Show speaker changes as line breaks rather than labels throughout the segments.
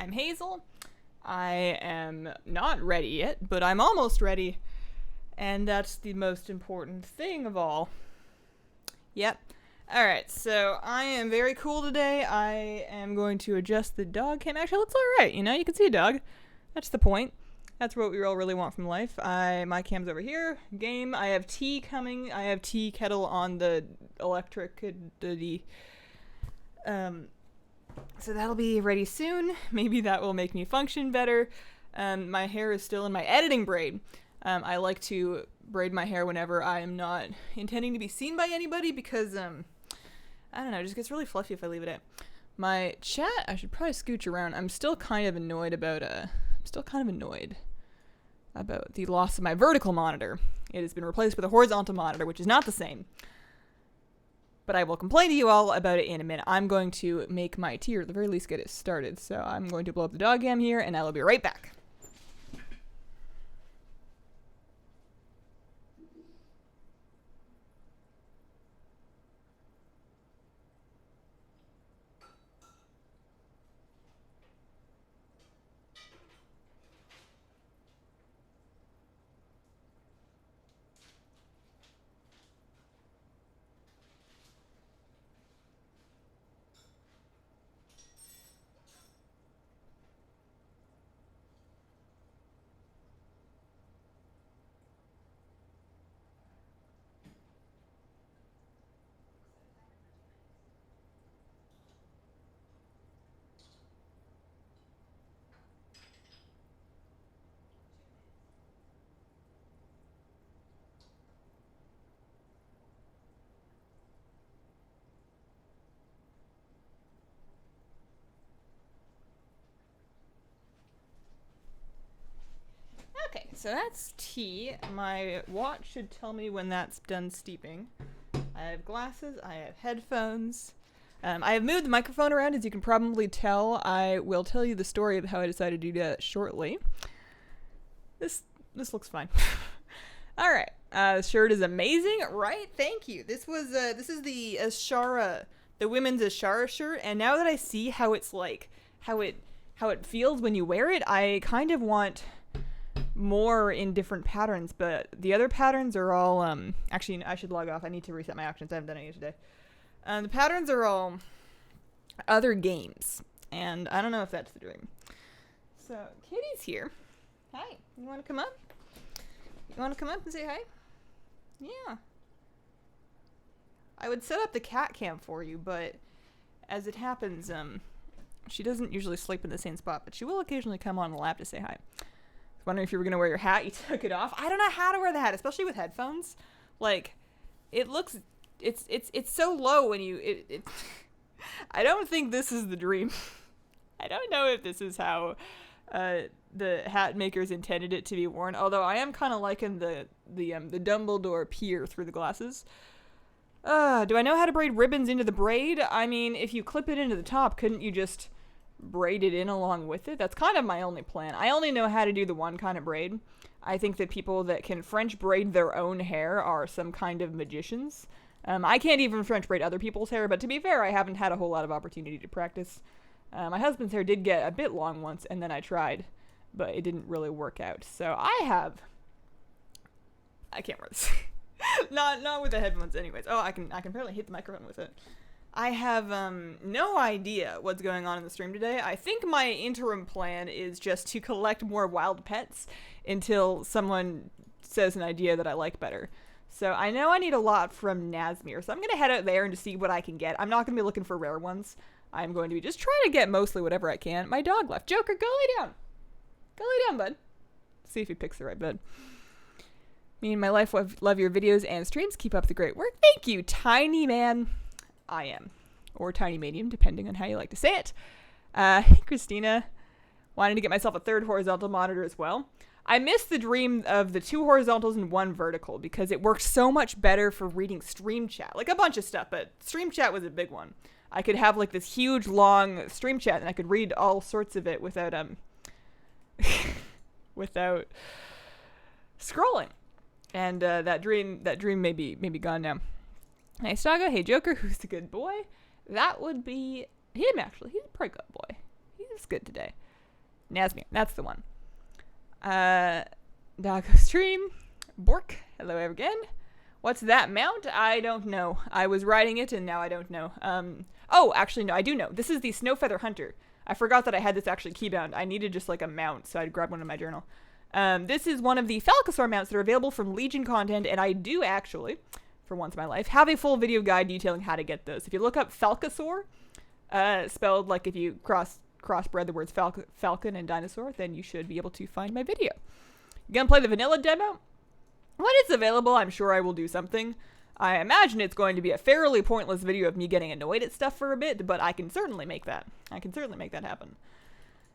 I'm Hazel. I am not ready yet, but I'm almost ready. And that's the most important thing of all. Yep. Alright, so I am very cool today. I am going to adjust the dog cam. Actually, it looks alright, you know? You can see a dog. That's the point. That's what we all really want from life. My cam's over here. Game. I have tea coming. I have tea kettle on the electric. So that'll be ready soon. Maybe that will make me function better. My hair is still in my editing braid. I like to braid my hair whenever I am not intending to be seen by anybody because, I don't know, it just gets really fluffy if I leave it at. My chat, I should probably scooch around. I'm still kind of annoyed about the loss of my vertical monitor. It has been replaced with a horizontal monitor, which is not the same. But I will complain to you all about it in a minute. I'm going to make my tea, or at the very least get it started. So I'm going to blow up the dog cam here, and I will be right back. Okay, so that's tea. My watch should tell me when that's done steeping. I have glasses, I have headphones. I have moved the microphone around, as you can probably tell. I will tell you the story of how I decided to do that shortly. This looks fine. Alright, the shirt is amazing, right? Thank you. This is the Ashara, the women's Ashara shirt, and now that I see how it's like, how it feels when you wear it, I kind of want more in different patterns, but the other patterns are all, actually, I should log off. I need to reset my options. I haven't done it today. The patterns are all other games, and I don't know if that's the dream. So, Kitty's here. Hi. You want to come up? You want to come up and say hi? Yeah. I would set up the cat cam for you, but as it happens, she doesn't usually sleep in the same spot, but she will occasionally come on the lap to say hi. Wondering if you were going to wear your hat, you took it off. I don't know how to wear the hat, especially with headphones. Like, it looks, it's so low when you, I don't think this is the dream. I don't know if this is how the hat makers intended it to be worn, although I am kind of liking the Dumbledore peer through the glasses. Do I know how to braid ribbons into the braid? I mean, if you clip it into the top, couldn't you just braid it in along with it? That's kind of my only plan. I only know how to do the one kind of braid. I think that people that can French braid their own hair are some kind of magicians. I can't even French braid other people's hair, but to be fair, I haven't had a whole lot of opportunity to practice. My husband's hair did get a bit long once, and then I tried, but it didn't really work out. So I can't wear this. not with the headphones anyways. Oh, I can barely hit the microphone with it. I have no idea what's going on in the stream today. I think my interim plan is just to collect more wild pets until someone says an idea that I like better. So I know I need a lot from Nazmir, so I'm going to head out there and to see what I can get. I'm not going to be looking for rare ones. I'm going to be just trying to get mostly whatever I can. My dog left. Joker, go lay down. Go lay down, bud. See if he picks the right bed. Me and my life love your videos and streams. Keep up the great work. Thank you, Tiny Man. I am. Or Tiny Medium, depending on how you like to say it. Hey, Christina. Wanted to get myself a third horizontal monitor as well. I miss the dream of the 2 horizontals and 1 vertical because it worked so much better for reading stream chat. Like a bunch of stuff, but stream chat was a big one. I could have like this huge, long stream chat and I could read all sorts of it without, without scrolling. And that dream may be gone now. Nice doggo. Hey, Joker, who's the good boy? That would be him, actually. He's a pretty good boy. He's good today. Nazmir, that's the one. Doggo stream. Bork, hello again. What's that mount? I don't know. I was riding it and now I don't know. Oh, actually, no, I do know. This is the Snowfeather Hunter. I forgot that I had this actually keybound. I needed just like a mount, so I'd grab one in my journal. This is one of the Falcosaur mounts that are available from Legion content, and I do actually, for once in my life, have a full video guide detailing how to get those. If you look up Falcosaur, spelled like if you crossbred the words falcon and dinosaur, then you should be able to find my video. You gonna play the vanilla demo? When it's available, I'm sure I will do something. I imagine it's going to be a fairly pointless video of me getting annoyed at stuff for a bit, but I can certainly make that. I can certainly make that happen.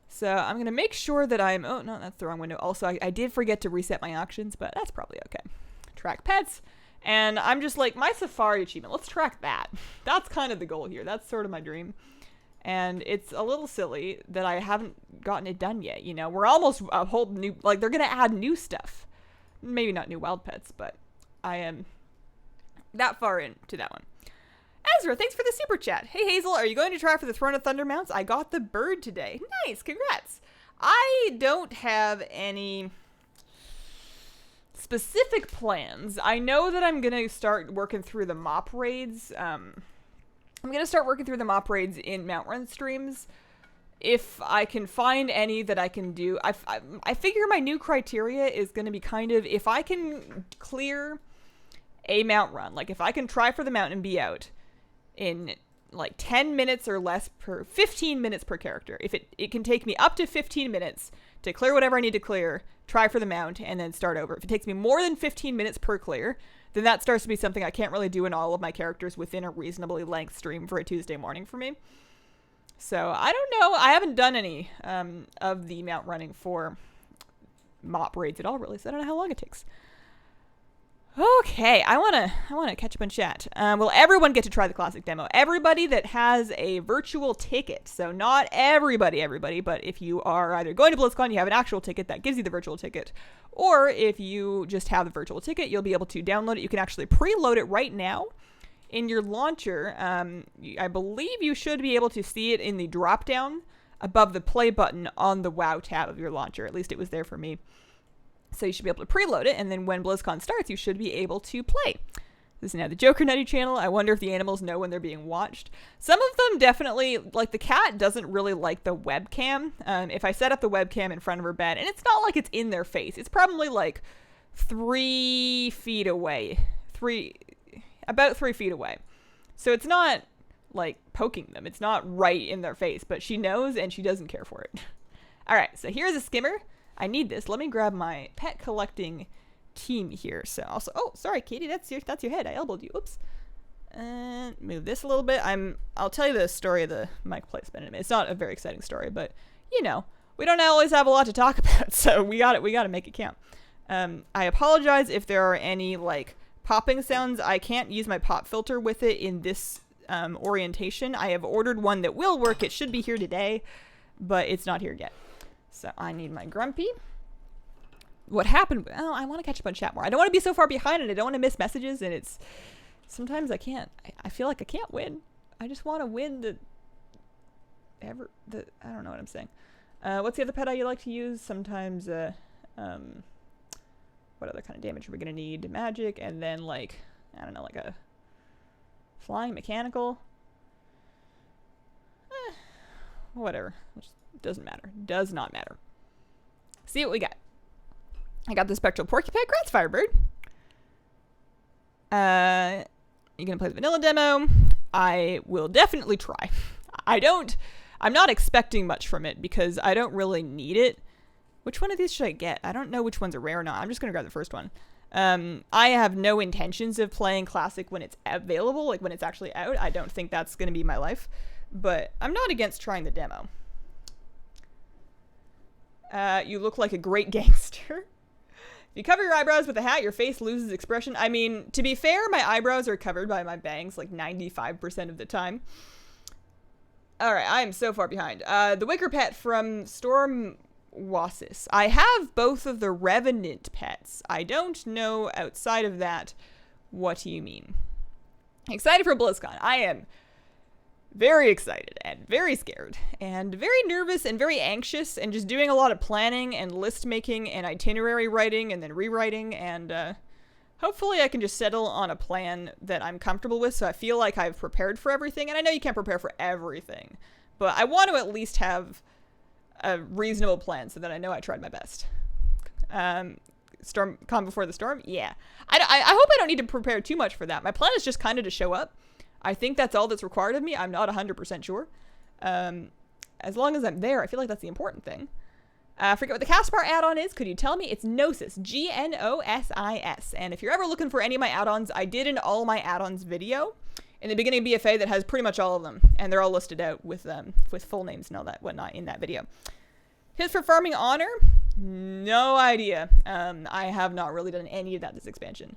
So I'm going to make sure that I'm... Oh, no, that's the wrong window. Also, I did forget to reset my auctions, but that's probably okay. Track pets. And I'm just like, my Safari achievement, let's track that. That's kind of the goal here. That's sort of my dream. And it's a little silly that I haven't gotten it done yet, you know? We're almost a whole new... Like, they're going to add new stuff. Maybe not new wild pets, but I am that far into that one. Ezra, thanks for the super chat. Hey Hazel, are you going to try for the Throne of Thunder mounts? I got the bird today. Nice, congrats. I don't have any specific plans. I know that I'm going to start working through the mop raids. I'm going to start working through the mop raids in Mount Run streams. If I can find any that I can do, I figure my new criteria is going to be kind of, if I can clear a mount run, like if I can try for the mount and be out in like 10 minutes or less 15 minutes per character. If it can take me up to 15 minutes to clear whatever I need to clear, try for the mount, and then start over. If it takes me more than 15 minutes per clear, then that starts to be something I can't really do in all of my characters within a reasonably length stream for a Tuesday morning for me. So, I don't know. I haven't done any of the mount running for mop raids at all, really, so I don't know how long it takes. Okay, I wanna catch up and chat. Will everyone get to try the classic demo? Everybody that has a virtual ticket. So not everybody, but if you are either going to Blizzcon, you have an actual ticket that gives you the virtual ticket, or if you just have the virtual ticket, you'll be able to download it. You can actually preload it right now in your launcher. I believe you should be able to see it in the drop-down above the play button on the WoW tab of your launcher. At least it was there for me. So you should be able to preload it, and then when BlizzCon starts, you should be able to play. This is now the Joker Nutty channel. I wonder if the animals know when they're being watched. Some of them definitely, like the cat doesn't really like the webcam. If I set up the webcam in front of her bed, and it's not like it's in their face. It's probably like 3 feet away. About 3 feet away. So it's not like poking them. It's not right in their face, but she knows and she doesn't care for it. All right, so here's a skimmer. I need this. Let me grab my pet collecting team here. So also, oh, sorry, Katie, that's your head. I elbowed you. Oops. And move this a little bit. I'll tell you the story of the mic placement in a minute. It's not a very exciting story, but you know, we don't always have a lot to talk about, so we got to make it count. I apologize if there are any like popping sounds. I can't use my pop filter with it in this orientation. I have ordered one that will work. It should be here today, but it's not here yet. So I need my Grumpy. What happened? Oh, I want to catch up on chat more. I don't want to be so far behind, and I don't want to miss messages, and it's... Sometimes I can't. I feel like I can't win. I just want to win I don't know what I'm saying. What's the other pet I like to use? Sometimes, what other kind of damage are we going to need? Magic, and then, like, I don't know, like a flying mechanical. Whatever. Doesn't matter. Does not matter. See what we got. I got the Spectral Porcupine. Grats, Firebird. You gonna play the vanilla demo? I will definitely try. I'm not expecting much from it because I don't really need it. Which one of these should I get? I don't know which ones are rare or not. I'm just gonna grab the first one. I have no intentions of playing Classic when it's available, like when it's actually out. I don't think that's gonna be my life. But I'm not against trying the demo. You look like a great gangster. If you cover your eyebrows with a hat, your face loses expression. I mean, to be fair, my eyebrows are covered by my bangs like 95% of the time. Alright, I am so far behind. The Wicker Pet from Storm Wasis. I have both of the Revenant pets. I don't know outside of that what you mean. Excited for BlizzCon. I am very excited and very scared and very nervous and very anxious and just doing a lot of planning and list making and itinerary writing and then rewriting, and hopefully I can just settle on a plan that I'm comfortable with so I feel like I've prepared for everything. And I know you can't prepare for everything, but I want to at least have a reasonable plan so that I know I tried my best. Storm, calm before the storm? Yeah. I hope I don't need to prepare too much for that. My plan is just kind of to show up. I think that's all that's required of me. I'm not 100% sure. As long as I'm there, I feel like that's the important thing. I forget what the cast bar add-on is. Could you tell me? It's Gnosis. Gnosis. And if you're ever looking for any of my add-ons, I did an all my add-ons video in the beginning of BFA that has pretty much all of them. And they're all listed out with full names and all that whatnot in that video. Tips for farming honor? No idea. I have not really done any of that this expansion.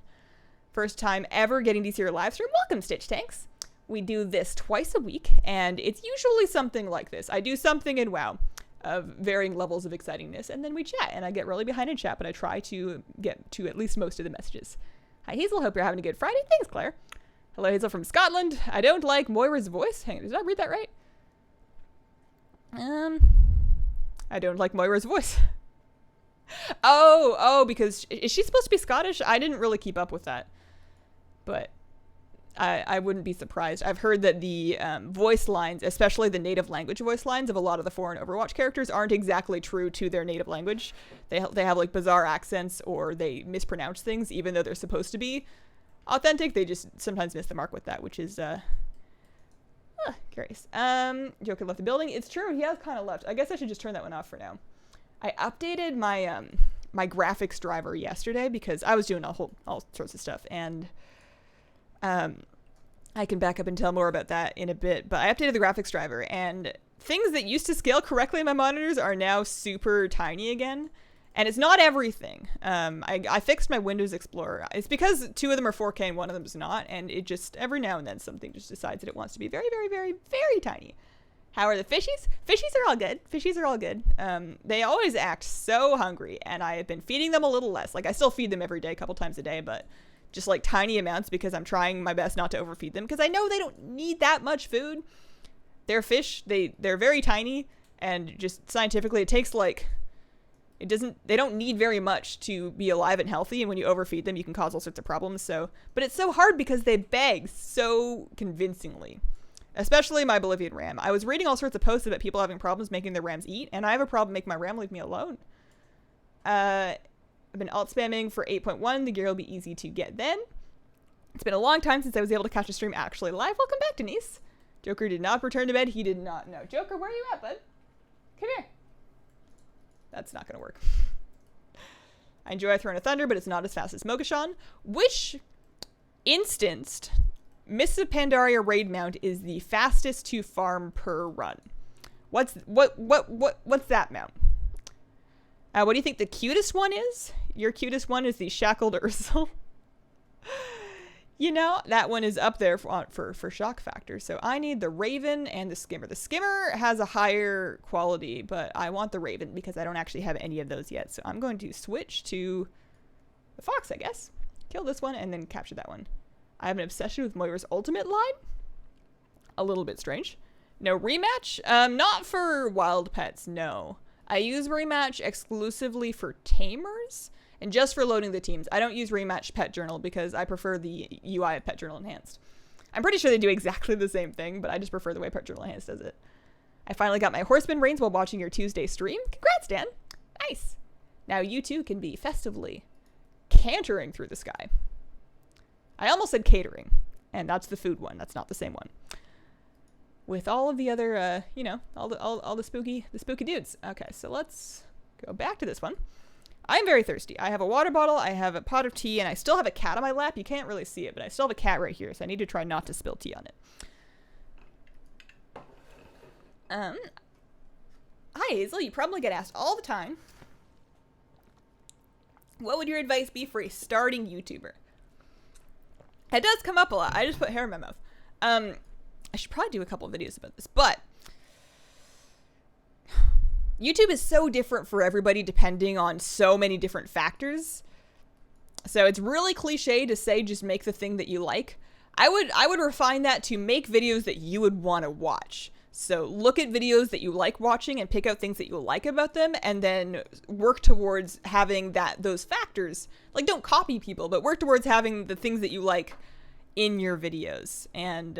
First time ever getting to see your live stream. Welcome, Stitch Tanks. We do this twice a week, and it's usually something like this. I do something in WoW of varying levels of excitingness, and then we chat, and I get really behind in chat, but I try to get to at least most of the messages. Hi, Hazel. Hope you're having a good Friday. Thanks, Claire. Hello, Hazel from Scotland. I don't like Moira's voice. Hang on, did I read that right? I don't like Moira's voice. Oh, because is she supposed to be Scottish? I didn't really keep up with that, but I wouldn't be surprised. I've heard that the voice lines, especially the native language voice lines of a lot of the foreign Overwatch characters, aren't exactly true to their native language. They have like bizarre accents, or they mispronounce things even though they're supposed to be authentic. They just sometimes miss the mark with that, which is curious. Joker left the building. It's true, he has kind of left. I guess I should just turn that one off for now. I updated my my graphics driver yesterday because I was doing all sorts of stuff, and I can back up and tell more about that in a bit, but I updated the graphics driver, and things that used to scale correctly in my monitors are now super tiny again. And it's not everything. I fixed my Windows Explorer. It's because 2 of them are 4K and 1 of them is not, and it just, every now and then something just decides that it wants to be very, very, very, very tiny. How are the fishies? Fishies are all good. Fishies are all good. They always act so hungry, and I have been feeding them a little less. Like, I still feed them every day, a couple times a day, but just like tiny amounts because I'm trying my best not to overfeed them, because I know they don't need that much food. They're fish. They're very tiny, and just scientifically, it takes like, they don't need very much to be alive and healthy, and when you overfeed them, you can cause all sorts of problems. So, but it's so hard because they beg so convincingly, especially my Bolivian ram. I was reading all sorts of posts about people having problems making their rams eat, and I have a problem making my ram leave me alone. I've been alt spamming for 8.1. The gear will be easy to get then. It's been a long time since I was able to catch a stream actually live. Welcome back, Denise. Joker did not return to bed. He did not know. Joker, where are you at, bud? Come here. That's not going to work. I enjoy Throne of Thunder, but it's not as fast as Mogashan. Which instanced Mists of Pandaria raid mount is the fastest to farm per run? What's that mount? What do you think the cutest one is? Your cutest one is the Shackled Ursel. You know, that one is up there for shock factor. So I need the Raven and the Skimmer. The Skimmer has a higher quality, but I want the Raven because I don't actually have any of those yet. So I'm going to switch to the Fox, I guess. Kill this one and then capture that one. I have an obsession with Moira's ultimate line. A little bit strange. No rematch? Not for wild pets, no. I use rematch exclusively for tamers. And just for loading the teams. I don't use Rematch Pet Journal because I prefer the UI of Pet Journal Enhanced. I'm pretty sure they do exactly the same thing, but I just prefer the way Pet Journal Enhanced does it. I finally got my Horseman reins while watching your Tuesday stream. Congrats, Dan. Nice. Now you too can be festively cantering through the sky. I almost said catering, and that's the food one. That's not the same one. With all of the other, you know, all the spooky dudes. Okay, so let's go back to this one. I'm very thirsty. I have a water bottle, I have a pot of tea, and I still have a cat on my lap. You can't really see it, but I still have a cat right here, so I need to try not to spill tea on it. Hi, Hazel. You probably get asked all the time, what would your advice be for a starting YouTuber? It does come up a lot. I just put hair in my mouth. I should probably do a couple of videos about this, but YouTube is so different for everybody depending on so many different factors. So it's really cliche to say just make the thing that you like. I would refine that to make videos that you would want to watch. So look at videos that you like watching and pick out things that you like about them, and then work towards having those factors. Like, don't copy people, but work towards having the things that you like in your videos. And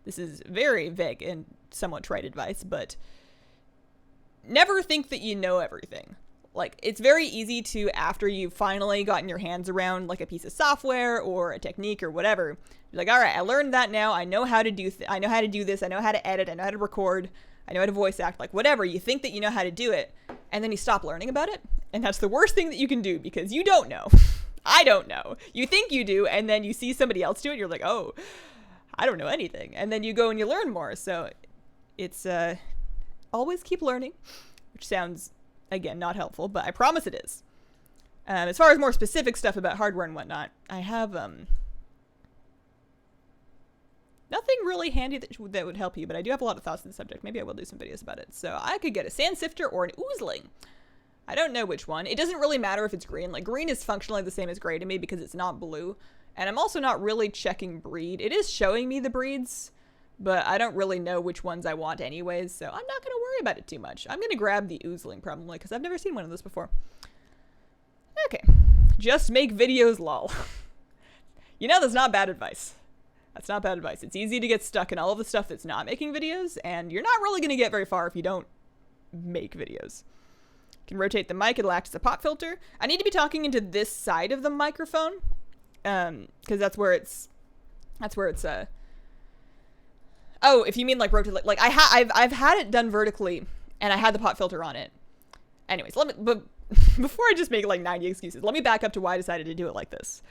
this is very vague and somewhat trite advice, but never think that you know everything. Like, it's very easy to, after you've finally gotten your hands around, like, a piece of software or a technique or whatever, you're like, all right, I learned that now. I know how to do I know how to do this. I know how to edit. I know how to record. I know how to voice act. Like, whatever. You think that you know how to do it, and then you stop learning about it. And that's the worst thing that you can do, because you don't know. I don't know. You think you do, and then you see somebody else do it, and you're like, oh, I don't know anything. And then you go and you learn more. So it's always keep learning, which sounds, again, not helpful, but I promise it is. As far as more specific stuff about hardware and whatnot, I have nothing really handy that would help you, but I do have a lot of thoughts on the subject. Maybe I will do some videos about it. So I could get a sand sifter or an oozling. I don't know which one. It doesn't really matter if it's green. Like, green is functionally the same as gray to me because it's not blue. And I'm also not really checking breed. It is showing me the breeds, but I don't really know which ones I want anyways, so I'm not going to worry about it too much. I'm going to grab the oozling probably, because I've never seen one of those before. Okay. Just make videos, lol. You know, that's not bad advice. That's not bad advice. It's easy to get stuck in all of the stuff that's not making videos, and you're not really going to get very far if you don't make videos. You can rotate the mic. It'll act as a pop filter. I need to be talking into this side of the microphone, because that's where it's, oh, if you mean like rotate, like I've had it done vertically, and I had the pop filter on it. Anyways, but before I just make like 90 excuses, let me back up to why I decided to do it like this.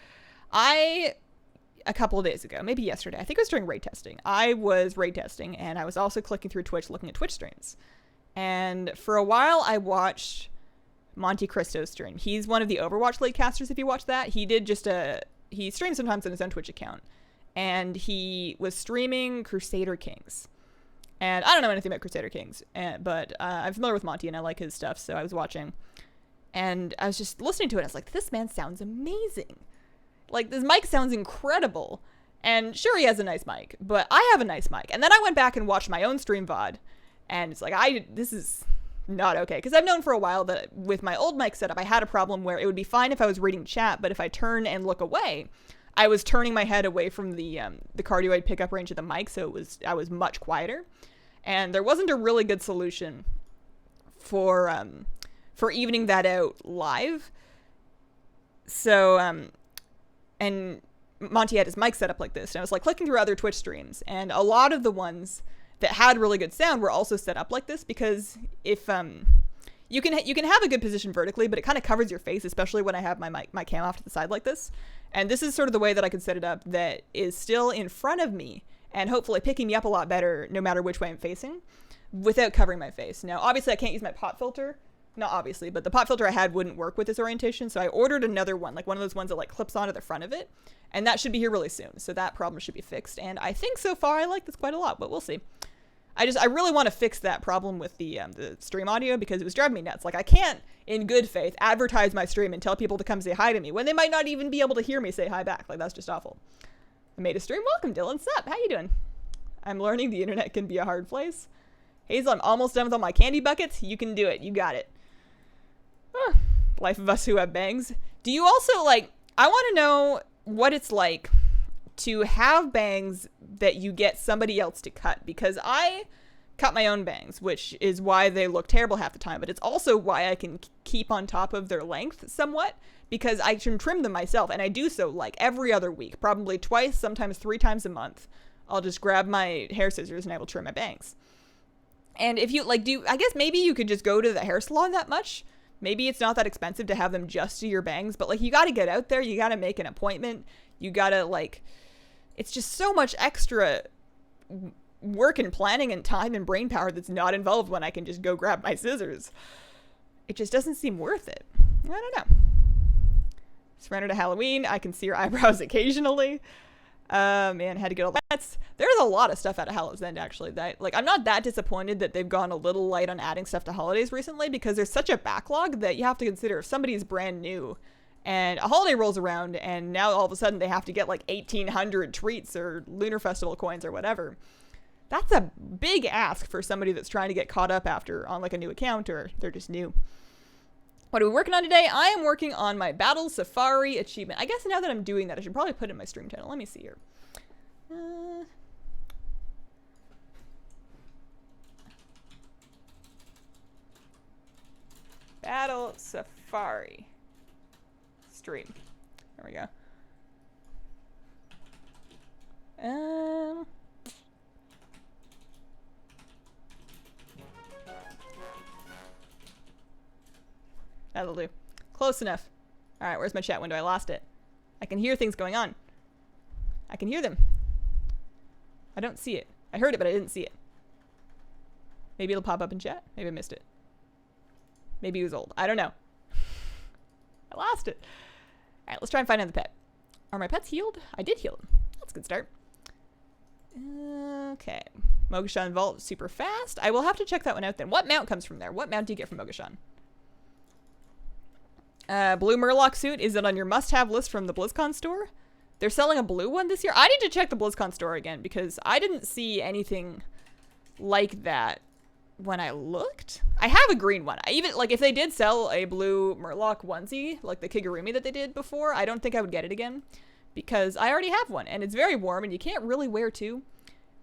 A couple of days ago, maybe yesterday, I think it was during raid testing. I was raid testing, and I was also clicking through Twitch, looking at Twitch streams. And for a while, I watched Monte Cristo's stream. He's one of the Overwatch late casters, if you watch that. He streams sometimes on his own Twitch account. And he was streaming Crusader Kings. And I don't know anything about Crusader Kings, but I'm familiar with Monty, and I like his stuff, so I was watching. And I was just listening to it, and I was like, this man sounds amazing. Like, this mic sounds incredible. And sure, he has a nice mic, but I have a nice mic. And then I went back and watched my own stream VoD, and it's like, this is not okay. Because I've known for a while that with my old mic setup, I had a problem where it would be fine if I was reading chat, but if I turn and look away, I was turning my head away from the cardioid pickup range of the mic, so I was much quieter. And there wasn't a really good solution for evening that out live. So, and Monty had his mic set up like this, and I was like clicking through other Twitch streams, and a lot of the ones that had really good sound were also set up like this, because if you can have a good position vertically, but it kind of covers your face, especially when I have my cam off to the side like this. And this is sort of the way that I could set it up that is still in front of me and hopefully picking me up a lot better no matter which way I'm facing without covering my face. Now, obviously I can't use my pop filter. Not obviously, but the pop filter I had wouldn't work with this orientation, so I ordered another one, like one of those ones that like clips onto the front of it, and that should be here really soon, so that problem should be fixed. And I think so far I like this quite a lot, but we'll see. I really want to fix that problem with the stream audio, because it was driving me nuts. Like, I can't, in good faith, advertise my stream and tell people to come say hi to me when they might not even be able to hear me say hi back. Like, that's just awful. I made a stream. Welcome, Dylan. Sup? How you doing? I'm learning the internet can be a hard place. Hazel, I'm almost done with all my candy buckets. You can do it. You got it. Life of us who have bangs. Do you also, like, I want to know what it's like to have bangs that you get somebody else to cut, because I cut my own bangs, which is why they look terrible half the time, but it's also why I can keep on top of their length somewhat, because I can trim them myself, and I do so like every other week, probably twice, sometimes 3 times a month. I'll just grab my hair scissors and I will trim my bangs. And if you like I guess maybe you could just go to the hair salon that much. Maybe it's not that expensive to have them just do your bangs, but like, you got to get out there, you got to make an appointment, you got to like, it's just so much extra work and planning and time and brain power that's not involved when I can just go grab my scissors. It just doesn't seem worth it. I don't know. Surrender to Halloween. I can see your eyebrows occasionally. Man, had to get all that. There's a lot of stuff out of Hallows End, actually. That, like, I'm not that disappointed that they've gone a little light on adding stuff to holidays recently, because there's such a backlog that you have to consider if somebody's brand new And a holiday rolls around, and now all of a sudden they have to get like 1,800 treats or Lunar Festival coins or whatever. That's a big ask for somebody that's trying to get caught up after on like a new account, or they're just new. What are we working on today? I am working on my Battle Safari achievement. I guess now that I'm doing that, I should probably put it in my stream title. Let me see here. Battle Safari stream. There we go. That'll do. Close enough. All right, where's my chat window? I lost it. I can hear things going on. I can hear them. I don't see it. I heard it, but I didn't see it. Maybe it'll pop up in chat. Maybe I missed it. Maybe it was old. I don't know. I lost it. All right, let's try and find another pet. Are my pets healed? I did heal them. That's a good start. Okay. Mogashan Vault super fast. I will have to check that one out then. What mount comes from there? What mount do you get from Mogashan? Blue Murloc suit. Is it on your must-have list from the BlizzCon store? They're selling a blue one this year? I need to check the BlizzCon store again because I didn't see anything like that when I looked. I have a green one. I even, like, if they did sell a blue Murloc onesie, like the Kigurumi that they did before, I don't think I would get it again because I already have one and it's very warm and you can't really wear two.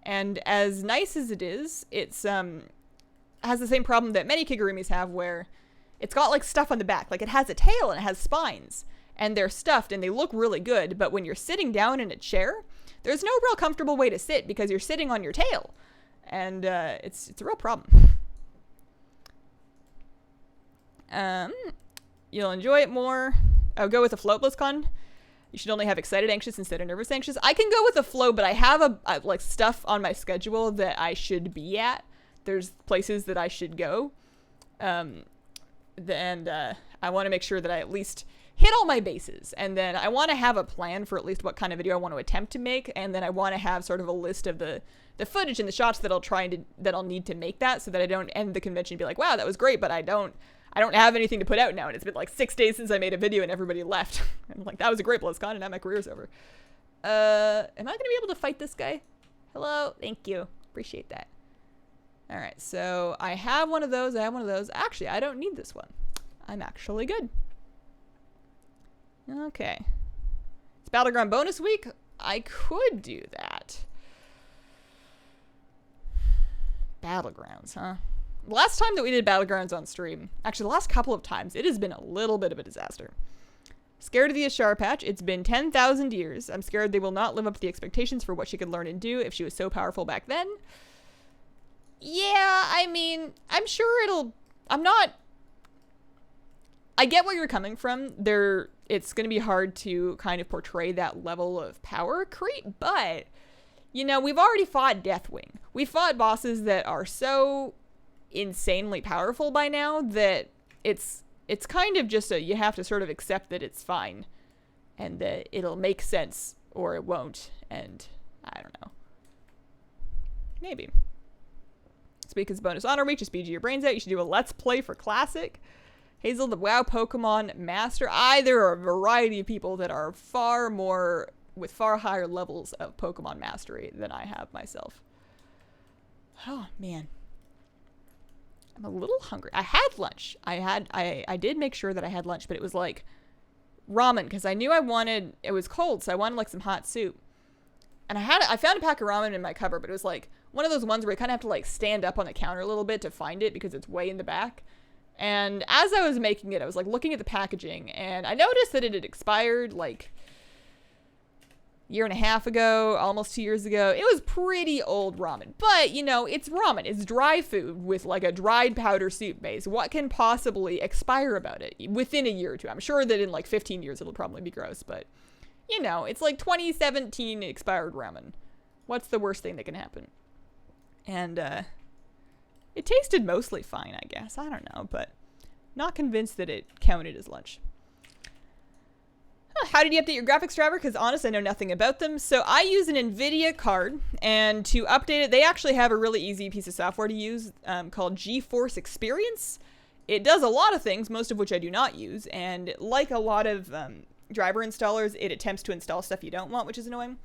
And as nice as it is, it's, has the same problem that many Kigurumis have where it's got like stuff on the back. Like it has a tail and it has spines and they're stuffed and they look really good. But when you're sitting down in a chair, there's no real comfortable way to sit because you're sitting on your tail. And it's a real problem. You'll enjoy it more. I'll go with a float BlizzCon. You should only have excited anxious instead of nervous anxious. I can go with a flow, but I have like stuff on my schedule that I should be at. There's places that I should go. I want to make sure that I at least hit all my bases. And then I want to have a plan for at least what kind of video I want to attempt to make. And then I want to have sort of a list of the footage and the shots that I'll need to make that so that I don't end the convention and be like, wow, that was great, but I don't have anything to put out now. And it's been like 6 days since I made a video and everybody left. I'm like, that was a great BlizzCon and now my career's over. Am I going to be able to fight this guy? Hello? Thank you. Appreciate that. All right, so I have one of those. Actually, I don't need this one. I'm actually good. Okay. It's Battleground bonus week. I could do that. Battlegrounds, huh? The last time that we did Battlegrounds on stream, actually the last couple of times, it has been a little bit of a disaster. Scared of the Ashar patch. It's been 10,000 years. I'm scared they will not live up to the expectations for what she could learn and do if she was so powerful back then. Yeah, I mean, I'm sure I get where you're coming from. It's going to be hard to kind of portray that level of power creep, but, you know, we've already fought Deathwing. We fought bosses that are so insanely powerful by now that it's kind of just you have to sort of accept that it's fine and that it'll make sense or it won't, and I don't know. Maybe. Speak as bonus honor week, just BG your brains out. You should do a let's play for Classic. Hazel, the WoW Pokemon Master. There are a variety of people that are with far higher levels of Pokemon Mastery than I have myself. Oh, man. I'm a little hungry. I had lunch. I did make sure that I had lunch, but it was like ramen because I knew it was cold, so I wanted like some hot soup. And I found a pack of ramen in my cupboard, but it was like one of those ones where you kind of have to like stand up on the counter a little bit to find it because it's way in the back. And as I was making it, I was like looking at the packaging and I noticed that it had expired like a year and a half ago, almost 2 years ago. It was pretty old ramen, but you know, it's ramen. It's dry food with like a dried powder soup base. What can possibly expire about it within a year or two? I'm sure that in like 15 years, it'll probably be gross, but you know, it's like 2017 expired ramen. What's the worst thing that can happen? And, it tasted mostly fine, I guess. I don't know, but not convinced that it counted as lunch. How did you update your graphics driver? Because honestly, I know nothing about them. So I use an NVIDIA card, and to update it, they actually have a really easy piece of software to use called GeForce Experience. it does a lot of things, most of which I do not use, and like a lot of driver installers, it attempts to install stuff you don't want, which is annoying.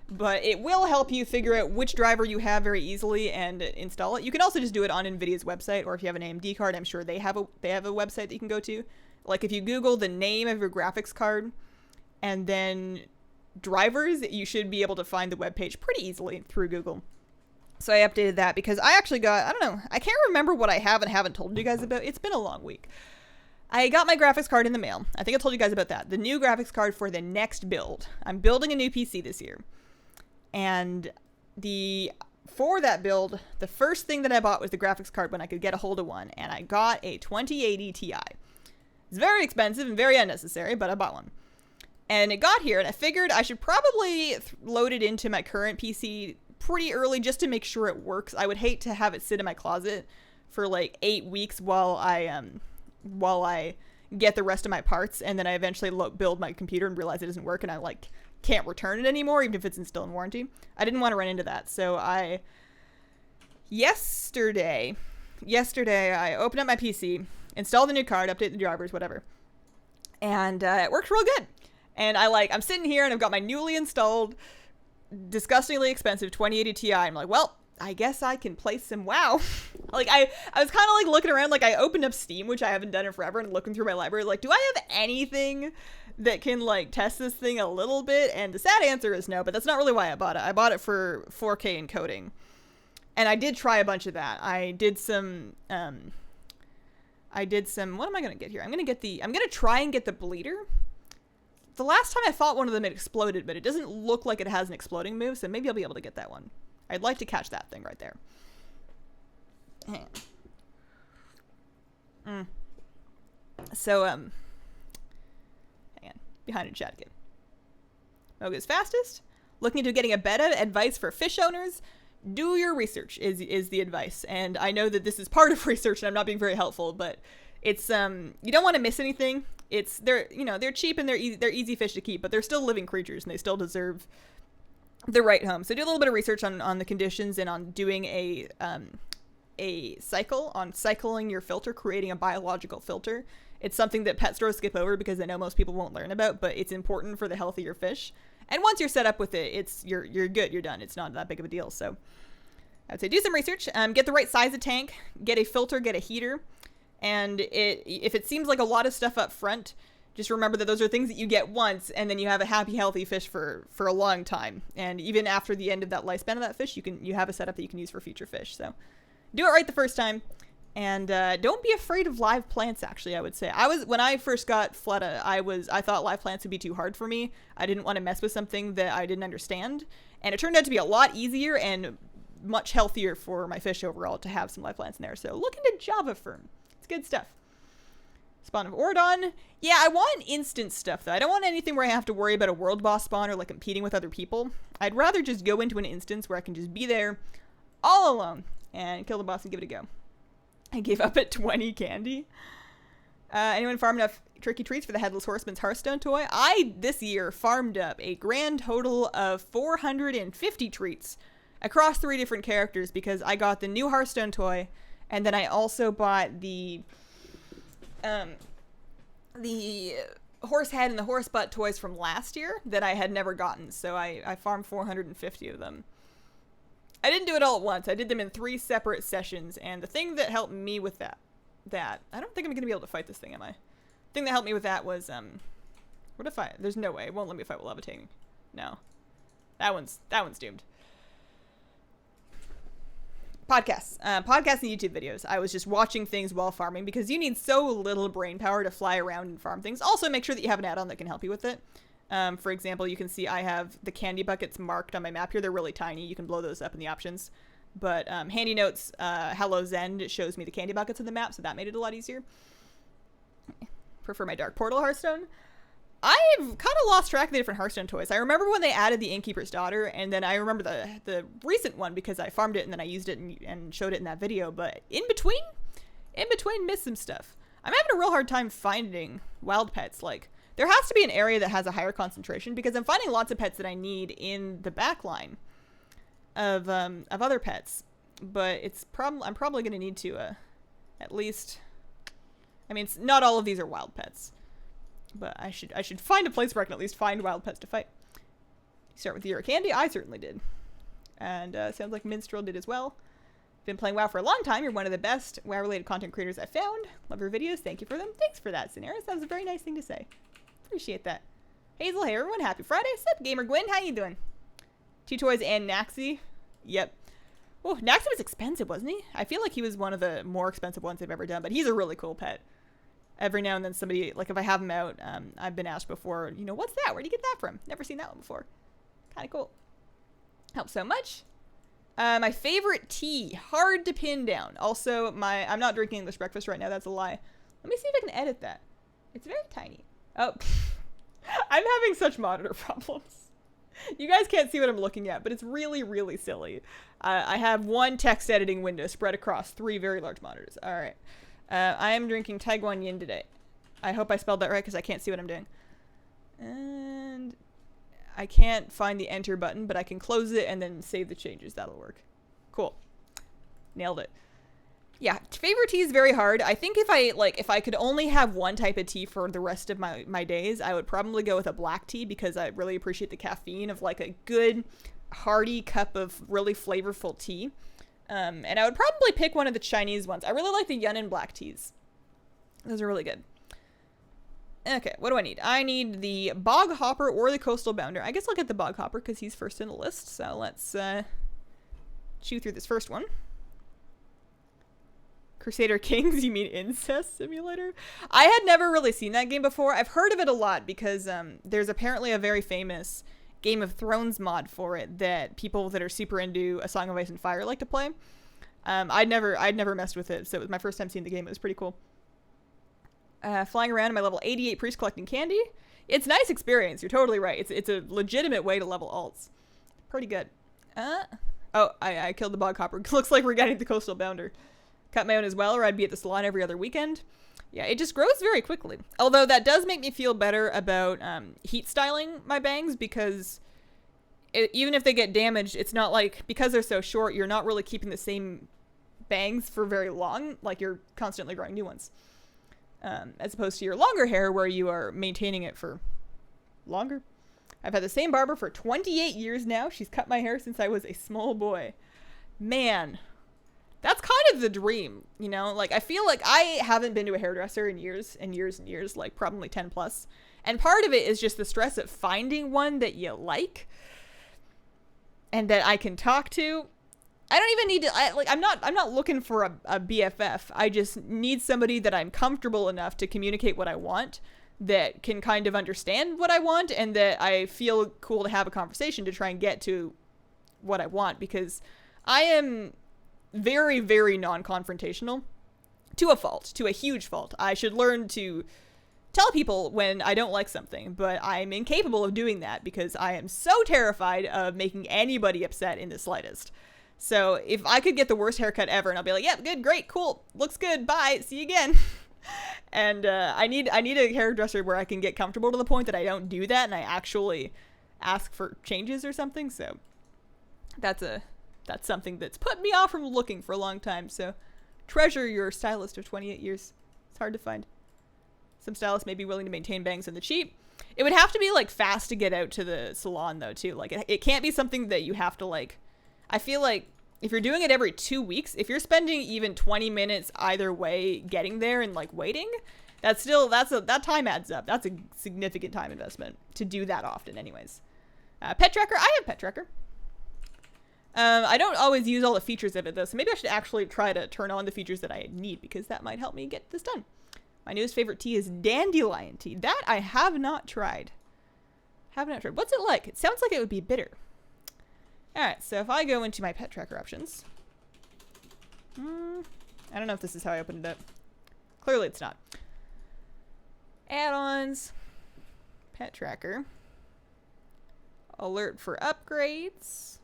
But it will help you figure out which driver you have very easily and install it. You can also just do it on NVIDIA's website, or if you have an AMD card, I'm sure they have a website that you can go to. Like if you Google the name of your graphics card and then drivers, you should be able to find the webpage pretty easily through Google. So I updated that because I actually got, I don't know, I can't remember what I have and haven't told you guys about. It's been a long week. I got my graphics card in the mail. I think I told you guys about that. The new graphics card for the next build. I'm building a new PC this year. And for that build, the first thing that I bought was the graphics card when I could get a hold of one. And I got a 2080 Ti. It's very expensive and very unnecessary, but I bought one. And it got here, and I figured I should probably load it into my current PC pretty early just to make sure it works. I would hate to have it sit in my closet for like 8 weeks while I get the rest of my parts, and then I eventually build my computer and realize it doesn't work, and I like can't return it anymore, even if it's still in warranty. I didn't want to run into that, so yesterday I opened up my PC, installed the new card, update the drivers, whatever, and it worked real good. And I'm sitting here and I've got my newly installed, disgustingly expensive 2080 Ti. I'm like, well, I guess I can play some WoW. I was kind of like looking around, like I opened up Steam, which I haven't done in forever, and looking through my library, like, do I have anything that can like test this thing a little bit? And the sad answer is no, but that's not really why I bought it. I bought it for 4K encoding. And I did try a bunch of that. I did some, what am I going to get here? I'm going to try and get the bleeder. The last time I fought one of them, it exploded, but it doesn't look like it has an exploding move, so maybe I'll be able to get that one. I'd like to catch that thing right there. Hang on. So, hang on. Behind a chat again. Moga's fastest. Looking into getting a beta. Advice for fish owners. Do your research is the advice. And I know that this is part of research and I'm not being very helpful, but it's, you don't want to miss anything. They're cheap and they're easy fish to keep, but they're still living creatures and they still deserve the right home. So do a little bit of research on the conditions and on doing a cycle on cycling your filter, creating a biological filter. It's something that pet stores skip over because they know most people won't learn about, but it's important for the health of your fish. And once you're set up with it, you're good, you're done. It's not that big of a deal. So I would say do some research, get the right size of tank, get a filter, get a heater. And if it seems like a lot of stuff up front, just remember that those are things that you get once, and then you have a happy, healthy fish for a long time. And even after the end of that lifespan of that fish, you have a setup that you can use for future fish. So do it right the first time, and don't be afraid of live plants. Actually, I would say when I first got Fleta, I thought live plants would be too hard for me. I didn't want to mess with something that I didn't understand, and it turned out to be a lot easier and much healthier for my fish overall to have some live plants in there. So look into Java Fern. Good stuff. Spawn of Ordon. Yeah, I want instant stuff, though. I don't want anything where I have to worry about a world boss spawn or, like, competing with other people. I'd rather just go into an instance where I can just be there all alone and kill the boss and give it a go. I gave up at 20 candy. Anyone farm enough tricky treats for the Headless Horseman's Hearthstone toy? I, this year, farmed up a grand total of 450 treats across 3 different characters because I got the new Hearthstone toy. And then I also bought the horse head and the horse butt toys from last year that I had never gotten. So I farmed 450 of them. I didn't do it all at once. I did them in 3 separate sessions. And the thing that helped me with that I don't think I'm going to be able to fight this thing, am I? The thing that helped me with that was, what if there's no way. It won't let me fight with levitating. No. That one's doomed. Podcasts and YouTube videos. I was just watching things while farming because you need so little brain power to fly around and farm things. Also, make sure that you have an add-on that can help you with it. For example, you can see I have the candy buckets marked on my map here. They're really tiny. You can blow those up in the options. But Handy Notes, Hello Zen shows me the candy buckets on the map, so that made it a lot easier. Prefer my Dark Portal Hearthstone. I've kind of lost track of the different Hearthstone toys. I remember when they added the Innkeeper's Daughter, and then I remember the recent one because I farmed it and then I used it and showed it in that video. But in between, missed some stuff. I'm having a real hard time finding wild pets. Like, there has to be an area that has a higher concentration because I'm finding lots of pets that I need in the backline of other pets. But I'm probably going to need to at least I mean, not all of these are wild pets, but I should find a place where I can at least find wild pets to fight. You start with Euro Candy. I certainly did. And sounds like Minstrel did as well. Been playing WoW for a long time. You're one of the best WoW-related content creators I've found. Love your videos. Thank you for them. Thanks for that, Cineris. That was a very nice thing to say. Appreciate that. Hazel, hey everyone. Happy Friday. Sup, Gamer Gwen? How you doing? Two Toys and Naxi. Yep. Oh, Naxi was expensive, wasn't he? I feel like he was one of the more expensive ones I've ever done, but he's a really cool pet. Every now and then somebody, like if I have him out, I've been asked before, you know, what's that? Where'd you get that from? Never seen that one before. Kind of cool. Helps so much. My favorite tea, hard to pin down. Also, I'm not drinking English breakfast right now. That's a lie. Let me see if I can edit that. It's very tiny. Oh, I'm having such monitor problems. You guys can't see what I'm looking at, but it's really, really silly. I have one text editing window spread across 3 very large monitors. All right. I am drinking Taiguan Yin today. I hope I spelled that right because I can't see what I'm doing. And I can't find the enter button, but I can close it and then save the changes. That'll work. Cool. Nailed it. Yeah, favorite tea is very hard. I think if I could only have one type of tea for the rest of my days, I would probably go with a black tea because I really appreciate the caffeine of like a good hearty cup of really flavorful tea. And I would probably pick one of the Chinese ones. I really like the Yunnan black teas. Those are really good. Okay, what do I need? I need the Bog Hopper or the Coastal Bounder. I guess I'll get the Bog Hopper because he's first in the list. So let's chew through this first one. Crusader Kings, you mean Incest Simulator? I had never really seen that game before. I've heard of it a lot because there's apparently a very famous Game of Thrones mod for it that people that are super into A Song of Ice and Fire like to play. I'd never messed with it, so it was my first time seeing the game. It was pretty cool. Flying around in my level 88 priest collecting candy. It's a nice experience. You're totally right. It's a legitimate way to level alts. Pretty good. Oh, I killed the Bog Hopper. Looks like we're getting the Coastal Bounder. Cut my own as well, or I'd be at the salon every other weekend. Yeah, it just grows very quickly. Although that does make me feel better about heat styling my bangs because even if they get damaged, it's not like, because they're so short, you're not really keeping the same bangs for very long. Like you're constantly growing new ones. As opposed to your longer hair where you are maintaining it for longer. I've had the same barber for 28 years now. She's cut my hair since I was a small boy. Man, that's kind of the dream, you know? Like, I feel like I haven't been to a hairdresser in years and years and years, like probably 10 plus. And part of it is just the stress of finding one that you like and that I can talk to. I don't even need to, I'm not looking for a BFF. I just need somebody that I'm comfortable enough to communicate what I want, that can kind of understand what I want, and that I feel cool to have a conversation to try and get to what I want, because I am very, very non-confrontational to a fault, to a huge fault. I should learn to tell people when I don't like something, but I'm incapable of doing that because I am so terrified of making anybody upset in the slightest. So if I could get the worst haircut ever and I'll be like, yep, good, great, cool, looks good, bye, see you again. And I need a hairdresser where I can get comfortable to the point that I don't do that and I actually ask for changes or something. So that's something that's put me off from looking for a long time. So treasure your stylist of 28 years. It's hard to find. Some stylists may be willing to maintain bangs on the cheap. It would have to be like fast to get out to the salon though too. Like it can't be something that you have to like, I feel like if you're doing it every 2 weeks, if you're spending even 20 minutes either way getting there and like waiting, that time adds up. That's a significant time investment to do that often anyways. Pet tracker. I have pet tracker. I don't always use all the features of it though, so maybe I should actually try to turn on the features that I need because that might help me get this done. My newest favorite tea is dandelion tea. That I have not tried. What's it like? It sounds like it would be bitter. Alright, so if I go into my pet tracker options. I don't know if this is how I opened it up. Clearly it's not. Add-ons. Pet tracker. Alert for upgrades.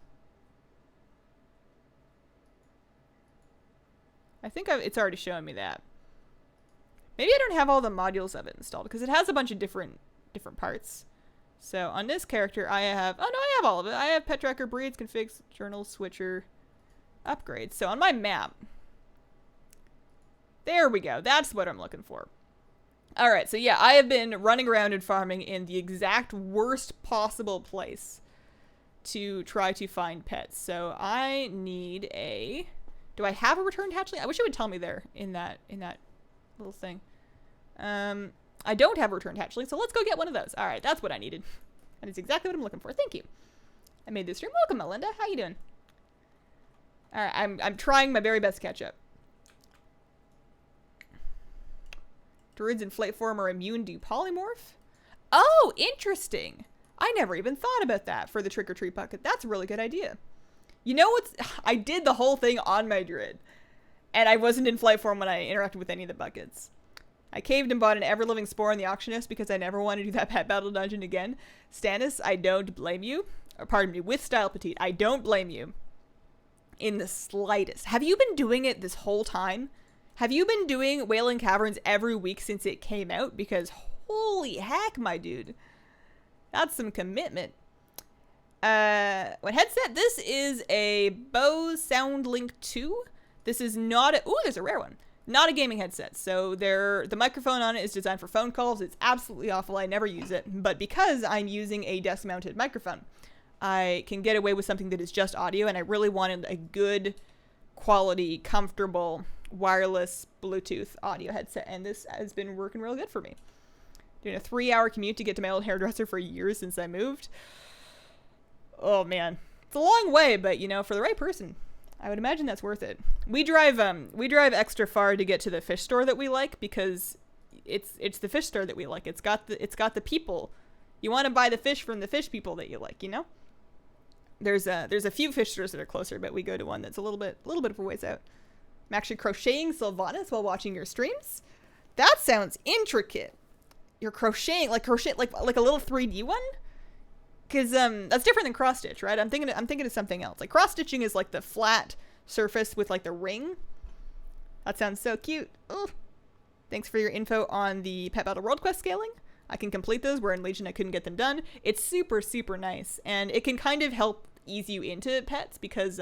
I think it's already showing me that. Maybe I don't have all the modules of it installed because it has a bunch of different parts. So on this character, I have, oh no, I have all of it. I have pet tracker, breeds, configs, journal, switcher, upgrades. So on my map, there we go. That's what I'm looking for. Alright, so yeah, I have been running around and farming in the exact worst possible place to try to find pets. So I need a... Do I have a returned hatchling? I wish it would tell me there in that little thing. I don't have a returned hatchling, so let's go get one of those. Alright, that's what I needed. That is exactly what I'm looking for. Thank you. I made this stream. Welcome, Melinda. How you doing? Alright, I'm trying my very best to catch up. Druids in flate form are immune to polymorph? Oh, interesting. I never even thought about that for the trick-or-treat bucket. That's a really good idea. You know what's... I did the whole thing on my druid. And I wasn't in flight form when I interacted with any of the buckets. I caved and bought an ever-living spore on the auctionist because I never want to do that pet battle dungeon again. Stannis, I don't blame you. Or pardon me, with Style Petite, I don't blame you. In the slightest. Have you been doing it this whole time? Have you been doing Wailing Caverns every week since it came out? Because holy heck, my dude. That's some commitment. What headset? This is a Bose SoundLink 2. This is not a... Ooh, there's a rare one. Not a gaming headset. So the microphone on it is designed for phone calls. It's absolutely awful. I never use it. But because I'm using a desk-mounted microphone, I can get away with something that is just audio, and I really wanted a good quality, comfortable, wireless Bluetooth audio headset, and this has been working real good for me. Doing a 3-hour commute to get to my old hairdresser for years since I moved. Oh man, it's a long way, but you know, for the right person, I would imagine that's worth it. We drive extra far to get to the fish store that we like because it's the fish store that we like. It's got the people. You want to buy the fish from the fish people that you like, you know? There's a few fish stores that are closer, but we go to one that's a little bit of a ways out. I'm actually crocheting Sylvanas while watching your streams. That sounds intricate. You're crocheting like a little 3D one? Cause that's different than cross stitch, right? I'm thinking of something else. Like cross stitching is like the flat surface with like the ring. That sounds so cute. Ugh. Thanks for your info on the Pet Battle World Quest scaling. I can complete those, where in Legion I couldn't get them done. It's super, super nice, and it can kind of help ease you into pets because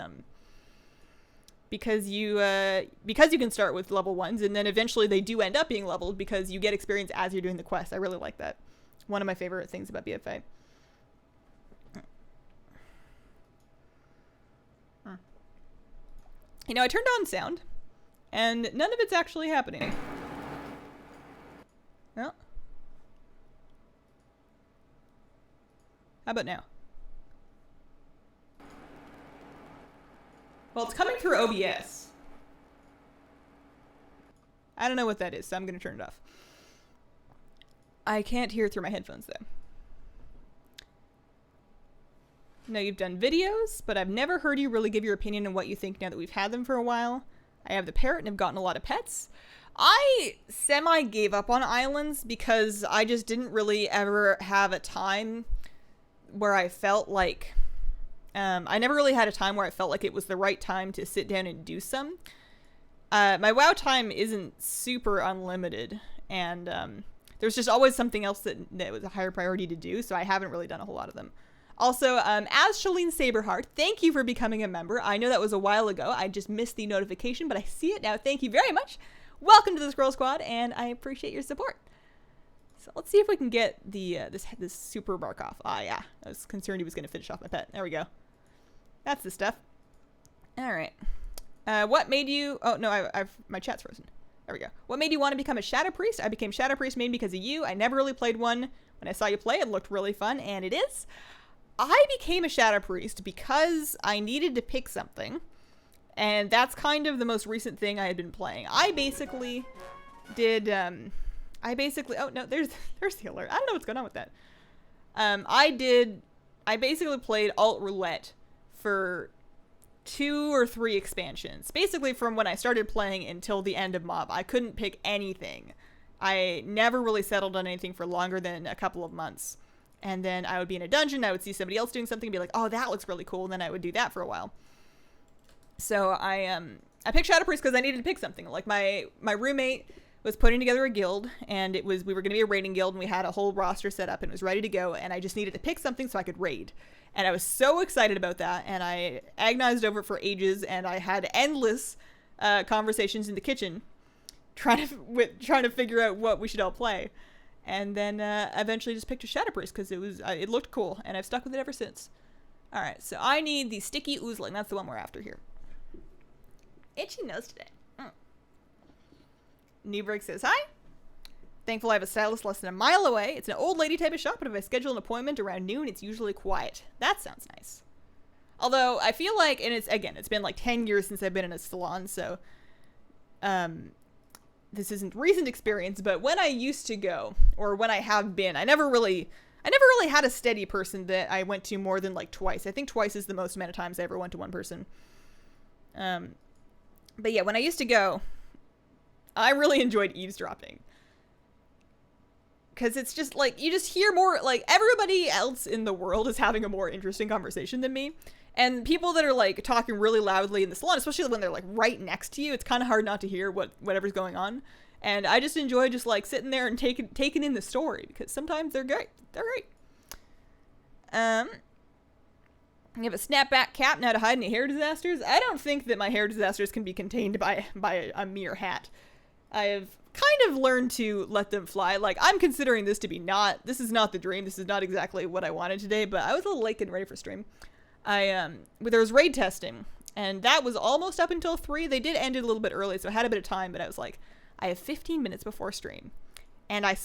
you can start with level 1s, and then eventually they do end up being leveled because you get experience as you're doing the quest. I really like that. One of my favorite things about BFA. You know, I turned on sound, and none of it's actually happening. Well, how about now? Well, it's coming through OBS. I don't know what that is, so I'm going to turn it off. I can't hear it through my headphones, though. No, you've done videos, but I've never heard you really give your opinion on what you think now that we've had them for a while. I have the parrot and have gotten a lot of pets. I semi-gave up on islands because I just didn't really ever have a time where I felt like... I never really had a time where I felt like it was the right time to sit down and do some. My WoW time isn't super unlimited, and there's just always something else that was a higher priority to do, so I haven't really done a whole lot of them. Also, as Shalene Saberheart, thank you for becoming a member. I know that was a while ago. I just missed the notification, but I see it now. Thank you very much. Welcome to the Squirrel Squad, and I appreciate your support. So let's see if we can get the this super bark off. Ah, yeah. I was concerned he was going to finish off my pet. There we go. That's the stuff. All right. What made you... Oh, no, I've my chat's frozen. There we go. What made you want to become a Shadow Priest? I became Shadow Priest mainly because of you. I never really played one. When I saw you play, it looked really fun, and it is. I became a Shadow Priest because I needed to pick something, and that's kind of the most recent thing I had been playing. I basically did... Oh, no, there's the alert. I don't know what's going on with that. I basically played Alt Roulette for 2 or 3 expansions. Basically from when I started playing until the end of MOB. I couldn't pick anything. I never really settled on anything for longer than a couple of months. And then I would be in a dungeon, I would see somebody else doing something and be like, oh, that looks really cool. And then I would do that for a while. So I picked Shadow Priest because I needed to pick something. Like my roommate was putting together a guild, and we were going to be a raiding guild, and we had a whole roster set up and it was ready to go, and I just needed to pick something so I could raid. And I was so excited about that, and I agonized over it for ages, and I had endless conversations in the kitchen trying to figure out what we should all play. And then eventually just picked a Shatterpriest because it looked cool, and I've stuck with it ever since. All right, so I need the Sticky Oozling. That's the one we're after here. Itchy nose today. Newberg says, hi. Thankful I have a stylist less than a mile away. It's an old lady type of shop, but if I schedule an appointment around noon, it's usually quiet. That sounds nice. Although I feel like, and it's been like 10 years since I've been in a salon, so this isn't recent experience, but when I used to go, or when I have been, I never really had a steady person that I went to more than like twice. I think twice is the most amount of times I ever went to one person. But yeah, when I used to go, I really enjoyed eavesdropping. Because it's just like, you just hear more, like everybody else in the world is having a more interesting conversation than me. And people that are like talking really loudly in the salon, especially when they're like right next to you, it's kind of hard not to hear whatever's going on. And I just enjoy just like sitting there and taking in the story, because sometimes they're great. They're great. You have a snapback cap now to hide any hair disasters. I don't think that my hair disasters can be contained by a mere hat. I have kind of learned to let them fly. Like, I'm considering this to be this is not the dream. This is not exactly what I wanted today, but I was a little late getting ready for stream. There was raid testing, and that was almost up until 3. They did end it a little bit early, so I had a bit of time, but I was like, I have 15 minutes before stream. And I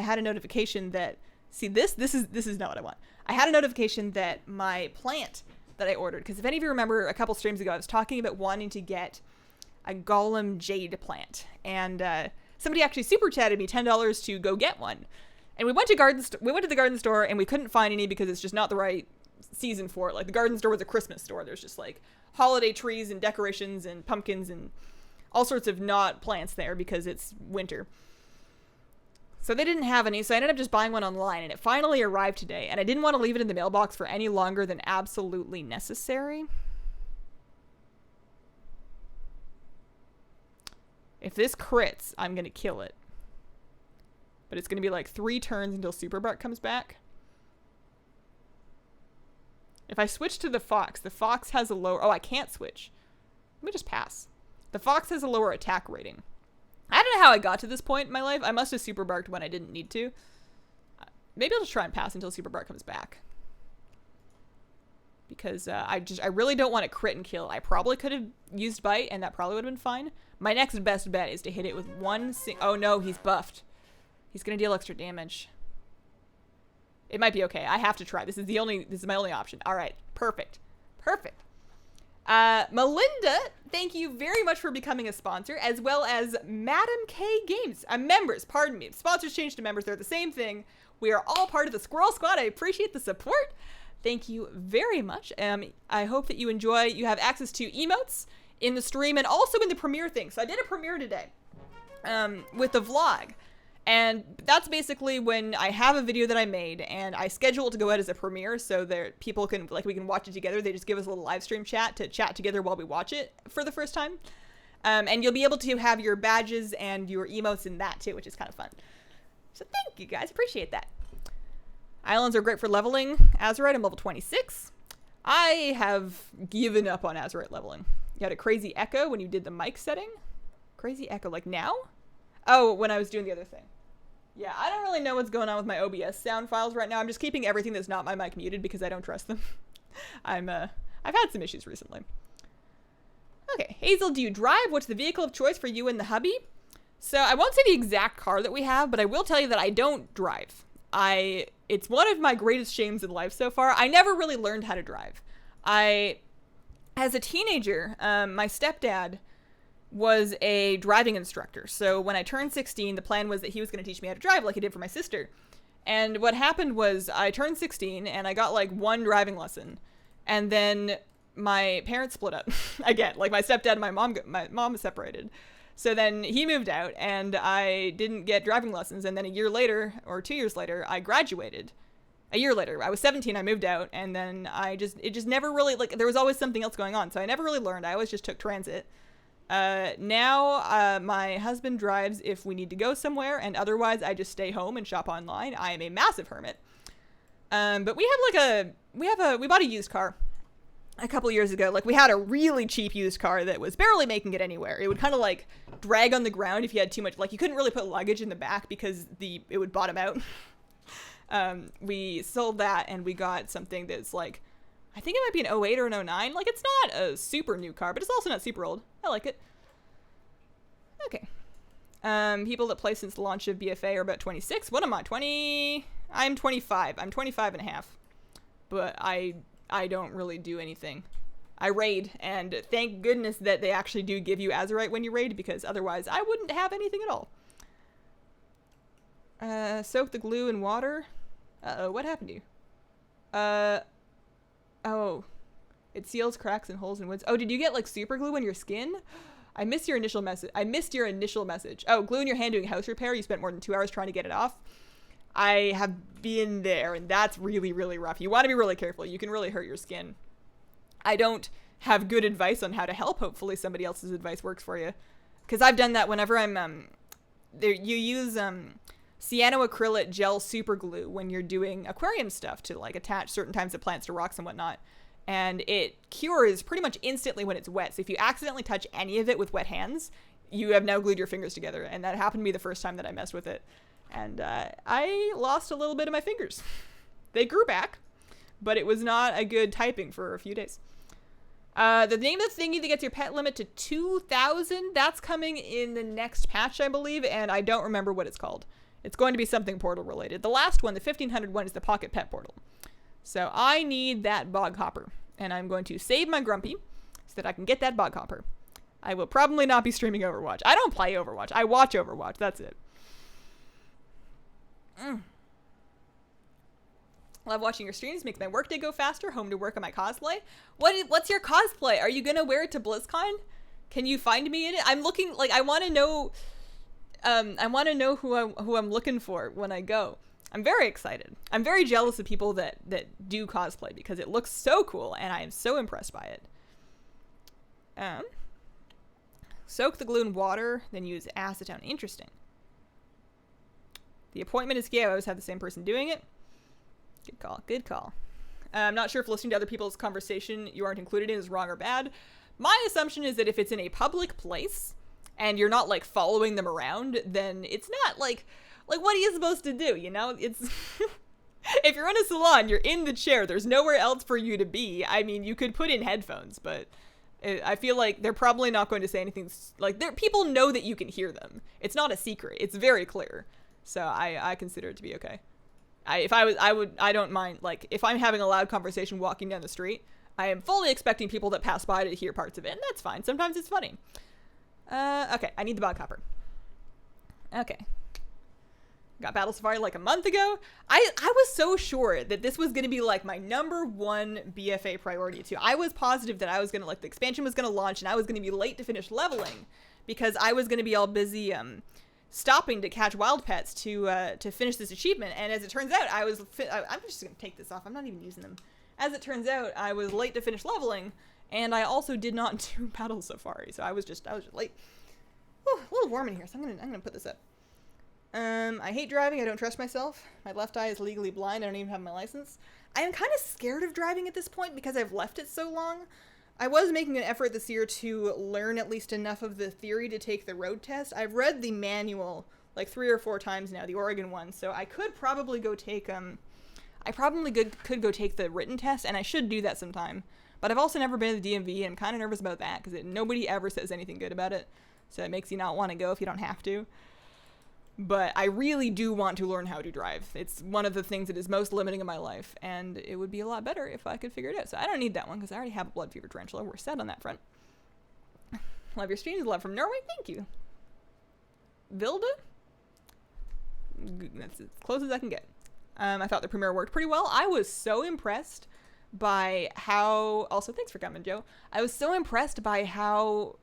had a notification that, see, this is not what I want. I had a notification that my plant that I ordered, because if any of you remember a couple streams ago, I was talking about wanting to get a Golem Jade plant, and somebody actually super chatted me $10 to go get one. And we went to the garden store, and we couldn't find any because it's just not the right season for it. Like, the garden store was a Christmas store. There's just like holiday trees and decorations and pumpkins and all sorts of not plants there because it's winter. So they didn't have any, so I ended up just buying one online, and it finally arrived today, and I didn't want to leave it in the mailbox for any longer than absolutely necessary. If this crits, I'm going to kill it. But it's going to be like 3 turns until Super Bart comes back. If I switch to the Fox has a lower... Oh, I can't switch. Let me just pass. The Fox has a lower attack rating. I don't know how I got to this point in my life. I must have Super Barked when I didn't need to. Maybe I'll just try and pass until Super Bart comes back. Because I really don't want to crit and kill. I probably could have used Bite, and that probably would have been fine. My next best bet is to hit it with oh no, he's buffed. He's going to deal extra damage. It might be okay. I have to try. This is my only option. All right. Perfect. Perfect. Melinda, thank you very much for becoming a sponsor, as well as Madam K Games. Members, pardon me. If sponsors changed to members, they're the same thing. We are all part of the Squirrel Squad. I appreciate the support. Thank you very much. I hope that you enjoy. You have access to emotes in the stream and also in the premiere thing. So I did a premiere today with the vlog. And that's basically when I have a video that I made and I schedule it to go out as a premiere so that people can, like, we can watch it together. They just give us a little live stream chat to chat together while we watch it for the first time. And you'll be able to have your badges and your emotes in that too, which is kind of fun. So thank you guys. Appreciate that. Islands are great for leveling. Azurite, I'm level 26. I have given up on Azurite leveling. You had a crazy echo when you did the mic setting. Crazy echo, like now? Oh, when I was doing the other thing. Yeah, I don't really know what's going on with my OBS sound files right now. I'm just keeping everything that's not my mic muted because I don't trust them. I've had some issues recently. Okay, Hazel, do you drive? What's the vehicle of choice for you and the hubby? So I won't say the exact car that we have, but I will tell you that I don't drive. It's one of my greatest shames in life so far. I never really learned how to drive. As a teenager, my stepdad was a driving instructor. So when I turned 16, the plan was that he was going to teach me how to drive like he did for my sister. And what happened was I turned 16 and I got like 1 driving lesson. And then my parents split up again. Like my stepdad and my mom separated. So then he moved out and I didn't get driving lessons. And then a year later or 2 years later, I graduated. A year later, I was 17, I moved out. And then it just never really, like, there was always something else going on. So I never really learned. I always just took transit. Now, my husband drives if we need to go somewhere, and otherwise I just stay home and shop online. I am a massive hermit. But we bought a used car. a couple years ago, like we had a really cheap used car that was barely making it anywhere. It would kind of like drag on the ground if you had too much, like you couldn't really put luggage in the back because it would bottom out. We sold that and we got something that's like, I think it might be an 08 or an 09. Like it's not a super new car, but it's also not super old. I like it. Okay. People that play since the launch of BFA are about 26. What am I, 20? I'm 25. I'm 25 and a half. But I don't really do anything. I raid, and thank goodness that they actually do give you Azurite when you raid, because otherwise I wouldn't have anything at all. Soak the glue in water. Uh-oh, what happened to you? Oh. It seals cracks and holes in woods. Oh, did you get like super glue on your skin? I missed your initial message. Oh, glue in your hand doing house repair. You spent more than 2 hours trying to get it off. I have been there, and that's really, really rough. You want to be really careful. You can really hurt your skin. I don't have good advice on how to help. Hopefully somebody else's advice works for you. Because I've done that whenever I'm, you use, cyanoacrylate gel super glue when you're doing aquarium stuff to, like, attach certain types of plants to rocks and whatnot. And it cures pretty much instantly when it's wet. So if you accidentally touch any of it with wet hands, you have now glued your fingers together. And that happened to me the first time that I messed with it. And I lost a little bit of my fingers. They grew back, but it was not a good typing for a few days. The name of the thingy that gets your pet limit to 2,000, that's coming in the next patch, I believe, and I don't remember what it's called. It's going to be something portal related. The last one, the 1,500 one, is the Pocket Pet Portal. So I need that bog hopper, and I'm going to save my Grumpy so that I can get that bog hopper. I will probably not be streaming Overwatch. I don't play Overwatch. I watch Overwatch. That's it. Love watching your streams. Makes my workday go faster. Home to work on my cosplay. What's your cosplay? Are you gonna wear it to BlizzCon? Can you find me in it? I'm looking, like, I want to know. I want to know who I'm looking for when I go. I'm very excited. I'm very jealous of people that do cosplay because it looks so cool and I am so impressed by it. Soak the glue in water, then use acetone. Interesting. The appointment is key. I always have the same person doing it. Good call. Good call. I'm not sure if listening to other people's conversation you aren't included in is wrong or bad. My assumption is that if it's in a public place and you're not, like, following them around, then it's not, like what are you supposed to do, you know? It's... If you're in a salon, you're in the chair. There's nowhere else for you to be. I mean, you could put in headphones, but I feel like they're probably not going to say anything... Like, people know that you can hear them. It's not a secret. It's very clear. So I consider it to be okay. I don't mind, like, if I'm having a loud conversation walking down the street, I am fully expecting people that pass by to hear parts of it, and that's fine. Sometimes it's funny. Okay, I need the bog hopper. Okay. Got Battle Safari like a month ago. I was so sure that this was going to be like my #1 BFA priority too. I was positive that I was going to, like, the expansion was going to launch and I was going to be late to finish leveling because I was going to be all busy, stopping to catch wild pets to finish this achievement. And as it turns out, I'm just going to take this off. I'm not even using them. As it turns out, I was late to finish leveling, and I also did not do Battle Safari. So I was just late. Whew, a little warm in here, so I'm gonna put this up. I hate driving. I don't trust myself. My left eye is legally blind. I don't even have my license. I am kind of scared of driving at this point because I've left it so long. I was making an effort this year to learn at least enough of the theory to take the road test. I've read the manual like 3 or 4 times now, the Oregon one, so I could probably go take, could go take the written test, and I should do that sometime. But I've also never been to the DMV, and I'm kind of nervous about that, because nobody ever says anything good about it, so it makes you not want to go if you don't have to. But I really do want to learn how to drive. It's one of the things that is most limiting in my life, and it would be a lot better if I could figure it out. So I don't need that one, because I already have a blood fever tarantula. We're set on that front. Love your streams. Love from Norway. Thank you. Vilda? That's as close as I can get. I thought the premiere worked pretty well. I was so impressed by how... Also, thanks for coming, Joe. I was so impressed by how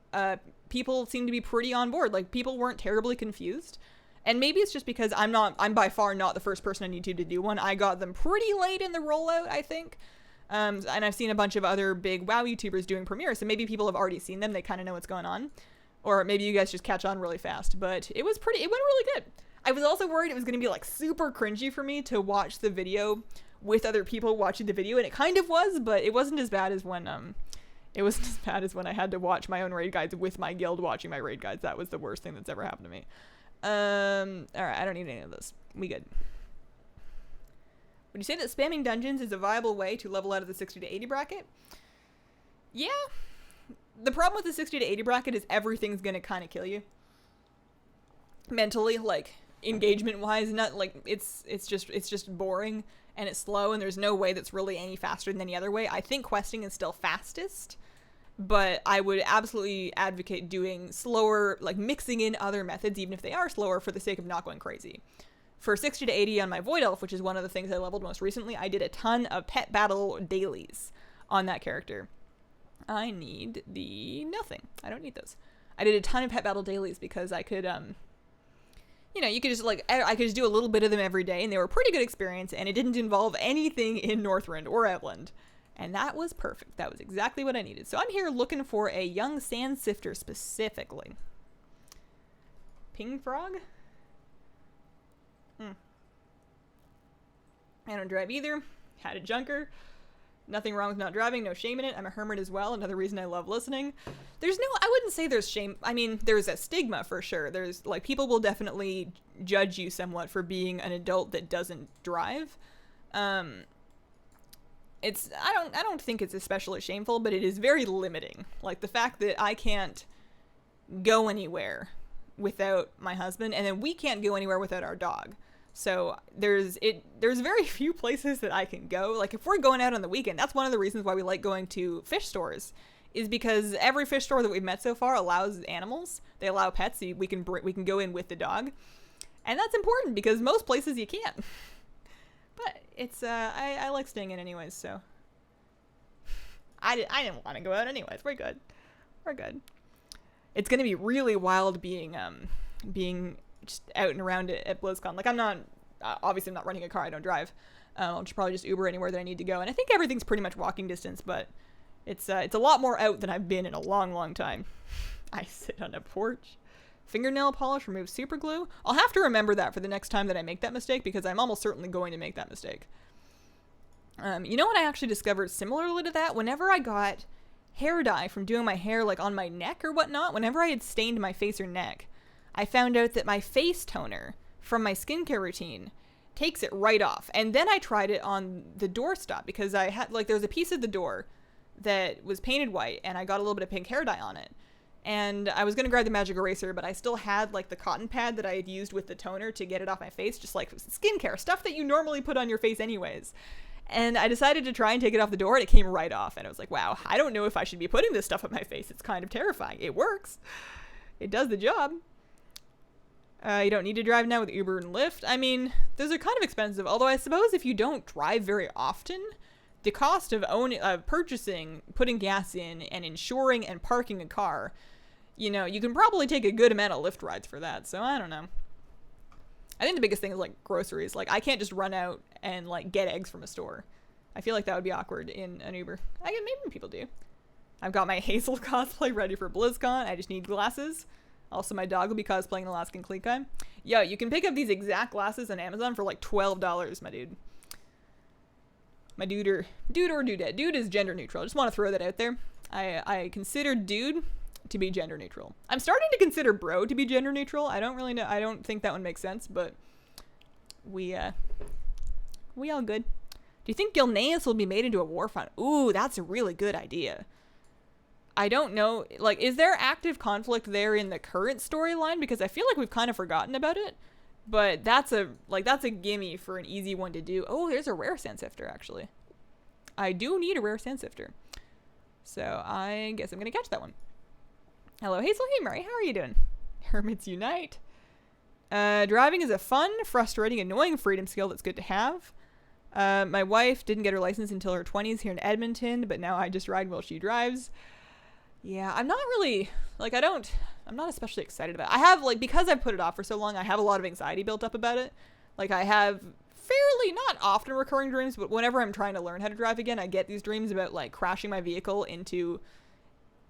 people seemed to be pretty on board. Like, people weren't terribly confused. And maybe it's just because I'm by far not the first person on YouTube to do one. I got them pretty late in the rollout, I think. And I've seen a bunch of other big WoW YouTubers doing premieres, so maybe people have already seen them. They kind of know what's going on. Or maybe you guys just catch on really fast. But it went really good. I was also worried it was going to be, like, super cringy for me to watch the video with other people watching the video, and it kind of was, but it wasn't as bad as when I had to watch my own raid guides with my guild watching my raid guides. That was the worst thing that's ever happened to me. Alright, I don't need any of this. We good. Would you say that spamming dungeons is a viable way to level out of the 60 to 80 bracket? Yeah. The problem with the 60 to 80 bracket is everything's gonna kind of kill you. Mentally, like, engagement-wise, not, like, it's just boring, and it's slow, and there's no way that's really any faster than any other way. I think questing is still fastest, but I would absolutely advocate doing slower, like, mixing in other methods, even if they are slower, for the sake of not going crazy. For 60 to 80 on my Void Elf, which is one of the things I leveled most recently, I did a ton of pet battle dailies on that character. I need the nothing. I don't need those. I did a ton of pet battle dailies because I could, you know, you could just, like, I could just do a little bit of them every day, and they were a pretty good experience, and it didn't involve anything in Northrend or Outland. And that was perfect. That was exactly what I needed. So I'm here looking for a young sand sifter specifically. Ping frog? I don't drive either. Had a junker. Nothing wrong with not driving. No shame in it. I'm a hermit as well. Another reason I love listening. There's no, I wouldn't say there's shame. I mean, there's a stigma for sure. There's, like, people will definitely judge you somewhat for being an adult that doesn't drive. I don't think it's especially shameful, but it is very limiting. Like, the fact that I can't go anywhere without my husband, and then we can't go anywhere without our dog. So there's very few places that I can go. Like, if we're going out on the weekend, that's one of the reasons why we like going to fish stores, is because every fish store that we've met so far allows animals. They allow pets, so we can go in with the dog. And that's important because most places you can't. But it's, I like staying in anyways, so. I didn't want to go out anyways. We're good. We're good. It's going to be really wild being just out and around at BlizzCon. Like, I'm not, obviously I'm not renting a car, I don't drive. I'll probably just Uber anywhere that I need to go. And I think everything's pretty much walking distance, but it's a lot more out than I've been in a long, long time. I sit on a porch. Fingernail polish removes super glue. I'll have to remember that for the next time that I make that mistake, because I'm almost certainly going to make that mistake. You know what I actually discovered similarly to that? Whenever I got hair dye from doing my hair, like, on my neck or whatnot, whenever I had stained my face or neck, I found out that my face toner from my skincare routine takes it right off. And then I tried it on the doorstop, because I had, like, there was a piece of the door that was painted white, and I got a little bit of pink hair dye on it. And I was going to grab the magic eraser, but I still had, like, the cotton pad that I had used with the toner to get it off my face, just like skincare, stuff that you normally put on your face anyways. And I decided to try and take it off the door, and it came right off. And I was like, wow, I don't know if I should be putting this stuff on my face. It's kind of terrifying. It works. It does the job. You don't need to drive now with Uber and Lyft. I mean, those are kind of expensive. Although I suppose if you don't drive very often, the cost of purchasing, putting gas in, and insuring and parking a car, you know, you can probably take a good amount of Lyft rides for that. So I don't know. I think the biggest thing is, like, groceries. Like, I can't just run out and, like, get eggs from a store. I feel like that would be awkward in an Uber. Maybe people do. I've got my Hazel cosplay ready for BlizzCon. I just need glasses. Also, my dog will be cosplaying Alaskan Kleekai. Yo, you can pick up these exact glasses on Amazon for like $12, my dude. My dude or dudette. Dude is gender neutral. I just want to throw that out there. I consider dude to be gender neutral. I'm starting to consider bro to be gender neutral. I don't really know. I don't think that one makes sense, but we all good. Do you think Gilneas will be made into a war front? Ooh, that's a really good idea. I don't know, like, is there active conflict there in the current storyline? Because I feel like we've kind of forgotten about it, but that's a gimme for an easy one to do. Oh, there's a rare sand sifter, actually. I do need a rare sand sifter. So I guess I'm going to catch that one. Hello, Hazel. Hey, Murray. How are you doing? Hermits unite. Driving is a fun, frustrating, annoying freedom skill that's good to have. My wife didn't get her license until her 20s here in Edmonton, but now I just ride while she drives. Yeah, I'm not really, like, I'm not especially excited about it. I have, like, because I've put it off for so long, I have a lot of anxiety built up about it. Like, I have fairly, not often recurring dreams, but whenever I'm trying to learn how to drive again, I get these dreams about, like, crashing my vehicle into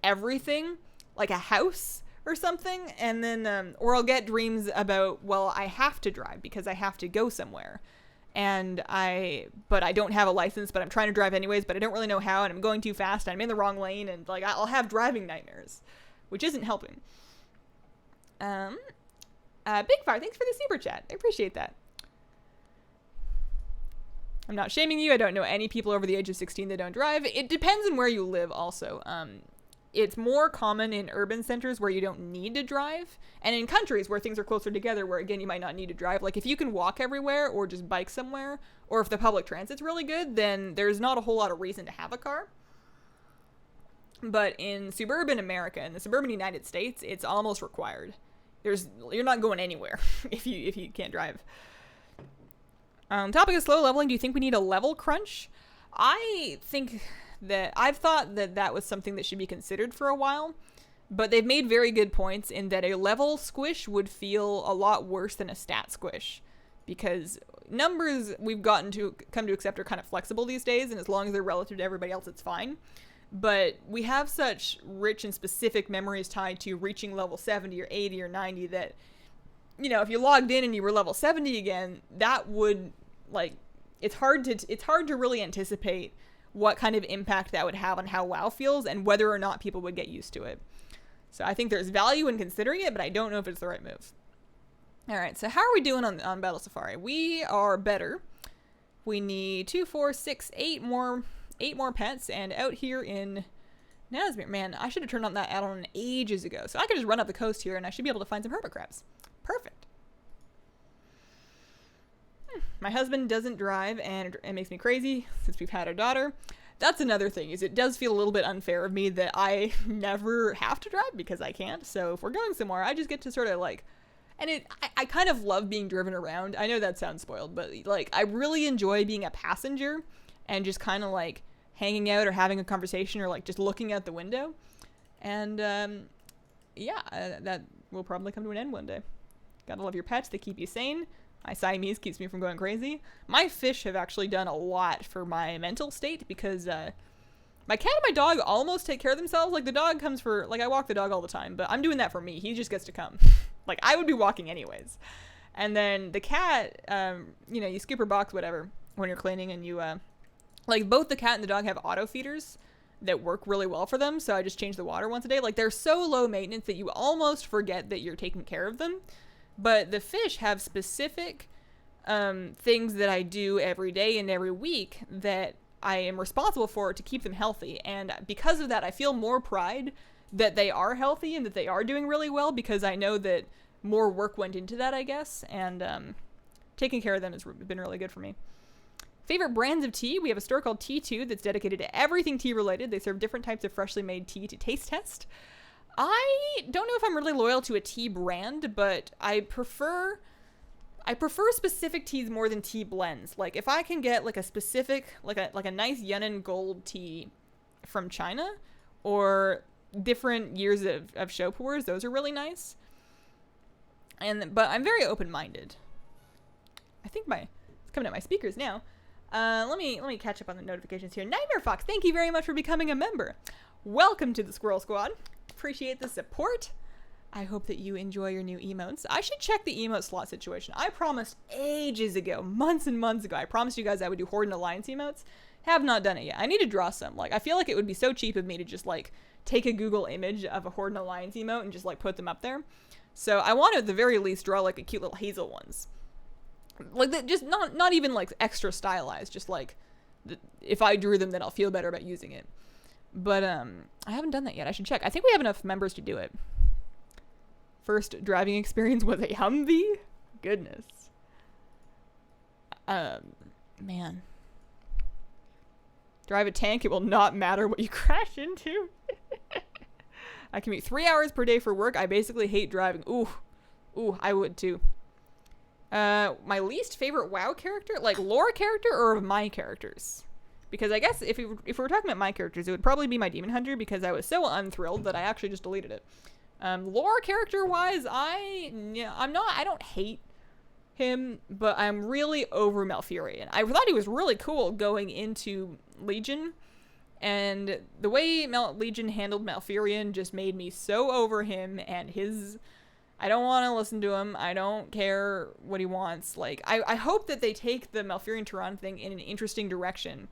everything, like a house or something, and then, or I'll get dreams about, well, I have to drive because I have to go somewhere. but I don't have a license, but I'm trying to drive anyways, but I don't really know how, and I'm going too fast, and I'm in the wrong lane, and like I'll have driving nightmares, which isn't helping. Big Fire, thanks for the super chat. I appreciate that. I'm not shaming you. I don't know any people over the age of 16 that don't drive. It depends on where you live also. It's more common in urban centers where you don't need to drive, and in countries where things are closer together where, again, you might not need to drive. Like, if you can walk everywhere or just bike somewhere, or if the public transit's really good, then there's not a whole lot of reason to have a car. But in suburban America, in the suburban United States, it's almost required. You're not going anywhere if you can't drive. Topic of slow leveling. Do you think we need a level crunch? I think that I've thought that was something that should be considered for a while, but they've made very good points in that a level squish would feel a lot worse than a stat squish, because numbers we've come to accept are kind of flexible these days, and as long as they're relative to everybody else, it's fine. But we have such rich and specific memories tied to reaching level 70 or 80 or 90 that, you know, if you logged in and you were level 70 again, that would, like, it's hard to really anticipate what kind of impact that would have on how WoW feels and whether or not people would get used to it. So I think there's value in considering it, but I don't know if it's the right move. All right, so how are we doing on Battle Safari? We are better. We need 2, 4, 6, 8 more pets, and out here in Nazmir, man, I should have turned on that add-on ages ago. So I could just run up the coast here and I should be able to find some hermit crabs. Perfect. My husband doesn't drive, and it makes me crazy since we've had a daughter. That's another thing, is it does feel a little bit unfair of me that I never have to drive because I can't. So if we're going somewhere, I just get to sort of like, and I kind of love being driven around. I know that sounds spoiled, but like I really enjoy being a passenger and just kind of like hanging out or having a conversation or like just looking out the window. And that will probably come to an end one day. Gotta love your pets. They keep you sane. My Siamese keeps me from going crazy. My fish have actually done a lot for my mental state because my cat and my dog almost take care of themselves. Like the dog comes for, like I walk the dog all the time, but I'm doing that for me. He just gets to come. Like I would be walking anyways. And then the cat, you scoop her box, whatever, when you're cleaning, and you, like both the cat and the dog have auto feeders that work really well for them. So I just change the water once a day. Like they're so low maintenance that you almost forget that you're taking care of them. But the fish have specific things that I do every day and every week that I am responsible for to keep them healthy. And because of that, I feel more pride that they are healthy and that they are doing really well, because I know that more work went into that, I guess. And taking care of them has been really good for me. Favorite brands of tea? We have a store called T2 that's dedicated to everything tea related. They serve different types of freshly made tea to taste test. I don't know if I'm really loyal to a tea brand, but I prefer specific teas more than tea blends. Like if I can get like a specific, like a nice Yunnan gold tea from China, or different years of show pours, those are really nice. But I'm very open-minded. I think it's coming at my speakers now. Let me catch up on the notifications here. Nightmare Fox, thank you very much for becoming a member. Welcome to the Squirrel Squad. Appreciate the support. I hope that you enjoy your new emotes. I should check the emote slot situation. I promised ages ago, months and months ago, I promised you guys I would do Horde and Alliance emotes. Have not done it yet. I need to draw some. Like, I feel like it would be so cheap of me to just like take a Google image of a Horde and Alliance emote and just like put them up there. So I want to at the very least draw like a cute little Hazel ones. Like that, just not even like extra stylized, just like if I drew them then I'll feel better about using it. But I haven't done that yet. I should check. I think we have enough members to do it. First driving experience was a Humvee? Goodness. Man. Drive a tank, it will not matter what you crash into. I commute 3 hours per day for work. I basically hate driving. Ooh, I would too. My least favorite WoW character? Like lore character or my characters? Because I guess if we were talking about my characters, it would probably be my Demon Hunter, because I was so unthrilled that I actually just deleted it. Lore character wise, I don't hate him, but I'm really over Malfurion. I thought he was really cool going into Legion, and the way Legion handled Malfurion just made me so over him and his I don't want to listen to him. I don't care what he wants. Like, I hope that they take the Malfurion Tehran thing in an interesting direction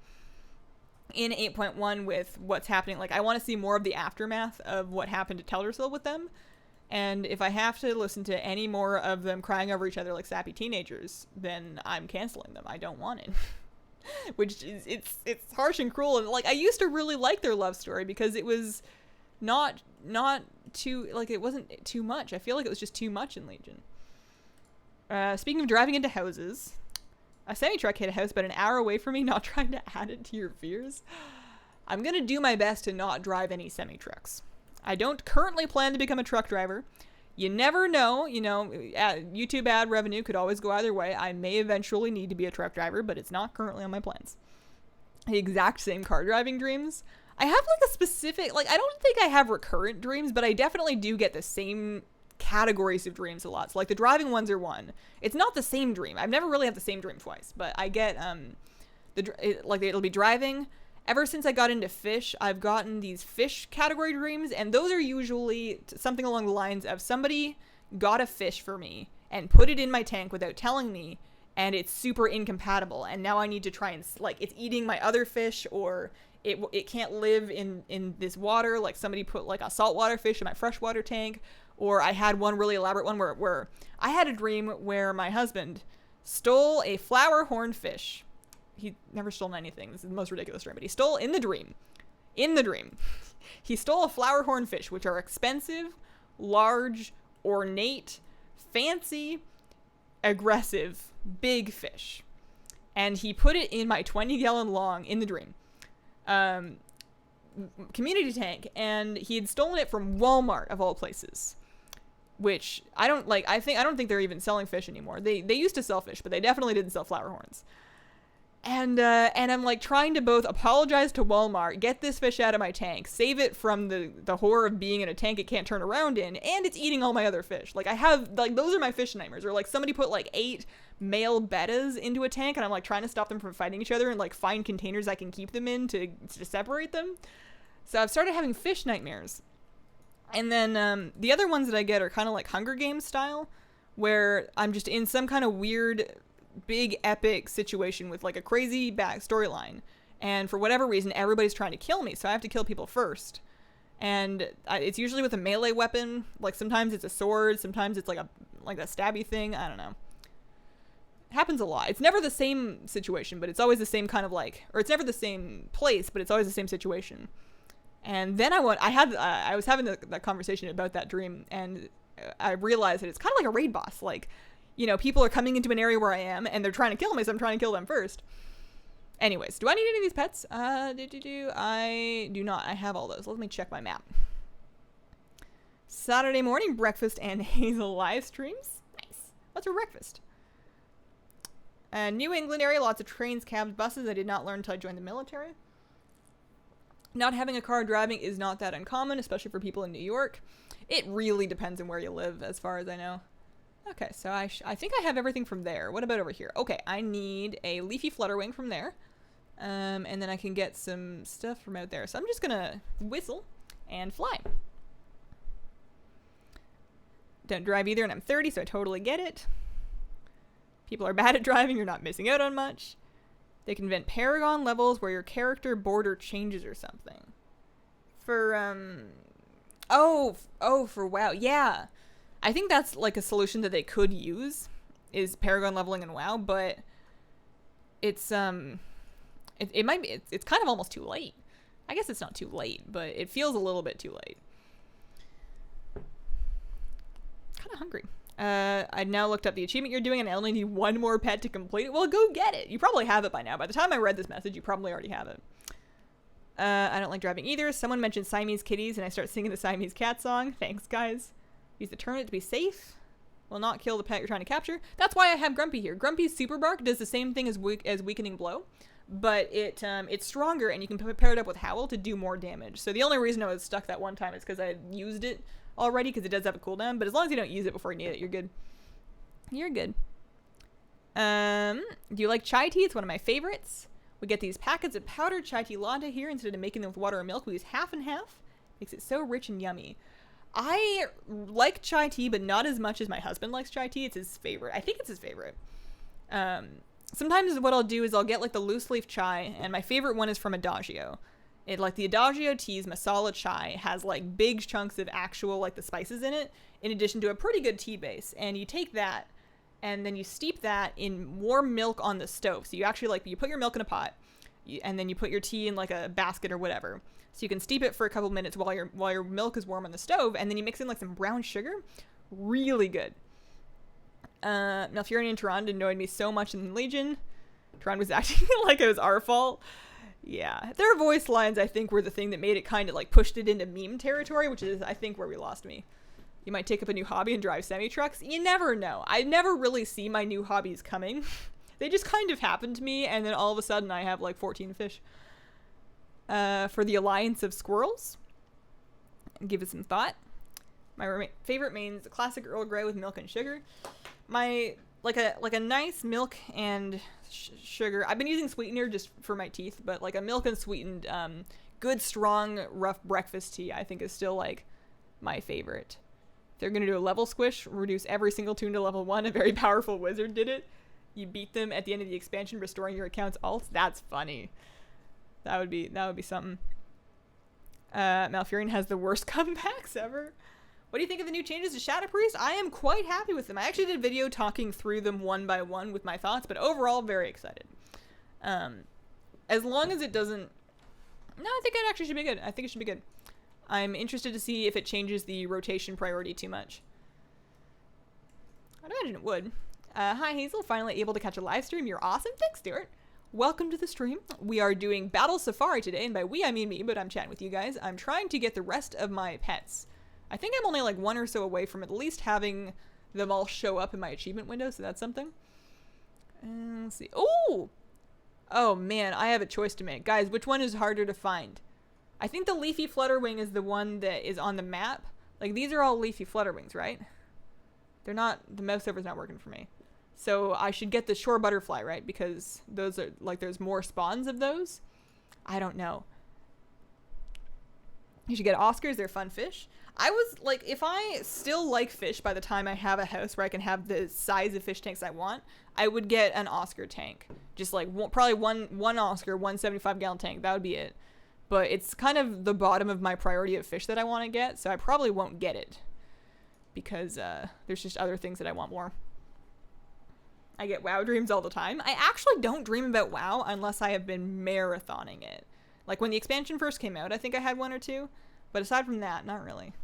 in 8.1 with what's happening. Like, I want to see more of the aftermath of what happened to Teldrassil with them. And if I have to listen to any more of them crying over each other like sappy teenagers, then I'm canceling them. I don't want it. Which is, it's harsh and cruel. And, like, I used to really like their love story because it was not too, like, it wasn't too much. I feel like it was just too much in Legion. Speaking of driving into houses, a semi-truck hit a house about an hour away from me, not trying to add it to your fears. I'm gonna do my best to not drive any semi-trucks. I don't currently plan to become a truck driver. You never know, you know, YouTube ad revenue could always go either way. I may eventually need to be a truck driver, but it's not currently on my plans. The exact same car driving dreams. I have like a specific, like, I don't think I have recurrent dreams, but I definitely do get the same categories of dreams a lot. So like the driving ones are one. It's not the same dream. I've never really had the same dream twice, but I get, it'll be driving. Ever since I got into fish, I've gotten these fish category dreams, and those are usually something along the lines of somebody got a fish for me and put it in my tank without telling me, and it's super incompatible, and now I need to try and, like, it's eating my other fish, or it can't live in this water, like somebody put, like, a saltwater fish in my freshwater tank, or I had one really elaborate one where I had a dream where my husband stole a flower horn fish. He never stolen anything. This is the most ridiculous dream, but he stole in the dream, he stole a flower horn fish, which are expensive, large, ornate, fancy, aggressive, big fish. And he put it in my 20-gallon long, in the dream, community tank, and he had stolen it from Walmart, of all places. Which, I don't think they're even selling fish anymore. They used to sell fish, but they definitely didn't sell flower horns. And I'm like trying to both apologize to Walmart, get this fish out of my tank, save it from the horror of being in a tank it can't turn around in, and it's eating all my other fish. Like, I have, like, those are my fish nightmares. Or like somebody put like 8 male bettas into a tank, and I'm like trying to stop them from fighting each other and like find containers I can keep them in to separate them. So I've started having fish nightmares. And then the other ones that I get are kind of like Hunger Games style, where I'm just in some kind of weird big epic situation with like a crazy back storyline, and for whatever reason everybody's trying to kill me, so I have to kill people first, and it's usually with a melee weapon. Like sometimes it's a sword, sometimes it's like a stabby thing. I don't know, it happens a lot. It's never the same situation, but it's always the same kind of like, or it's never the same place, but it's always the same situation. And then I was having that conversation about that dream, and I realized that it's kind of like a raid boss. Like, you know, people are coming into an area where I am, and they're trying to kill me, so I'm trying to kill them first. Anyways, do I need any of these pets? I do not. I have all those. Let me check my map. Saturday morning breakfast and Hazel live streams. Nice. What's for breakfast? New England area, lots of trains, cabs, buses. I did not learn until I joined the military. Not having a car driving is not that uncommon, especially for people in New York. It really depends on where you live, as far as I know. Okay, so I think I have everything from there. What about over here? Okay, I need a leafy flutterwing from there. And then I can get some stuff from out there. So I'm just gonna whistle and fly. Don't drive either, and I'm 30, so I totally get it. People are bad at driving, you're not missing out on much. They can invent Paragon levels where your character border changes or something. For, for WoW, yeah. I think that's like a solution that they could use, is Paragon leveling in WoW, but it's it might be, it's kind of almost too late. I guess it's not too late, but it feels a little bit too late. Kind of hungry. I now looked up the achievement you're doing, and I only need one more pet to complete it. Well, go get it. You probably have it by now. By the time I read this message, you probably already have it. I don't like driving either. Someone mentioned Siamese kitties, and I start singing the Siamese cat song. Thanks, guys. Use the turnip to be safe. Will not kill the pet you're trying to capture. That's why I have Grumpy here. Grumpy's Super Bark does the same thing as Weakening Blow, but it's stronger, and you can pair it up with Howl to do more damage. So the only reason I was stuck that one time is because I had used it already, because it does have a cooldown, but as long as you don't use it before you need it, you're good. You're good. Do you like chai tea? It's one of my favorites. We get these packets of powdered chai tea latte here. Instead of making them with water or milk, we use half and half. Makes it so rich and yummy. I like chai tea, but not as much as my husband likes chai tea. It's his favorite. I think it's his favorite. Sometimes what I'll do is I'll get like the loose leaf chai, and my favorite one is from Adagio. It like the Adagio tea's masala chai has like big chunks of actual like the spices in it, in addition to a pretty good tea base. And you take that, and then you steep that in warm milk on the stove. So you actually like you put your milk in a pot, and then you put your tea in like a basket or whatever. So you can steep it for a couple minutes while your milk is warm on the stove, and then you mix in like some brown sugar. Really good. Now Fury and Tehran annoyed me so much in Legion. Tehran was acting like it was our fault. Yeah, their voice lines I think were the thing that made it kind of like pushed it into meme territory, which is I think where we lost me. You might take up a new hobby and drive semi-trucks. You never know. I never really see my new hobbies coming. They just kind of happen to me, and then all of a sudden I have like 14 fish. For the Alliance of Squirrels, give it some thought. My favorite main is a classic Earl Grey with milk and sugar. My like a nice milk and sugar. I've been using sweetener just for my teeth, but like a milk and sweetened, good strong rough breakfast tea I think is still like my favorite. If they're gonna do a level squish, reduce every single toon to level 1. A very powerful wizard did it. You beat them at the end of the expansion, restoring your account's alts. That's funny. That would be something. Malfurion has the worst comebacks ever. What do you think of the new changes to Shadow Priest? I am quite happy with them. I actually did a video talking through them one by one with my thoughts, but overall, very excited. As long as it doesn't... No, I think it actually should be good. I think it should be good. I'm interested to see if it changes the rotation priority too much. I'd imagine it would. Hi, Hazel. Finally able to catch a live stream. You're awesome. Thanks, Stuart. Welcome to the stream. We are doing Battle Safari today, and by we I mean me, but I'm chatting with you guys. I'm trying to get the rest of my pets. I think I'm only like one or so away from at least having them all show up in my achievement window, so that's something. Let's see. Ooh! Oh man, I have a choice to make. Guys, which one is harder to find? I think the Leafy Flutterwing is the one that is on the map. Like, these are all Leafy Flutterwings, right? They're not, the mouse server's not working for me. So I should get the Shore Butterfly, right? Because those are, like, there's more spawns of those. I don't know. You should get Oscars, they're fun fish. I was, like, if I still like fish by the time I have a house where I can have the size of fish tanks I want, I would get an Oscar tank. Just, like, probably one Oscar, 175-gallon tank. That would be it. But it's kind of the bottom of my priority of fish that I want to get, so I probably won't get it. Because there's just other things that I want more. I get WoW dreams all the time. I actually don't dream about WoW unless I have been marathoning it. Like when the expansion first came out, I think I had one or two. But aside from that, not really.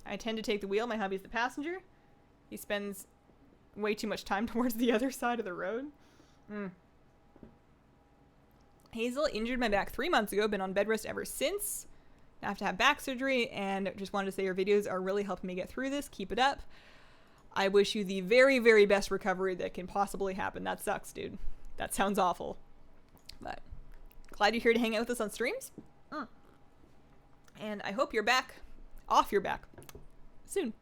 I tend to take the wheel. My hubby is the passenger. He spends way too much time towards the other side of the road. Hazel, injured my back 3 months ago. Been on bed rest ever since. I have to have back surgery, and just wanted to say your videos are really helping me get through this. Keep it up. I wish you the very, very best recovery that can possibly happen. That sucks, dude. That sounds awful. But glad you're here to hang out with us on streams. And I hope you're back, off your back, soon.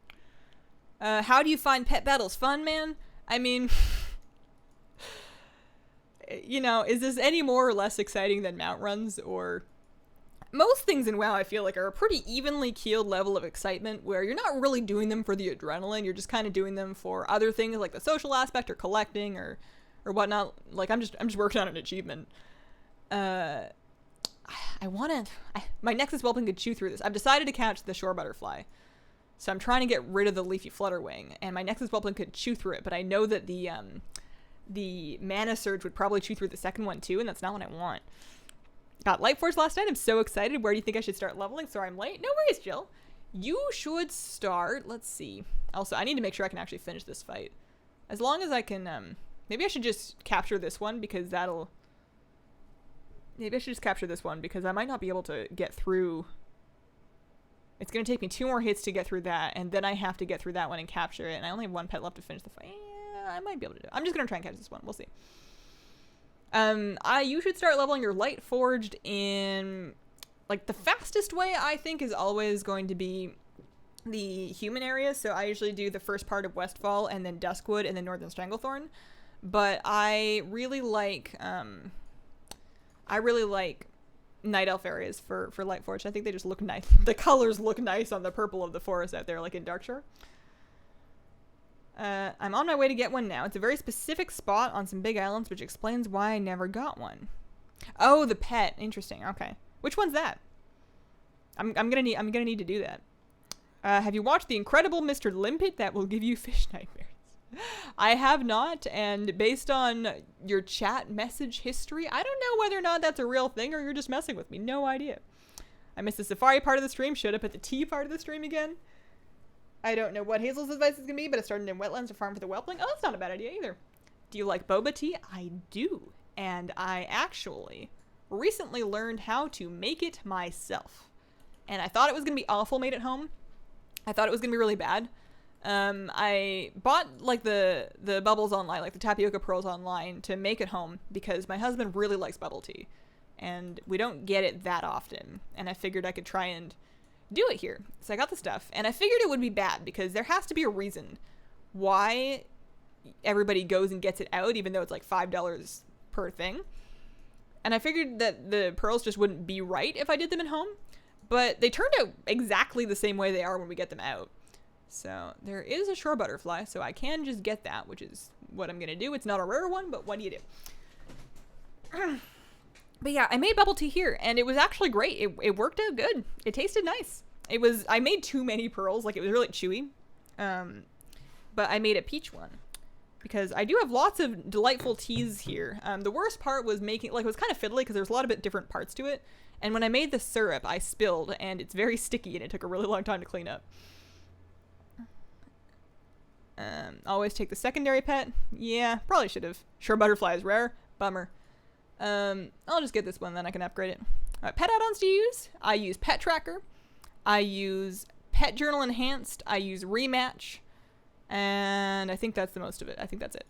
How do you find pet battles fun, man? I mean, you know, is this any more or less exciting than mount runs? Or most things in WoW I feel like are a pretty evenly keeled level of excitement where you're not really doing them for the adrenaline. You're just kind of doing them for other things like the social aspect or collecting or whatnot. Like I'm just working on an achievement. My Nexus Whelping could chew through this. I've decided to catch the Shore Butterfly. So I'm trying to get rid of the Leafy Flutterwing, and my Nexus Whelping could chew through it, but I know that the Mana Surge would probably chew through the second one too, and that's not what I want. Got Light Force last night. I'm so excited. Where do you think I should start leveling? Sorry I'm late. No worries, Jill. You should start, let's see. Also, I need to make sure I can actually finish this fight. As long as I can, maybe I should just capture this one because maybe I should just capture this one because I might not be able to get through. It's going to take me 2 more hits to get through that, and then I have to get through that one and capture it, and I only have 1 pet left to finish the fight. Yeah, I might be able to do it. I'm just going to try and catch this one. We'll see. You should start leveling your Light Forged in, like, the fastest way, I think, is always going to be the human area. So I usually do the first part of Westfall, and then Duskwood, and then Northern Stranglethorn. But I really like night elf areas for Light Forge. I think they just look nice. The colors look nice on the purple of the forest out there, like in Darkshore. I'm on my way to get one now. It's a very specific spot on some big islands, which explains why I never got one. Oh, the pet. Interesting. Okay. Which one's that? I'm gonna need to do that. Have you watched The Incredible Mr. Limpet? That will give you fish nightmares. I have not, and based on your chat message history, I don't know whether or not that's a real thing or you're just messing with me. No idea. I missed the safari part of the stream. Should have put the tea part of the stream again. I don't know what Hazel's advice is going to be, but I started in wetlands to farm for the whelpling. Oh, that's not a bad idea either. Do you like boba tea? I do. And I actually recently learned how to make it myself. And I thought it was going to be awful made at home. I thought it was going to be really bad. I bought like the bubbles online, like the tapioca pearls online to make at home because my husband really likes bubble tea. And we don't get it that often. And I figured I could try and do it here. So I got the stuff, and I figured it would be bad because there has to be a reason why everybody goes and gets it out, even though it's like $5 per thing. And I figured that the pearls just wouldn't be right if I did them at home, but they turned out exactly the same way they are when we get them out. So there is a shore butterfly, so I can just get that, which is what I'm gonna do. It's not a rare one, but what do you do? But yeah, I made bubble tea here, and it was actually great. It worked out good. It tasted nice. I made too many pearls, like it was really chewy. But I made a peach one because I do have lots of delightful teas here. The worst part was making, like, it was kind of fiddly because there's a lot of different parts to it. And when I made the syrup, I spilled, and it's very sticky, and it took a really long time to clean up. Always take the secondary pet. Yeah, probably should have. Shore butterfly is rare. Bummer. I'll just get this one, then I can upgrade it. Alright, pet add-ons do you use? I use Pet Tracker. I use Pet Journal Enhanced. I use Rematch. And I think that's the most of it. I think that's it.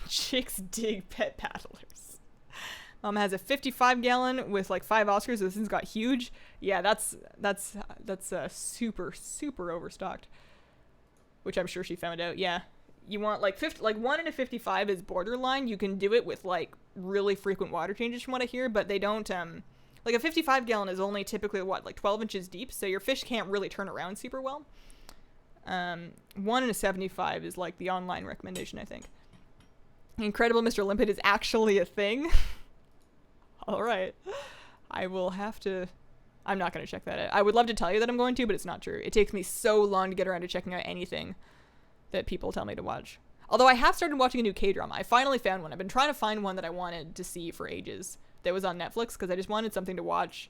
Chicks dig pet paddlers. Mom has a 55-gallon with like 5 Oscars. So this thing's got huge. Yeah, that's super, super overstocked. Which I'm sure she found out. Yeah. You want like 1 in a 55 is borderline. You can do it with like really frequent water changes from what I hear, but they don't, like a 55-gallon is only typically what, like 12 inches deep, so your fish can't really turn around super well. 1 in a 75 is like the online recommendation, I think. Incredible Mr. Limpet is actually a thing. All right. I will have to, I'm not going to check that out. I would love to tell you that I'm going to, but it's not true. It takes me so long to get around to checking out anything that people tell me to watch. Although I have started watching a new Kdrama. I finally found one. I've been trying to find one that I wanted to see for ages that was on Netflix because I just wanted something to watch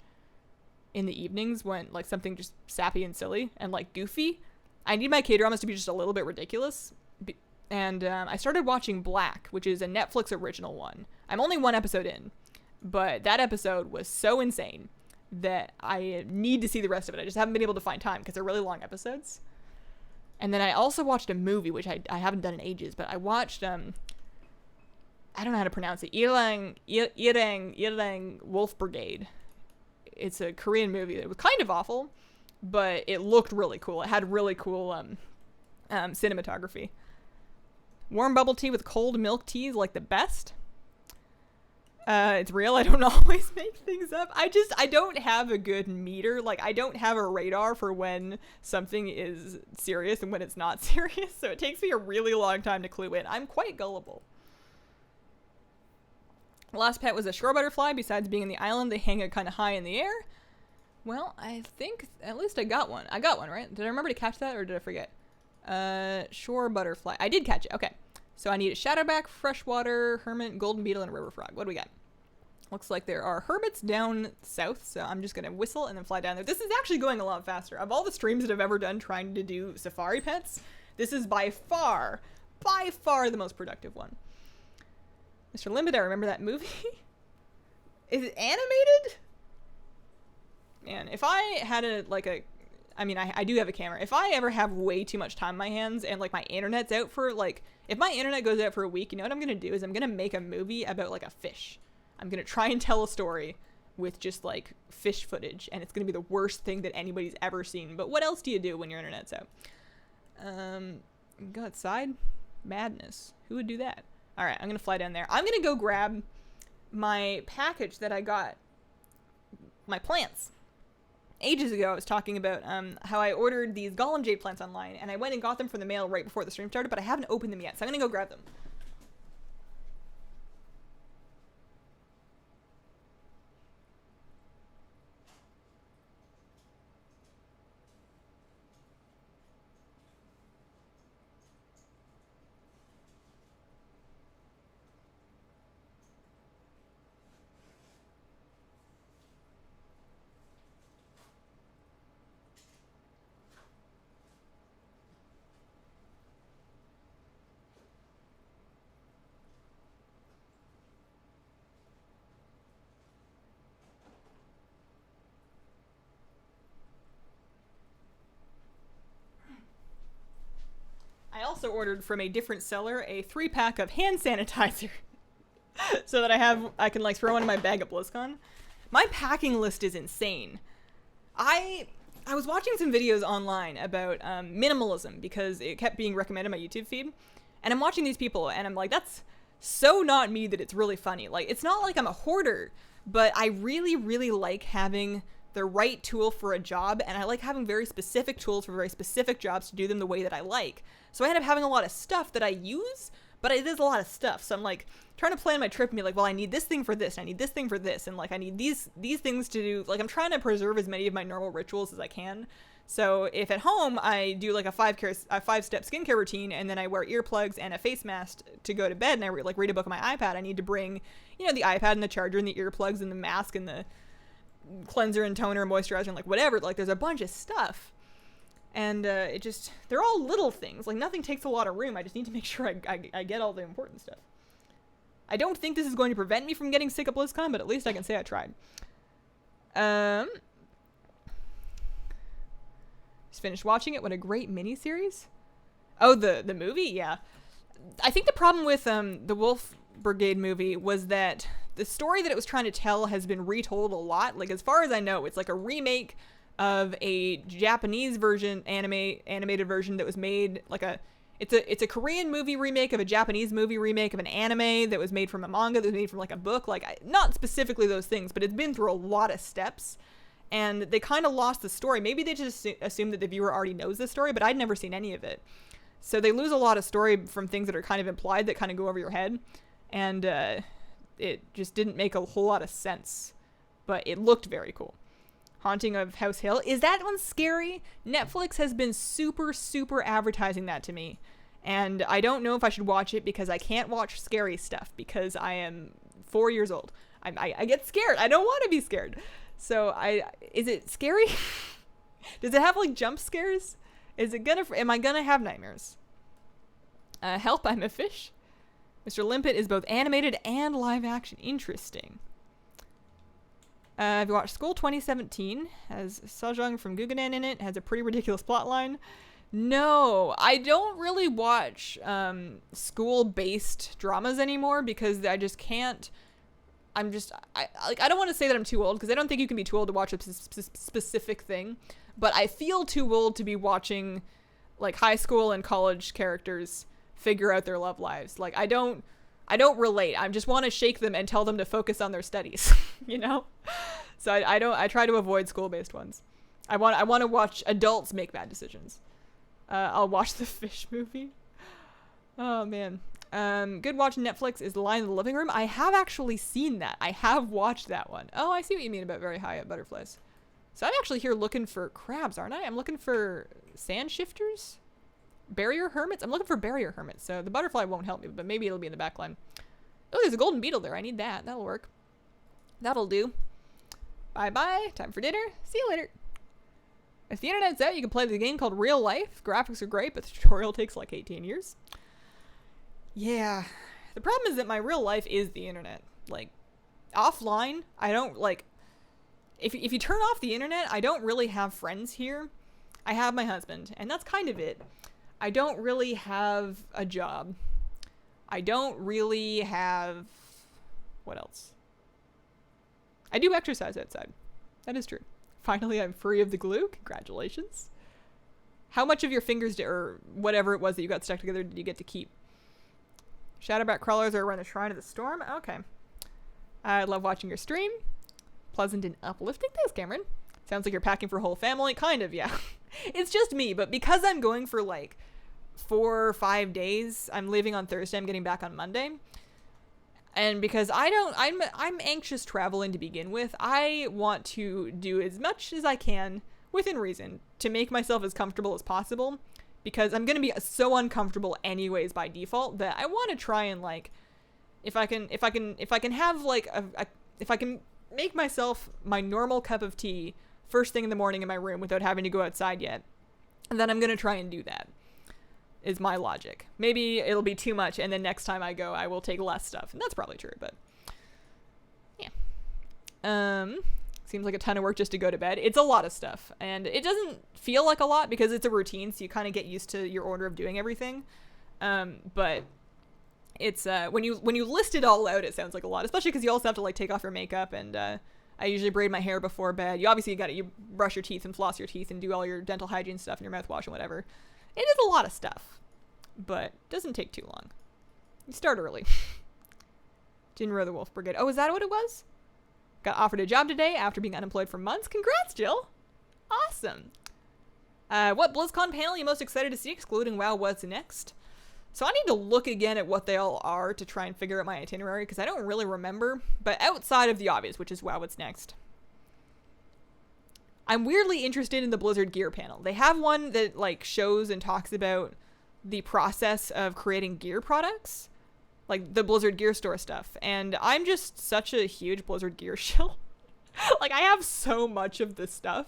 in the evenings when, like, something just sappy and silly and, like, goofy. I need my K-dramas to be just a little bit ridiculous. And I started watching Black, which is a Netflix original one. I'm only 1 episode in, but that episode was so insane that I need to see the rest of it. I just haven't been able to find time because they're really long episodes. And then I also watched a movie, which I haven't done in ages, but I watched, I don't know how to pronounce it, Irang Wolf Brigade. It's a Korean movie that was kind of awful, but it looked really cool. It had really cool cinematography. Warm bubble tea with cold milk tea is like the best. It's real. I don't always make things up. I don't have a good meter. Like, I don't have a radar for when something is serious and when it's not serious. So it takes me a really long time to clue in. I'm quite gullible. Last pet was a shore butterfly. Besides being in the island, they hang it kind of high in the air. Well, I think at least I got one. I got one, right? Did I remember to catch that or did I forget? Shore butterfly. I did catch it. Okay. So I need a shadowback, freshwater, hermit, golden beetle, and a river frog. What do we got? Looks like there are hermits down south, so I'm just going to whistle and then fly down there. This is actually going a lot faster. Of all the streams that I've ever done trying to do safari pets, this is by far the most productive one. Mr. Limpet, I remember that movie. Is it animated? Man, if I had I do have a camera. If I ever have way too much time on my hands and, like, my internet's out for, like, if my internet goes out for a week, you know what I'm going to do is I'm going to make a movie about, like, a fish. I'm going to try and tell a story with just, like, fish footage, and it's going to be the worst thing that anybody's ever seen. But what else do you do when your internet's out? Go outside? Madness. Who would do that? All right, I'm going to fly down there. I'm going to go grab my package that I got my plants. Ages ago, I was talking about how I ordered these Golem Jade plants online, and I went and got them from the mail right before the stream started, but I haven't opened them yet, so I'm gonna go grab them. I also ordered from a different seller a 3-pack of hand sanitizer so that I can like throw into my bag at BlizzCon. My packing list is insane. I was watching some videos online about minimalism because it kept being recommended on my YouTube feed, and I'm watching these people and I'm like, that's so not me that it's really funny. Like, it's not like I'm a hoarder, but I really, really like having the right tool for a job, and I like having very specific tools for very specific jobs to do them the way that I like. So I end up having a lot of stuff that I use, but it is a lot of stuff. So I'm like trying to plan my trip and be like, well, I need this thing for this, and I need this thing for this, and like I need these things to do. Like, I'm trying to preserve as many of my normal rituals as I can. So if at home I do like a 5-step skincare routine, and then I wear earplugs and a face mask to go to bed, and I read a book on my iPad, I need to bring, you know, the iPad and the charger and the earplugs and the mask and the cleanser and toner and moisturizer and like whatever. Like, there's a bunch of stuff, and they're all little things. Like, nothing takes a lot of room. I just need to make sure I get all the important stuff. I don't think this is going to prevent me from getting sick at BlizzCon, but at least I can say I tried. Just finished watching it. What a great miniseries. Oh, the movie? Yeah. I think the problem with the Wolf Brigade movie was that the story that it was trying to tell has been retold a lot. Like, as far as I know, it's like a remake of a Japanese version, animated version that was made like it's a Korean movie remake of a Japanese movie remake of an anime that was made from a manga that was made from like a book. Like, not specifically those things, but it's been through a lot of steps, and they kind of lost the story. Maybe they just assumed that the viewer already knows the story, but I'd never seen any of it. So they lose a lot of story from things that are kind of implied that kind of go over your head, and it just didn't make a whole lot of sense, but it looked very cool. Haunting of House Hill. Is that one scary? Netflix has been super, super advertising that to me, and I don't know if I should watch it because I can't watch scary stuff because I am 4 years old. I get scared. I don't want to be scared. So is it scary? Does it have like jump scares? Am I gonna have nightmares? Help, I'm a fish. Mr. Limpet is both animated and live action. Interesting. Have you watched School 2017? Has Sejong from Gugunan in it. Has a pretty ridiculous plotline. No, I don't really watch school-based dramas anymore because I just can't. I don't want to say that I'm too old because I don't think you can be too old to watch a specific thing, but I feel too old to be watching like high school and college characters figure out their love lives. Like, I don't relate. I just want to shake them and tell them to focus on their studies, you know? So I try to avoid school-based ones. I want to watch adults make bad decisions. I'll watch the Fish movie. Oh man. Good watch on Netflix is The Lion in the Living Room. I have actually seen that. I have watched that one. Oh, I see what you mean about very high up butterflies. So I'm actually here looking for crabs, aren't I? I'm looking for sand shifters? Barrier hermits? I'm looking for barrier hermits, so the butterfly won't help me, but maybe it'll be in the back line. Oh, there's a golden beetle there. I need that. That'll work. That'll do. Bye-bye. Time for dinner. See you later. If the internet's out, you can play the game called Real Life. Graphics are great, but the tutorial takes like 18 years. Yeah. The problem is that my real life is the internet. Like, offline, I don't, like... If you turn off the internet, I don't really have friends here. I have my husband, and that's kind of it. I don't really have a job. I don't really have... What else? I do exercise outside. That is true. Finally, I'm free of the glue. Congratulations. How much of your fingers, or whatever it was that you got stuck together, did you get to keep? Shadowback crawlers are around the Shrine of the Storm. Okay. I love watching your stream. pleasant and uplifting. Thanks, Cameron. Sounds like you're packing for a whole family. Kind of, yeah. It's just me, but because I'm going for like 4 or 5 days, I'm leaving on Thursday, I'm getting back on Monday. And because I'm anxious traveling to begin with, I want to do as much as I can within reason to make myself as comfortable as possible, because I'm going to be so uncomfortable anyways by default that I want to try and like, if I can have like if I can make myself my normal cup of tea first thing in the morning in my room without having to go outside yet, then I'm going to try and do that. Is my logic. Maybe it'll be too much, and then next time I go, I will take less stuff. And that's probably true, but yeah. Seems like a ton of work just to go to bed. It's a lot of stuff, and it doesn't feel like a lot because it's a routine, so you kind of get used to your order of doing everything. But it's when you list it all out, it sounds like a lot, especially because you also have to like take off your makeup, and I usually braid my hair before bed. You brush your teeth and floss your teeth and do all your dental hygiene stuff and your mouthwash and whatever. It is a lot of stuff, but it doesn't take too long. You start early. Didn't row the Wolf Brigade. Oh, is that what it was? Got offered a job today after being unemployed for months. Congrats, Jill. Awesome. What BlizzCon panel are you most excited to see, excluding WoW What's Next? So I need to look again at what they all are to try and figure out my itinerary, because I don't really remember. But outside of the obvious, which is WoW What's Next, I'm weirdly interested in the Blizzard gear panel. They have one that like shows and talks about the process of creating gear products, like the Blizzard gear store stuff. And I'm just such a huge Blizzard gear shill. Like I have so much of this stuff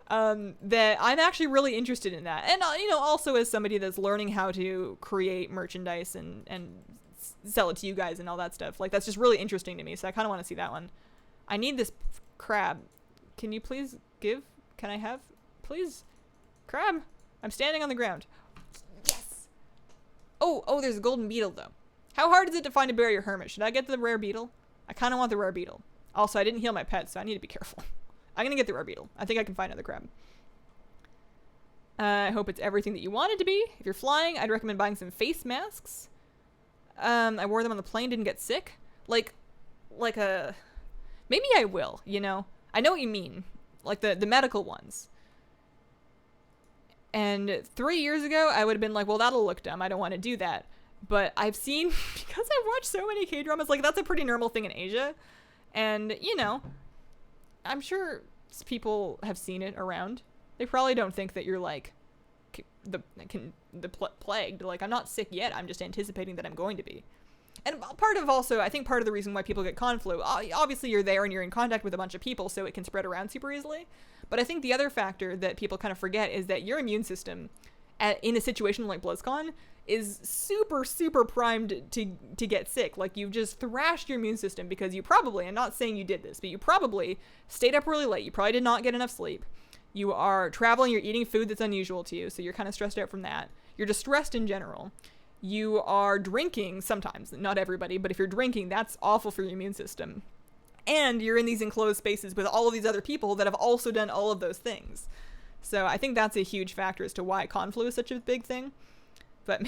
that I'm actually really interested in that. And also as somebody that's learning how to create merchandise and sell it to you guys and all that stuff, like that's just really interesting to me. So I kind of want to see that one. I need this crab. Can you please give? Can I have? Please? Crab? I'm standing on the ground. Yes! Oh, there's a golden beetle, though. How hard is it to find a barrier hermit? Should I get the rare beetle? I kind of want the rare beetle. Also, I didn't heal my pet, so I need to be careful. I'm going to get the rare beetle. I think I can find another crab. I hope it's everything that you want it to be. If you're flying, I'd recommend buying some face masks. I wore them on the plane, didn't get sick. Maybe I will, I know what you mean, like the medical ones. And 3 years ago, I would have been like, well, that'll look dumb. I don't want to do that. But I've seen, because I've watched so many K-dramas, like that's a pretty normal thing in Asia. And, I'm sure people have seen it around. They probably don't think that you're like plagued. Like, I'm not sick yet. I'm just anticipating that I'm going to be. And I think part of the reason why people get conflu, obviously you're there and you're in contact with a bunch of people, so it can spread around super easily. But I think the other factor that people kind of forget is that your immune system in a situation like BlizzCon is super, super primed to get sick. Like, you've just thrashed your immune system because you probably, I'm not saying you did this, but you probably stayed up really late. You probably did not get enough sleep. You are traveling, you're eating food that's unusual to you, so you're kind of stressed out from that. You're just stressed in general. You are drinking sometimes, not everybody, but if you're drinking, that's awful for your immune system. And you're in these enclosed spaces with all of these other people that have also done all of those things. So I think that's a huge factor as to why conflu is such a big thing. But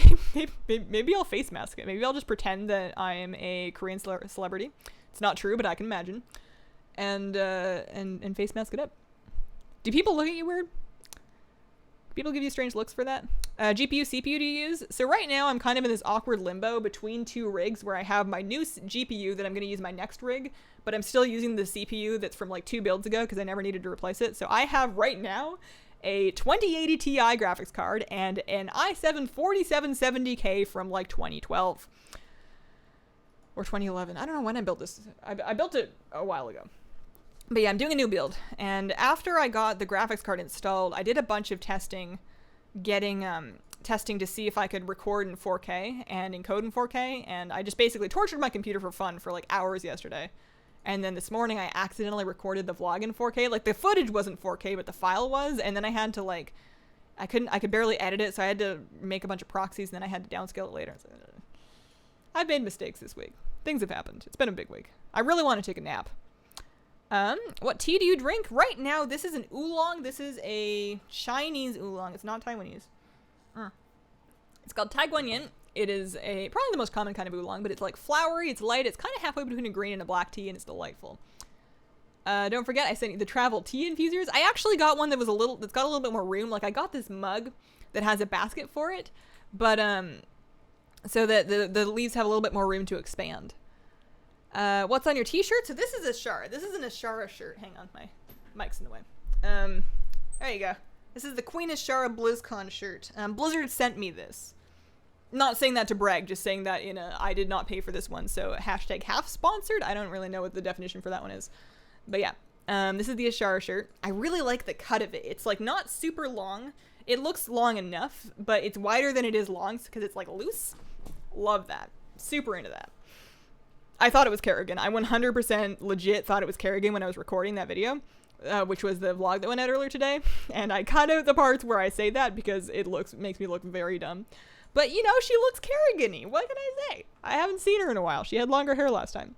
maybe I'll face mask it. Maybe I'll just pretend that I am a Korean celebrity. It's not true, but I can imagine. And face mask it up. Do people look at you weird? People give you strange looks for that? GPU, CPU do you use? So right now I'm kind of in this awkward limbo between two rigs where I have my new GPU that I'm going to use my next rig, but I'm still using the CPU that's from like 2 builds ago because I never needed to replace it. So I have right now a 2080 Ti graphics card and an i7 4770K from like 2012 or 2011. I don't know when I built this. I built it a while ago. But yeah, I'm doing a new build. And after I got the graphics card installed, I did a bunch of testing, testing to see if I could record in 4K and encode in 4K. And I just basically tortured my computer for fun for like hours yesterday. And then this morning I accidentally recorded the vlog in 4K. Like, the footage wasn't 4K, but the file was. And then I had to like, I could barely edit it. So I had to make a bunch of proxies and then I had to downscale it later. So, I've made mistakes this week. Things have happened. It's been a big week. I really want to take a nap. What tea do you drink? Right now, this is an oolong. This is a Chinese oolong. It's not Taiwanese. It's called Tai Guan Yin. It is probably the most common kind of oolong, but it's like flowery, it's light, it's kind of halfway between a green and a black tea, and it's delightful. Don't forget, I sent you the travel tea infusers. I actually got one that's got a little bit more room. Like, I got this mug that has a basket for it, but, so that the leaves have a little bit more room to expand. What's on your t-shirt? So this is a Ashara. This is an Ashara shirt. Hang on, my mic's in the way. There you go. This is the Queen Ashara BlizzCon shirt. Blizzard sent me this. Not saying that to brag, just saying that I did not pay for this one, so hashtag half sponsored. I don't really know what the definition for that one is. But yeah, this is the Ashara shirt. I really like the cut of it. It's like not super long. It looks long enough, but it's wider than it is long because it's like loose. Love that. Super into that. I thought it was Kerrigan. I 100% legit thought it was Kerrigan when I was recording that video, which was the vlog that went out earlier today. And I cut out the parts where I say that because it makes me look very dumb. But, she looks Kerrigan-y. What can I say? I haven't seen her in a while. She had longer hair last time.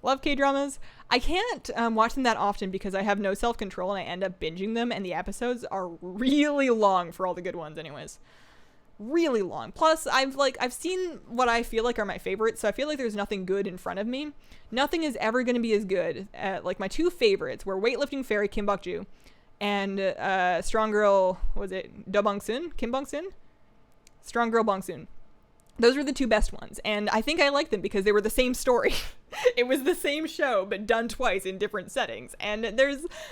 Love K-dramas. I can't watch them that often because I have no self-control and I end up binging them, and the episodes are really long for all the good ones anyways. Really long. Plus, I've seen what I feel like are my favorites, so I feel like there's nothing good in front of me. Nothing is ever going to be as good. My two favorites were Weightlifting Fairy Kim Bok-joo and Strong Girl, was it Do Bong-soon? Kim Bong-soon? Strong Girl Bong-soon. Those were the two best ones, and I think I liked them because they were the same story. It was the same show, but done twice in different settings, and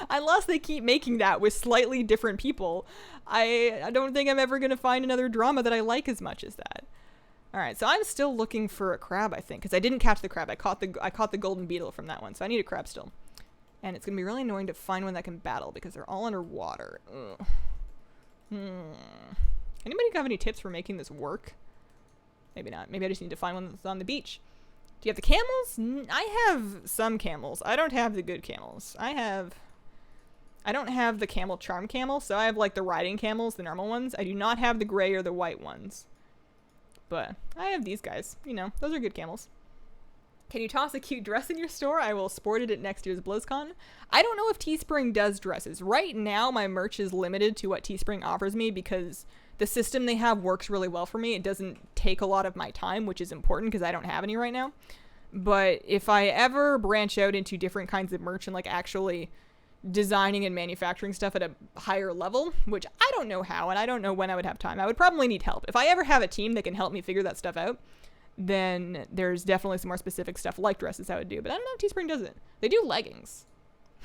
unless they keep making that with slightly different people, I don't think I'm ever going to find another drama that I like as much as that. Alright, so I'm still looking for a crab, I think, because I didn't catch the crab. I caught the golden beetle from that one, so I need a crab still. And it's going to be really annoying to find one that can battle, because they're all underwater. Ugh. Anybody have any tips for making this work? Maybe not. Maybe I just need to find one that's on the beach. Do you have the camels? I have some camels. I don't have the good camels. I don't have the camel charm camel, so I have like the riding camels, the normal ones. I do not have the gray or the white ones. But I have these guys. Those are good camels. Can you toss a cute dress in your store? I will sport it at next year's BlizzCon. I don't know if Teespring does dresses. Right now, my merch is limited to what Teespring offers me because the system they have works really well for me. It doesn't take a lot of my time, which is important because I don't have any right now. But if I ever branch out into different kinds of merch and like actually designing and manufacturing stuff at a higher level, which I don't know how and I don't know when I would have time, I would probably need help. If I ever have a team that can help me figure that stuff out, then there's definitely some more specific stuff like dresses I would do. But I don't know if Teespring does it. They do leggings.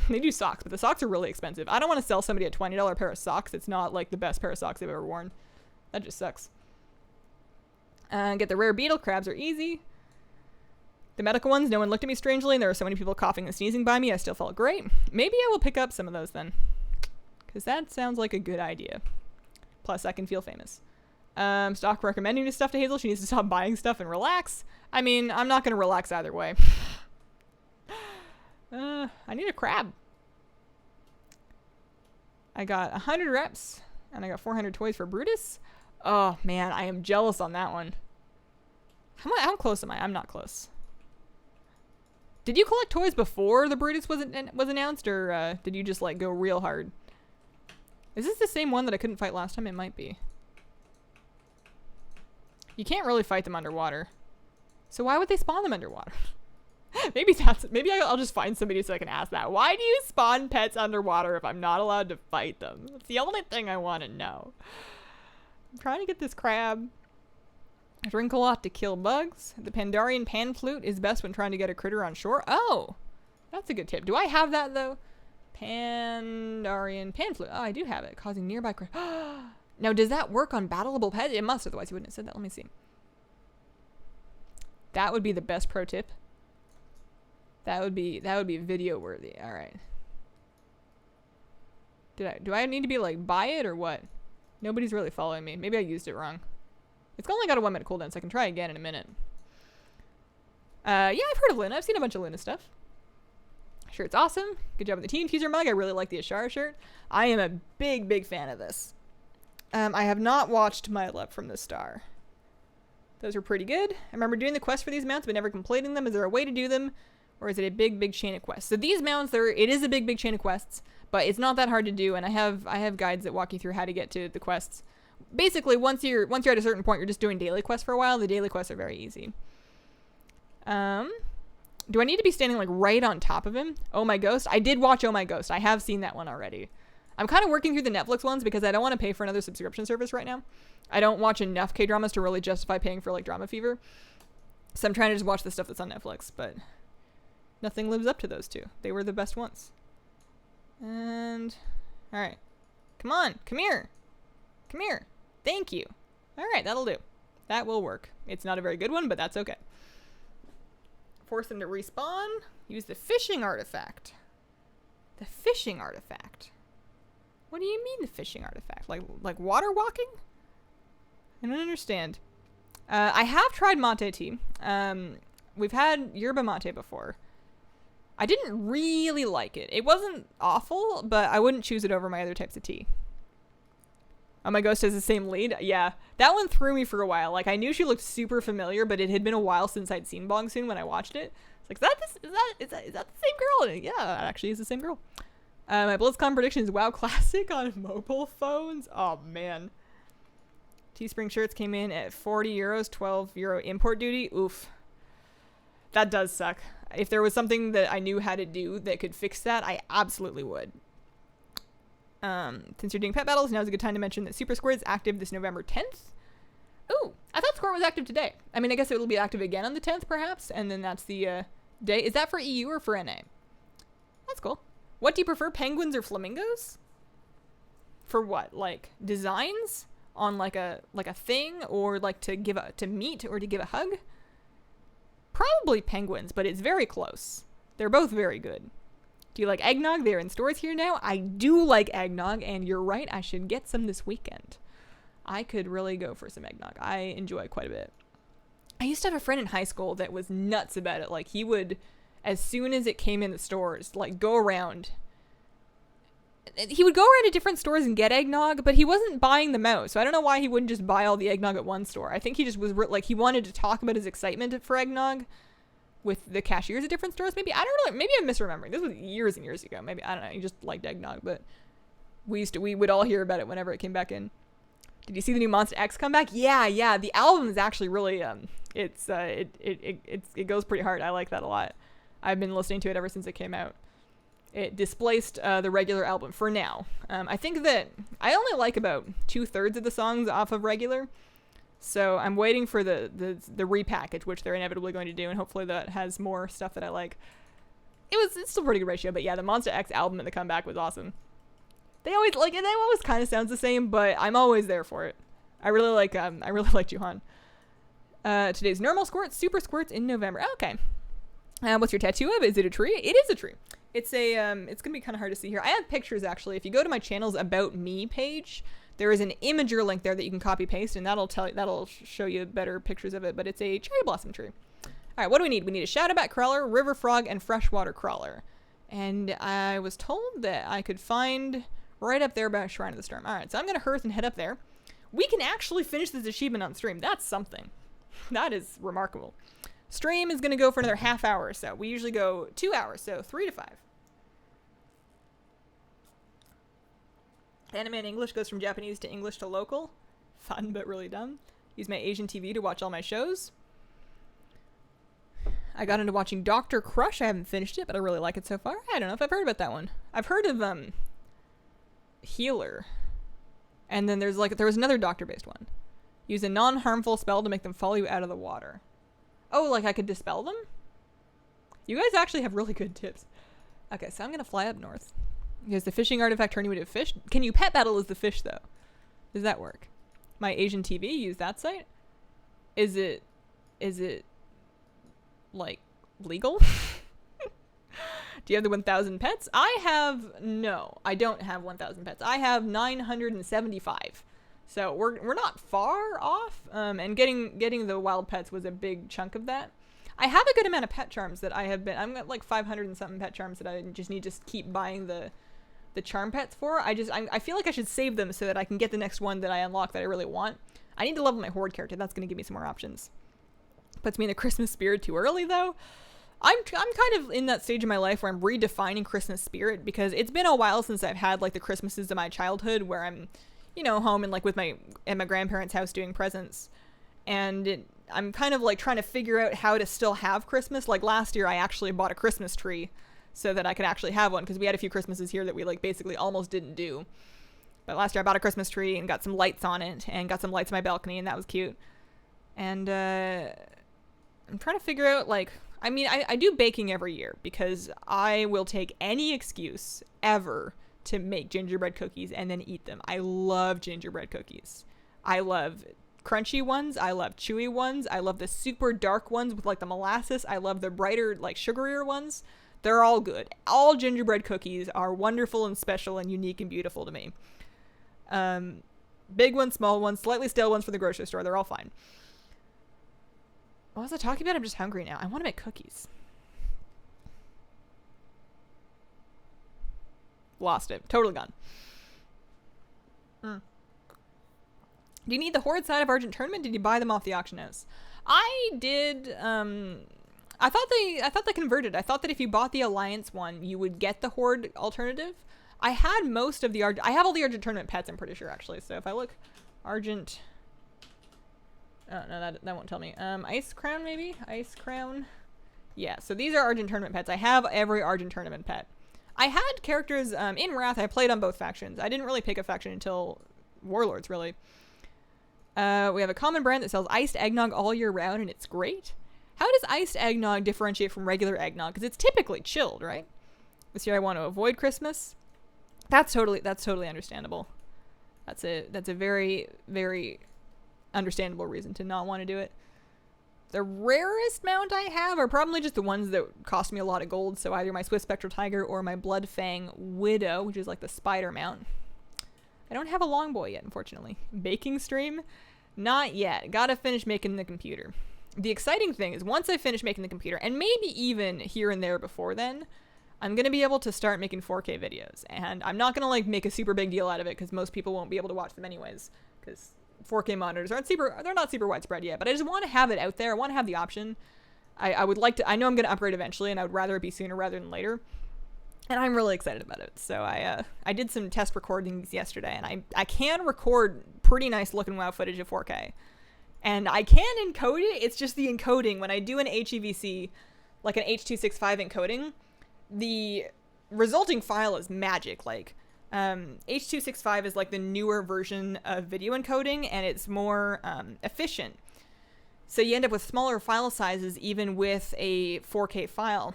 They do socks, but the socks are really expensive. I don't want to sell somebody a $20 pair of socks. It's not like the best pair of socks they've ever worn. That just sucks. Get the rare beetle. Crabs are easy. The medical ones, no one looked at me strangely, and there were so many people coughing and sneezing by me, I still felt great. Maybe I will pick up some of those then. Because that sounds like a good idea. Plus, I can feel famous. Stop recommending this stuff to Hazel. She needs to stop buying stuff and relax. I mean, I'm not going to relax either way. I need a crab. I got 100 reps, and I got 400 toys for Brutus. Oh, man, I am jealous on that one. How close am I? I'm not close. Did you collect toys before the Brutus was announced, or did you just, like, go real hard? Is this the same one that I couldn't fight last time? It might be. You can't really fight them underwater. So why would they spawn them underwater? Maybe I'll just find somebody so I can ask that. Why do you spawn pets underwater if I'm not allowed to fight them? That's the only thing I want to know. I'm trying to get this crab. Drink a lot to kill bugs. The Pandarian pan flute is best when trying to get a critter on shore. Oh, that's a good tip. Do I have that though? Pandarian pan flute. Oh, I do have it. Causing nearby Now, does that work on battleable pets? It must, otherwise you wouldn't have said that. Let me see. That would be the best pro tip. That would be video worthy. All right. Do I need to be like buy it or what? Nobody's really following me. Maybe I used it wrong. It's only got a 1 minute cooldown, so I can try again in a minute. Yeah, I've heard of Luna. I've seen a bunch of Luna stuff. Shirt's awesome. Good job with the team teaser mug. I really like the Ashara shirt. I am a big fan of this. I have not watched My Love from the Star. Those are pretty good. I remember doing the quest for these mounts, but never completing them. Is there a way to do them? Or is it a big chain of quests? So these mounts, it is a big chain of quests, but it's not that hard to do, and I have guides that walk you through how to get to the quests. Basically, once you're at a certain point, you're just doing daily quests for a while. The daily quests are very easy. Do I need to be standing like right on top of him? Oh My Ghost? I did watch Oh My Ghost. I have seen that one already. I'm kind of working through the Netflix ones because I don't want to pay for another subscription service right now. I don't watch enough K-dramas to really justify paying for like Drama Fever. So I'm trying to just watch the stuff that's on Netflix, but nothing lives up to those two. They were the best ones. And all right. Come on, come here. Come here. Thank you. All right, that'll do. That will work. It's not a very good one, but that's okay. Force them to respawn. Use the fishing artifact. The fishing artifact. What do you mean the fishing artifact? Like water walking? I don't understand. I have tried mate tea. We've had yerba mate before. I didn't really like it. It wasn't awful, but I wouldn't choose it over my other types of tea. Oh My Ghost has the same lead? Yeah. That one threw me for a while. Like, I knew she looked super familiar, but it had been a while since I'd seen Bong Soon when I watched it. It's like, is that the same girl? And yeah, it actually is the same girl. My Blizzcon prediction is WoW Classic on mobile phones. Oh, man. Teespring shirts came in at 40 euros, 12 euro import duty. Oof. That does suck. If there was something that I knew how to do that could fix that, I absolutely would. Since you're doing pet battles, now's a good time to mention that Super Square is active this November 10th. Ooh, I thought Square was active today. I mean, I guess it will be active again on the 10th, perhaps, and then that's the day. Is that for EU or for NA? That's cool. What do you prefer, penguins or flamingos? For what? Like designs on like a thing, or like to meet or to give a hug? Probably penguins, but it's very close. They're both very good. Do you like eggnog? They're in stores here now. I do like eggnog, and you're right, I should get some this weekend. I could really go for some eggnog. I enjoy it quite a bit. I used to have a friend in high school that was nuts about it. Like, he would, as soon as it came in the stores, like, go around. He would go around to different stores and get eggnog, but he wasn't buying them out. So I don't know why he wouldn't just buy all the eggnog at one store. I think he just was, like, he wanted to talk about his excitement for eggnog with the cashiers at different stores. Maybe, I don't really, maybe I'm misremembering. This was years and years ago. Maybe, I don't know. He just liked eggnog, but we would all hear about it whenever it came back in. Did you see the new Monster X come back? Yeah. The album is actually really, it goes pretty hard. I like that a lot. I've been listening to it ever since it came out. It displaced the regular album for now. I think that I only like about 2/3 of the songs off of regular. So I'm waiting for the repackage, which they're inevitably going to do, and hopefully that has more stuff that I like. It's still a pretty good ratio, but yeah, the Monster X album and the comeback was awesome. They always kind of sounds the same, but I'm always there for it. I really like Juhan. Today's normal squirts, super squirts in November. Okay. What's your tattoo of? Is it a tree? It is a tree. It's it's gonna be kind of hard to see here. I have pictures actually. If you go to my channel's About Me page, there is an Imager link there that you can copy paste, and that'll show you better pictures of it. But it's a cherry blossom tree. All right, what do we need? We need a shadowbat crawler, river frog, and freshwater crawler. And I was told that I could find right up there by Shrine of the Storm. All right, so I'm gonna hurry and head up there. We can actually finish this achievement on stream. That's something. That is remarkable. Stream is gonna go for another half hour or so. We usually go 2 hours, so 3 to 5. Anime in English goes from Japanese to English to local. Fun, but really dumb. Use my Asian TV to watch all my shows. I got into watching Dr. Crush. I haven't finished it, but I really like it so far. I don't know if I've heard about that one. I've heard of, Healer. And then there was another doctor-based one. Use a non-harmful spell to make them follow you out of the water. Oh, like I could dispel them? You guys actually have really good tips. Okay, so I'm going to fly up north. Does the fishing artifact turn you into a fish? Can you pet battle as the fish, though? Does that work? My Asian TV, use that site? Is it, like, legal? Do you have the 1,000 pets? No, I don't have 1,000 pets. I have 975. So we're not far off, and getting the wild pets was a big chunk of that. I have a good amount of pet charms that I'm at like 500 and something pet charms that I just need to keep buying the charm pets for. I feel like I should save them so that I can get the next one that I unlock that I really want. I need to level my horde character. That's going to give me some more options. Puts me in the Christmas spirit too early though. I'm kind of in that stage of my life where I'm redefining Christmas spirit, because it's been a while since I've had like the Christmases of my childhood where I'm, home and like at my grandparents' house doing presents. And I'm kind of like trying to figure out how to still have Christmas. Like last year I actually bought a Christmas tree so that I could actually have one, because we had a few Christmases here that we like basically almost didn't do. But last year I bought a Christmas tree and got some lights on it and got some lights on my balcony, and that was cute. And I'm trying to figure out, like, I mean, I do baking every year because I will take any excuse ever to make gingerbread cookies and then eat them. I love gingerbread cookies. I love crunchy ones. I love chewy ones. I love the super dark ones with like the molasses. I love the brighter, like sugarier ones. They're all good. All gingerbread cookies are wonderful and special and unique and beautiful to me. Big ones, small ones, slightly stale ones from the grocery store. They're all fine. What was I talking about? I'm just hungry now. I want to make cookies. Lost it. Totally gone. Do you need the Horde side of Argent Tournament? Did you buy them off the auction house? I did. I thought they converted. I thought that if you bought the Alliance one, you would get the Horde alternative. I had most of the I have all the Argent Tournament pets, I'm pretty sure, actually. So if I look, Argent. Oh no, that won't tell me. Ice Crown maybe? Ice Crown. Yeah. So these are Argent Tournament pets. I have every Argent Tournament pet. I had characters in Wrath. I played on both factions. I didn't really pick a faction until Warlords, really. We have a common brand that sells iced eggnog all year round, and it's great. How does iced eggnog differentiate from regular eggnog? Because it's typically chilled, right? This year I want to avoid Christmas. That's totally understandable. That's a very, very understandable reason to not want to do it. The rarest mount I have are probably just the ones that cost me a lot of gold. So either my Swiss Spectral Tiger or my Bloodfang Widow, which is like the spider mount. I don't have a longbow yet, unfortunately. Baking stream? Not yet. Gotta finish making the computer. The exciting thing is once I finish making the computer, and maybe even here and there before then, I'm going to be able to start making 4K videos. And I'm not going to like make a super big deal out of it because most people won't be able to watch them anyways. Because 4K monitors they're not super widespread yet. But I just want to have it out there. I want to have the option. I would like to, I know I'm going to upgrade eventually, and I would rather it be sooner rather than later. And I'm really excited about it. So I did some test recordings yesterday, and I can record pretty nice looking WoW footage of 4K. And I can encode it. It's just the encoding. When I do an HEVC, like an H.265 encoding, the resulting file is magic. Like, H.265 is like the newer version of video encoding, and it's more efficient. So you end up with smaller file sizes even with a 4K file.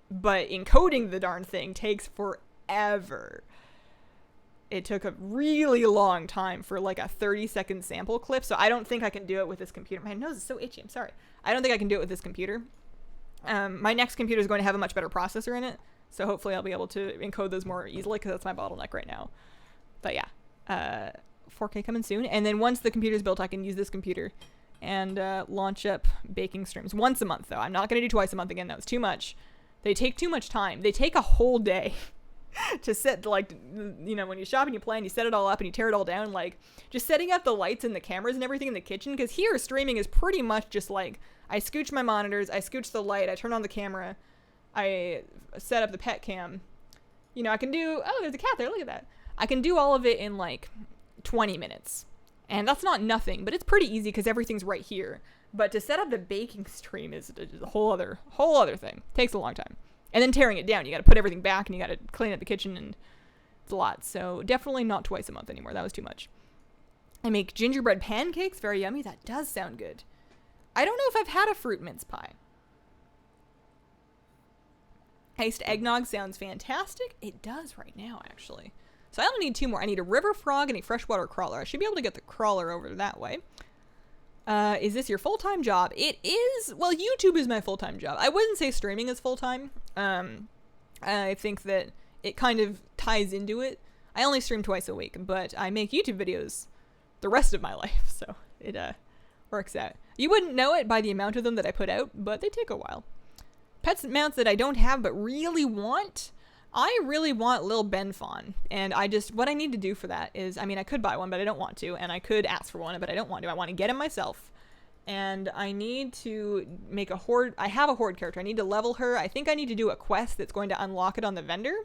But encoding the darn thing takes forever. It took a really long time for like a 30-second sample clip, so I don't think I can do it with this computer. My nose is so itchy, I'm sorry. I don't think I can do it with this computer. My next computer is going to have a much better processor in it, so hopefully I'll be able to encode those more easily, because that's my bottleneck right now. But yeah, 4K coming soon. And then once the computer's built, I can use this computer and launch up baking streams once a month, though. I'm not going to do twice a month again. That was too much. They take too much time. They take a whole day to set, like, you know, when you shop and you play and you set it all up and you tear it all down, like, just setting up the lights and the cameras and everything in the kitchen, because here streaming is pretty much just like, I scooch my monitors, I scooch the light, I turn on the camera, I set up the pet cam. You know, I can do, oh, there's a cat there, look at that. I can do all of it in, like, 20 minutes. And that's not nothing, but it's pretty easy because everything's right here. But to set up the baking stream is a whole other thing. Takes a long time. And then tearing it down, you got to put everything back and you got to clean up the kitchen, and it's a lot. So definitely not twice a month anymore. That was too much. I make gingerbread pancakes, very yummy. That does sound good. I don't know if I've had a fruit mince pie. Iced eggnog sounds fantastic. It does right now, actually. So I only need 2 more. I need a river frog and a freshwater crawler. I should be able to get the crawler over that way. Is this your full-time job? It is. Well, YouTube is my full-time job. I wouldn't say streaming is full-time. I think that it kind of ties into it. I only stream twice a week, but I make YouTube videos the rest of my life, so it works out. You wouldn't know it by the amount of them that I put out, but they take a while. Pets mounts that I don't have but really want. I really want Lil Benfon, and what I need to do for that is, I mean, I could buy one, but I don't want to, and I could ask for one, but I don't want to. I want to get him myself, and I need to make a Horde. I have a Horde character. I need to level her. I think I need to do a quest that's going to unlock it on the vendor,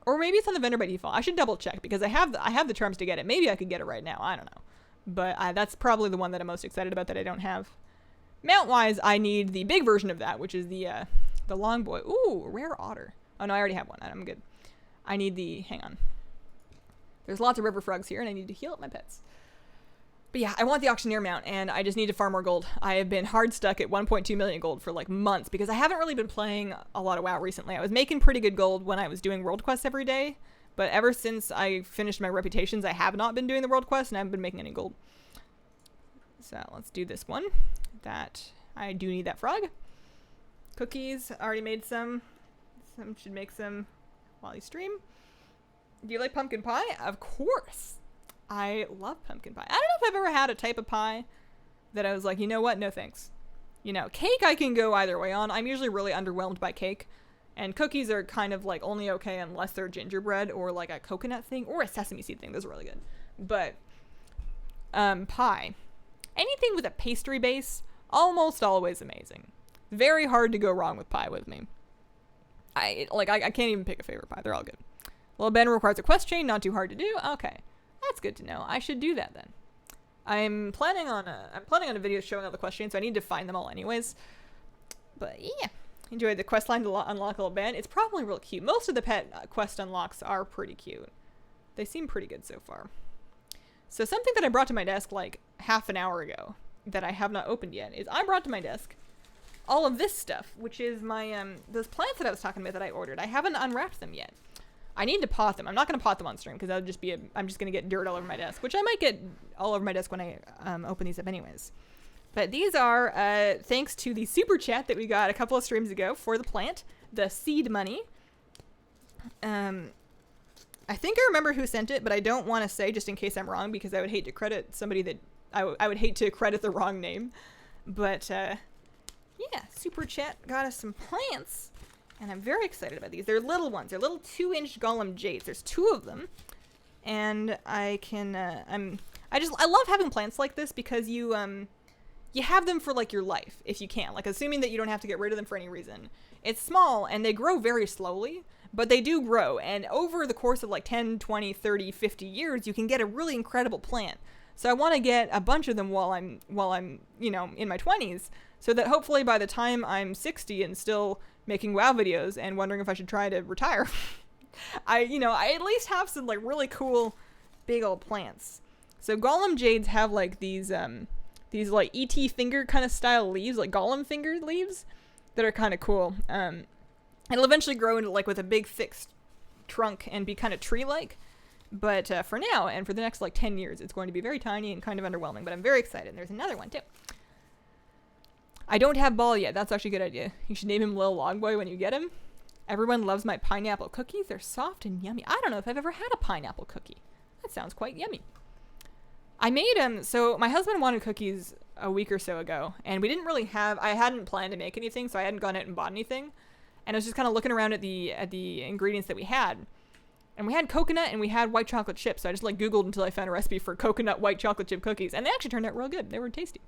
or maybe it's on the vendor by default. I should double check, because I have the charms to get it. Maybe I could get it right now. I don't know, but that's probably the one that I'm most excited about that I don't have. Mount-wise, I need the big version of that, which is the long boy. Ooh, rare otter. Oh, no, I already have one. I'm good. I need the... Hang on. There's lots of river frogs here, and I need to heal up my pets. But yeah, I want the auctioneer mount, and I just need to farm more gold. I have been hard stuck at 1.2 million gold for like months, because I haven't really been playing a lot of WoW recently. I was making pretty good gold when I was doing world quests every day, but ever since I finished my reputations, I have not been doing the world quests, and I haven't been making any gold. So let's do this one. I do need that frog. Cookies, already made some. Some should make some while you stream. Do you like pumpkin pie? Of course. I love pumpkin pie. I don't know if I've ever had a type of pie that I was like, you know what? No thanks. You know, cake I can go either way on. I'm usually really underwhelmed by cake. And cookies are kind of like only okay unless they're gingerbread or like a coconut thing or a sesame seed thing. Those are really good. But pie. Anything with a pastry base, almost always amazing. Very hard to go wrong with pie with me. I can't even pick a favorite pie. They're all good. Well, Ben requires a quest chain, not too hard to do. Okay. That's good to know. I should do that then. I'm planning on a video showing all the quest chains, so I need to find them all anyways. But yeah, enjoyed the quest line to unlock a little Ben. It's probably real cute. Most of the pet quest unlocks are pretty cute. They seem pretty good so far. So something that I brought to my desk like half an hour ago that I have not opened yet is I brought to my desk all of this stuff, which is my those plants that I was talking about that I ordered. I haven't unwrapped them yet. I need to pot them. I'm not going to pot them on stream because that would just be I'm just going to get dirt all over my desk, which I might get all over my desk when I open these up anyways. But these are thanks to the super chat that we got a couple of streams ago for the plant, the seed money. I think I remember who sent it, but I don't want to say just in case I'm wrong because I would hate to credit somebody that I would hate to credit the wrong name. But yeah, super chat got us some plants. And I'm very excited about these. They're little ones. They're little 2-inch golem jades. There's 2 of them. And I can, I love having plants like this because you have them for like your life if you can. Like assuming that you don't have to get rid of them for any reason. It's small and they grow very slowly, but they do grow. And over the course of like 10, 20, 30, 50 years, you can get a really incredible plant. So I want to get a bunch of them while I'm, you know, in my 20s. So that hopefully by the time I'm 60 and still making WoW videos and wondering if I should try to retire, I at least have some like really cool big old plants. So golem jades have like these like ET finger kind of style leaves, like golem finger leaves that are kind of cool. It'll eventually grow into like with a big thick trunk and be kind of tree-like. But for now and for the next like 10 years, it's going to be very tiny and kind of underwhelming. But I'm very excited. And there's another one too. I don't have Ball yet. That's actually a good idea. You should name him Lil Longboy when you get him. Everyone loves my pineapple cookies. They're soft and yummy. I don't know if I've ever had a pineapple cookie. That sounds quite yummy. I made so my husband wanted cookies a week or so ago, and we didn't really I hadn't planned to make anything, so I hadn't gone out and bought anything. And I was just kind of looking around at the ingredients that we had. And we had coconut and we had white chocolate chips. So I just like Googled until I found a recipe for coconut white chocolate chip cookies. And they actually turned out real good. They were tasty.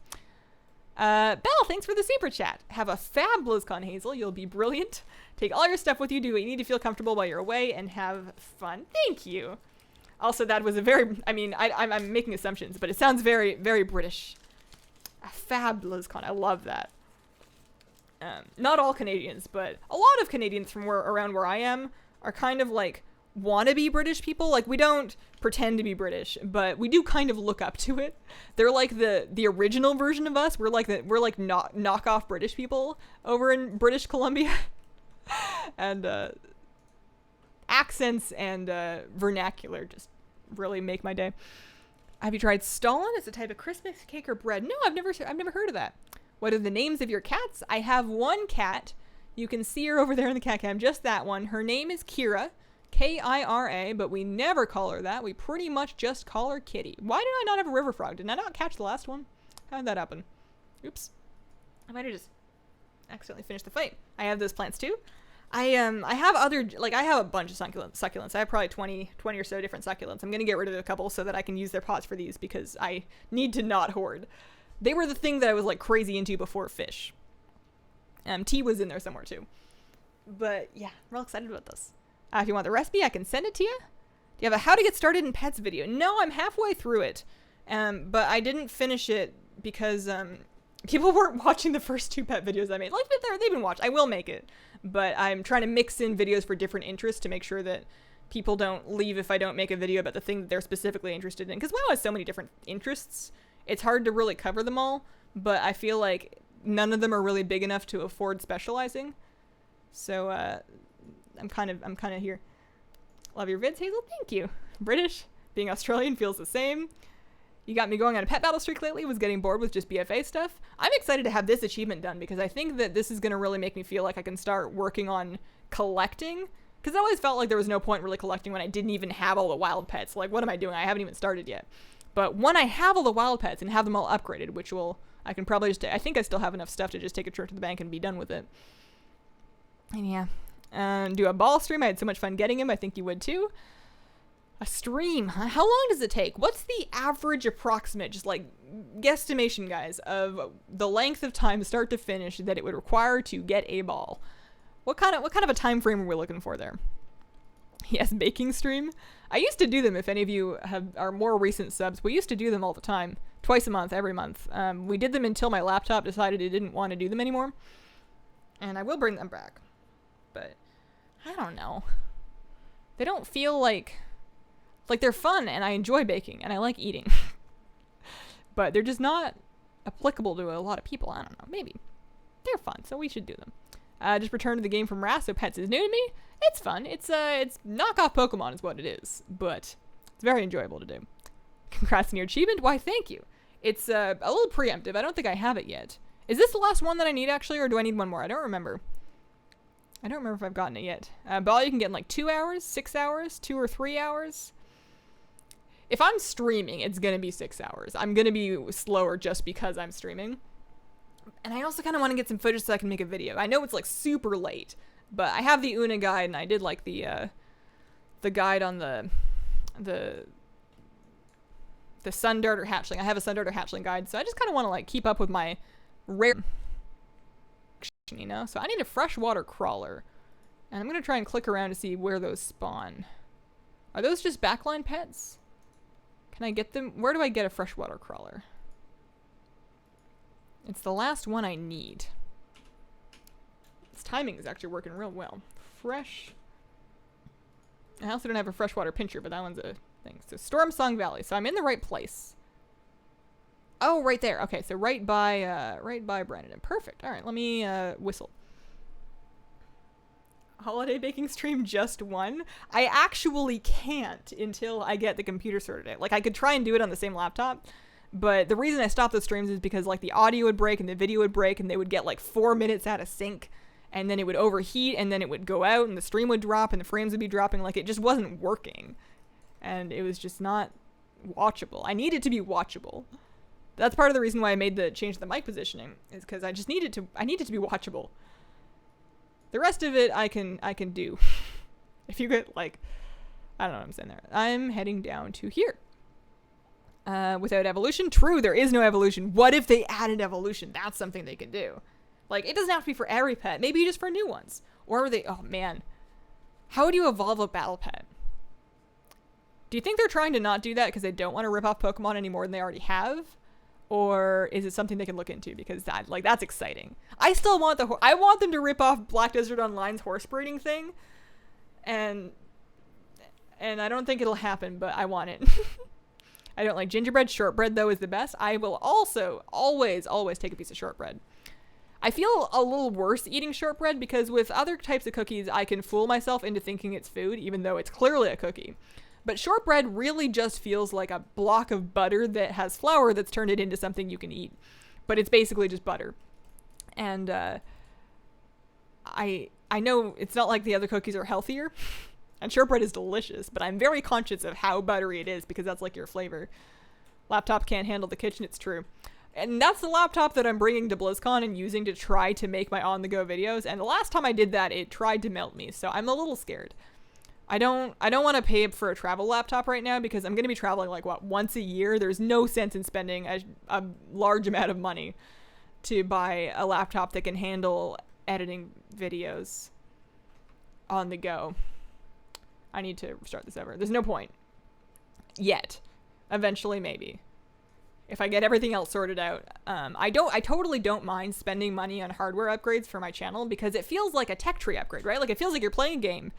Belle, thanks for the super chat. Have a fab Blizzcon, Hazel. You'll be brilliant. Take all your stuff with you. Do what you need to feel comfortable while you're away and have fun. Thank you. Also, that was a very, I'm making assumptions, but it sounds very, very British. A fab Blizzcon. I love that. Not all Canadians, but a lot of Canadians from around where I am are kind of like wannabe British people. Like we don't pretend to be British, but we do kind of look up to it. They're like the original version of us. We're like knockoff British people over in British Columbia. And accents and vernacular just really make my day. Have you tried Stollen? It's a type of Christmas cake or bread. No, I've never heard of that. What are the names of your cats? I have one cat. You can see her over there in the cat cam. Just that one. Her name is Kira. Kira, but we never call her that. We pretty much just call her Kitty. Why did I not have a river frog? Did I not catch the last one? How did that happen? Oops. I might have just accidentally finished the fight. I have those plants too. I have I have a bunch of succulents. I have probably 20 or so different succulents. I'm going to get rid of a couple so that I can use their pots for these because I need to not hoard. They were the thing that I was like crazy into before fish. Tea was in there somewhere too. But yeah, I'm real excited about this. If you want the recipe, I can send it to you. Do you have a how to get started in pets video? No, I'm halfway through it But I didn't finish it because people weren't watching the first 2 pet videos I made. Like, they've been watched. I will make it, but I'm trying to mix in videos for different interests to make sure that people don't leave if I don't make a video about the thing that they're specifically interested in. Because WoW has so many different interests, it's hard to really cover them all, but I feel like none of them are really big enough to afford specializing. So I'm kind of here. Love your vids, Hazel. Thank you. British. Being Australian feels the same. You got me going on a pet battle streak lately, was getting bored with just BFA stuff. I'm excited to have this achievement done because I think that this is going to really make me feel like I can start working on collecting. Because I always felt like there was no point really collecting when I didn't even have all the wild pets. Like, what am I doing? I haven't even started yet. But when I have all the wild pets and have them all upgraded, which I can probably just, I think I still have enough stuff to just take a trip to the bank and be done with it. And yeah. Do a ball stream. I had so much fun getting him. I think you would too. A stream, huh? How long does it take? What's the average approximate, just like guesstimation, guys, of the length of time start to finish that it would require to get a ball? What kind of a time frame are we looking for there? Yes, baking stream. I used to do them. If any of you are more recent subs, we used to do them all the time, twice a month, every month. We did them until my laptop decided it didn't want to do them anymore, and I will bring them back. But I don't know. They don't feel like they're fun, and I enjoy baking, and I like eating. But they're just not applicable to a lot of people. I don't know. Maybe. They're fun, so we should do them. Just returned to the game from Ras, so pets is new to me. It's fun. It's knockoff Pokemon is what it is, but it's very enjoyable to do. Congrats on your achievement. Why, thank you. It's a little preemptive. I don't think I have it yet. Is this the last one that I need, actually, or do I need one more? I don't remember. I don't remember if I've gotten it yet. But all you can get in like 2 hours, 6 hours, 2 or 3 hours. If I'm streaming, it's going to be 6 hours. I'm going to be slower just because I'm streaming. And I also kind of want to get some footage so I can make a video. I know it's like super late, but I have the Una guide, and I did like the guide on the Sun Darter Hatchling. I have a Sun Darter Hatchling guide, so I just kind of want to like keep up with my rare, you know? So I need a freshwater crawler, and I'm going to try and click around to see where those spawn. Are those just backline pets? Can I get them? Where do I get a freshwater crawler? It's the last one I need. This timing is actually working real well. Fresh. I also don't have a freshwater pincher, but that one's a thing. So Storm Song Valley. So I'm in the right place. Oh, right there. Okay, so right by Brandon. Perfect. All right, let me whistle. Holiday baking stream just one. I actually can't until I get the computer sorted out. Like, I could try and do it on the same laptop, but the reason I stopped those streams is because like the audio would break and the video would break, and they would get like 4 minutes out of sync, and then it would overheat, and then it would go out, and the stream would drop, and the frames would be dropping. Like, it just wasn't working, and it was just not watchable. I need it to be watchable. That's part of the reason why I made the change to the mic positioning, is because I need it to be watchable. The rest of it I can do. If you get like, I don't know what I'm saying there. I'm heading down to here. Without evolution? True, there is no evolution. What if they added evolution? That's something they could do. Like, it doesn't have to be for every pet. Maybe just for new ones. Or are they, oh man. How would you evolve a battle pet? Do you think they're trying to not do that because they don't want to rip off Pokemon any more than they already have? Or is it something they can look into? Because that, like, that's exciting. I still want I want them to rip off Black Desert Online's horse breeding thing. And I don't think it'll happen, but I want it. I don't like gingerbread. Shortbread, though, is the best. I will also always take a piece of shortbread. I feel a little worse eating shortbread because with other types of cookies, I can fool myself into thinking it's food, even though it's clearly a cookie. But shortbread really just feels like a block of butter that has flour that's turned it into something you can eat. But it's basically just butter. And I know it's not like the other cookies are healthier. And shortbread is delicious, but I'm very conscious of how buttery it is because that's like your flavor. Laptop can't handle the kitchen, it's true. And that's the laptop that I'm bringing to BlizzCon and using to try to make my on-the-go videos. And the last time I did that, it tried to melt me, so I'm a little scared. I don't want to pay for a travel laptop right now because I'm going to be traveling like once a year. There's no sense in spending a large amount of money to buy a laptop that can handle editing videos on the go. I need to restart this over. There's no point yet. Eventually, maybe. if I get everything else sorted out. I totally don't mind spending money on hardware upgrades for my channel because it feels like a tech tree upgrade, right? Like it feels like you're playing a game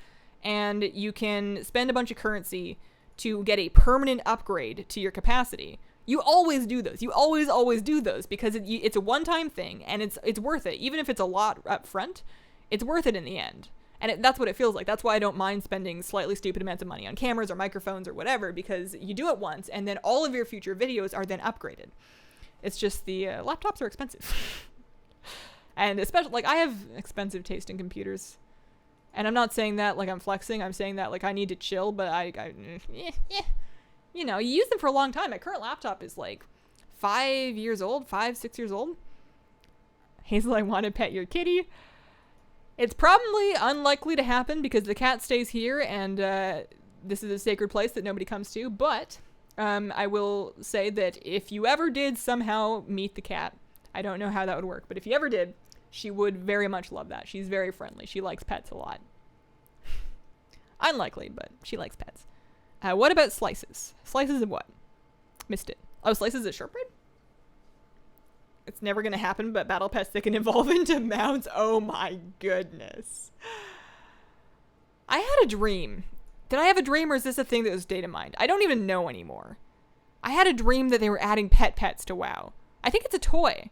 and you can spend a bunch of currency to get a permanent upgrade to your capacity. You always do those. You always do those because it's a one-time thing and it's worth it. Even if it's a lot up front, it's worth it in the end. And that's what it feels like. That's why I don't mind spending slightly stupid amounts of money on cameras or microphones or whatever, because you do it once and then all of your future videos are then upgraded. It's just the laptops are expensive. And especially, like, I have expensive taste in computers. And I'm not saying that like I'm flexing. I'm saying that like I need to chill, but you know, you use them for a long time. My current laptop is like 5 years old, 6 years old. Hazel, I want to pet your kitty. It's probably unlikely to happen because the cat stays here and this is a sacred place that nobody comes to. But I will say that if you ever did somehow meet the cat, I don't know how that would work, but if you ever did, she would very much love that. She's very friendly. She likes pets a lot. Unlikely, but she likes pets. What about slices? Slices of what? Missed it. Oh, slices of shortbread? It's never going to happen, but battle pets that can evolve into mounts. Oh my goodness. I had a dream. Did I have a dream or is this a thing that was data mined? I don't even know anymore. I had a dream that they were adding pets to WoW. I think it's a toy.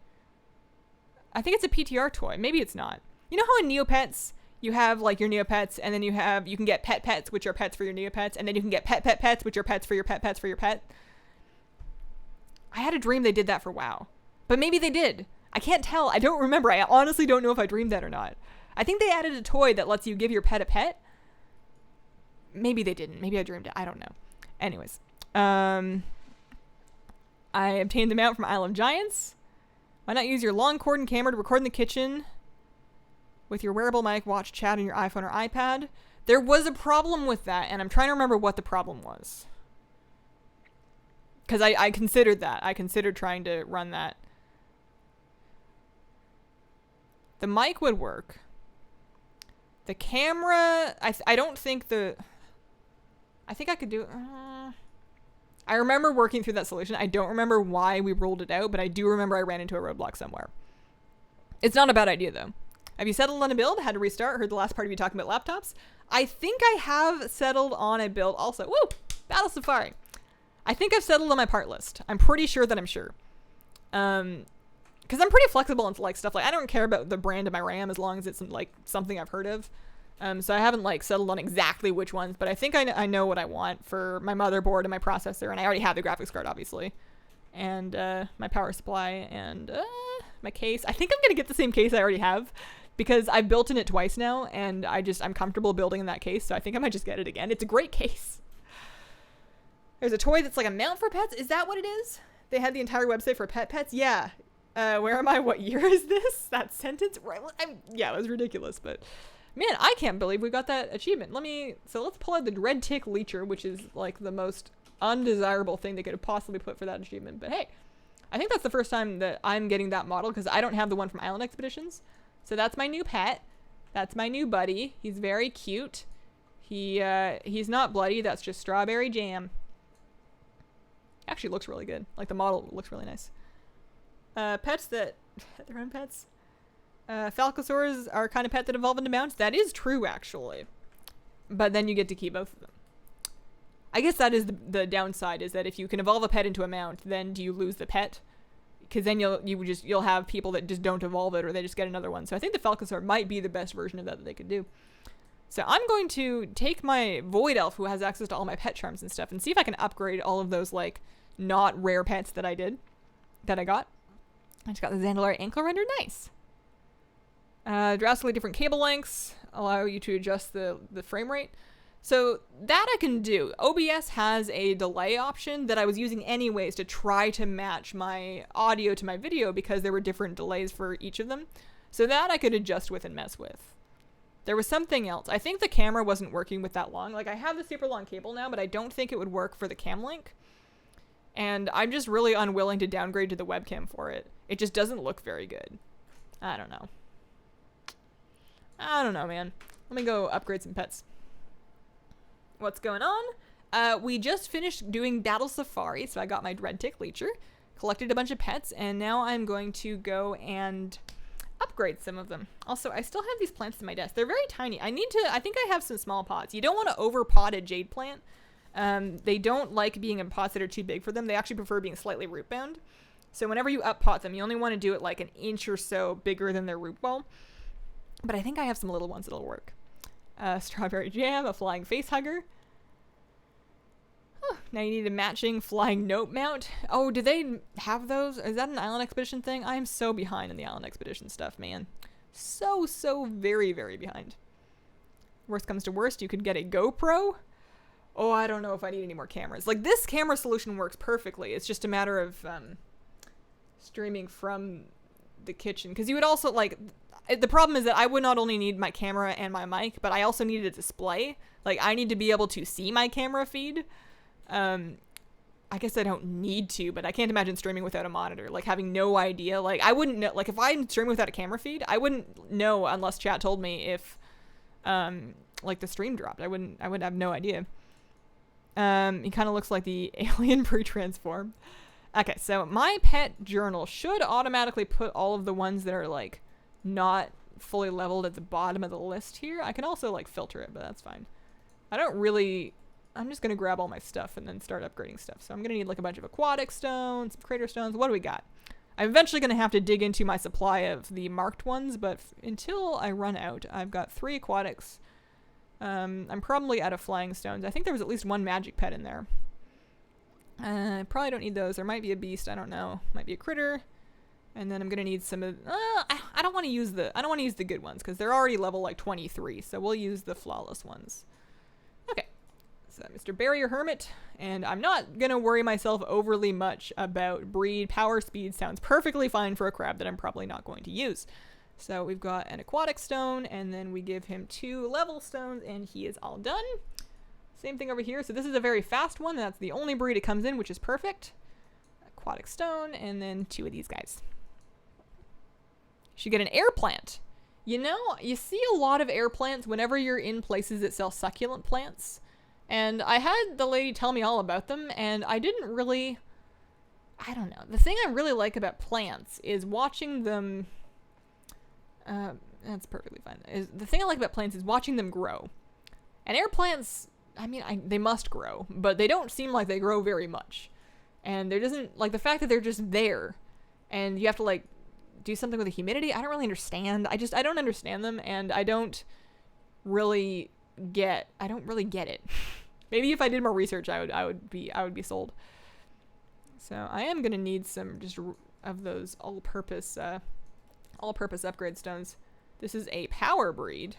I think it's a PTR toy. Maybe it's not. You know how in Neopets, you have like your Neopets and then you can get pets, which are pets for your Neopets, and then you can get pets, which are pets for your pets for your pet. I had a dream they did that for WoW. But maybe they did. I can't tell. I don't remember. I honestly don't know if I dreamed that or not. I think they added a toy that lets you give your pet a pet. Maybe they didn't. Maybe I dreamed it. I don't know. Anyways. I obtained the mount from Isle of Giants. Why not use your long cord and camera to record in the kitchen with your wearable mic, watch chat on your iPhone or iPad? There was a problem with that, and I'm trying to remember what the problem was. Because I considered that. I considered trying to run that. The mic would work. The camera, I don't think I think I could do, I remember working through that solution. I don't remember why we rolled it out, but I do remember I ran into a roadblock somewhere. It's not a bad idea though. Have you settled on a build? Had to restart? Heard the last part of you talking about laptops. I think I have settled on a build also. Woo! Battle Safari. I think I've settled on my part list. I'm pretty sure that I'm sure. Because I'm pretty flexible into like stuff like I don't care about the brand of my RAM as long as it's like something I've heard of. So I haven't like settled on exactly which ones, but I think I know what I want for my motherboard and my processor, and I already have the graphics card obviously, and my power supply and my case. I think I'm gonna get the same case I already have because I've built in it twice now, and I'm comfortable building in that case, so I think I might just get it again. It's a great case. There's a toy that's like a mount for pets. Is that what it is? They had the entire website for pets. Yeah. Where am I? What year is this? That sentence? Right. Yeah, it was ridiculous, but man, I can't believe we got that achievement. Let's pull out the Red Tick Leecher, which is like the most undesirable thing they could have possibly put for that achievement. But hey, I think that's the first time that I'm getting that model because I don't have the one from Island Expeditions. So that's my new pet. That's my new buddy. He's very cute. He's not bloody. That's just strawberry jam. Actually looks really good. Like the model looks really nice. Pets that their own pets. Falcosaurs are kind of pet that evolve into mounts. That is true, actually. But then you get to keep both of them. I guess that is the downside, is that if you can evolve a pet into a mount, then do you lose the pet? Because then you'll have people that just don't evolve it, or they just get another one. So I think the Falcosaur might be the best version of that they could do. So I'm going to take my Void Elf, who has access to all my pet charms and stuff, and see if I can upgrade all of those, like, not rare pets that I got. I just got the Zandalari ankle render. Nice. Drastically different cable lengths allow you to adjust the frame rate. So that I can do. OBS has a delay option that I was using anyways to try to match my audio to my video because there were different delays for each of them. So that I could adjust with and mess with. There was something else. I think the camera wasn't working with that long. Like I have the super long cable now, but I don't think it would work for the cam link. And I'm just really unwilling to downgrade to the webcam for it. It just doesn't look very good. I don't know. Man. Let me go upgrade some pets. What's going on? We just finished doing Battle Safari, so I got my Red Tick Leecher. collected a bunch of pets, and now I'm going to go and upgrade some of them. Also, I still have these plants in my desk. They're very tiny. I think I have some small pots. You don't want to overpot a jade plant. They don't like being in pots that are too big for them. They actually prefer being slightly root bound. So whenever you up pot them, you only want to do it like an inch or so bigger than their root ball. But I think I have some little ones that'll work. Strawberry jam, a flying face hugger. Now you need a matching flying note mount. Oh, do they have those? Is that an Island Expedition thing? I am so behind in the Island Expedition stuff, man. So very, very behind. Worst comes to worst, you could get a GoPro. Oh, I don't know if I need any more cameras. Like, this camera solution works perfectly. It's just a matter of streaming from the kitchen. Because you would also, like, the problem is that I would not only need my camera and my mic, but I also needed a display. Like, I need to be able to see my camera feed. I guess I don't need to, but I can't imagine streaming without a monitor. Like, having no idea. Like, I wouldn't know. Like, if I'm streaming without a camera feed, I wouldn't know unless chat told me if, like, the stream dropped. I would have no idea. He kind of looks like the alien pre-transform. Okay, so my pet journal should automatically put all of the ones that are, like, not fully leveled at the bottom of the list here. I can also, like, filter it, but that's fine. I'm just going to grab all my stuff and then start upgrading stuff. So I'm going to need, like, a bunch of aquatic stones, some crater stones. What do we got? I'm eventually going to have to dig into my supply of the marked ones, but until I run out, I've got 3 aquatics. I'm probably out of flying stones. I think there was at least 1 magic pet in there. I probably don't need those. There might be a beast. I don't know. Might be a critter. And then I'm going to need some of... I don't want to use the good ones because they're already level, like, 23. So we'll use the flawless ones. Okay. So Mr. Barrier Hermit, and I'm not going to worry myself overly much about breed. Power speed sounds perfectly fine for a crab that I'm probably not going to use. So we've got an aquatic stone, and then we give him 2 level stones, and he is all done. Same thing over here. So this is a very fast one. That's the only breed it comes in, which is perfect. Aquatic stone, and then 2 of these guys. Should get an air plant. You know, you see a lot of air plants whenever you're in places that sell succulent plants. And I had the lady tell me all about them, and I didn't really... I don't know. The thing I really like about plants is watching them... that's perfectly fine. The thing I like about plants is watching them grow. And air plants, I mean, they must grow, but they don't seem like they grow very much. And there doesn't... Like, the fact that they're just there, and you have to, like, do something with the humidity, I don't really understand. I don't understand them, and I don't really get it. Maybe if I did more research, I would be sold. So I am gonna need some just of those all-purpose upgrade stones. This is a power breed,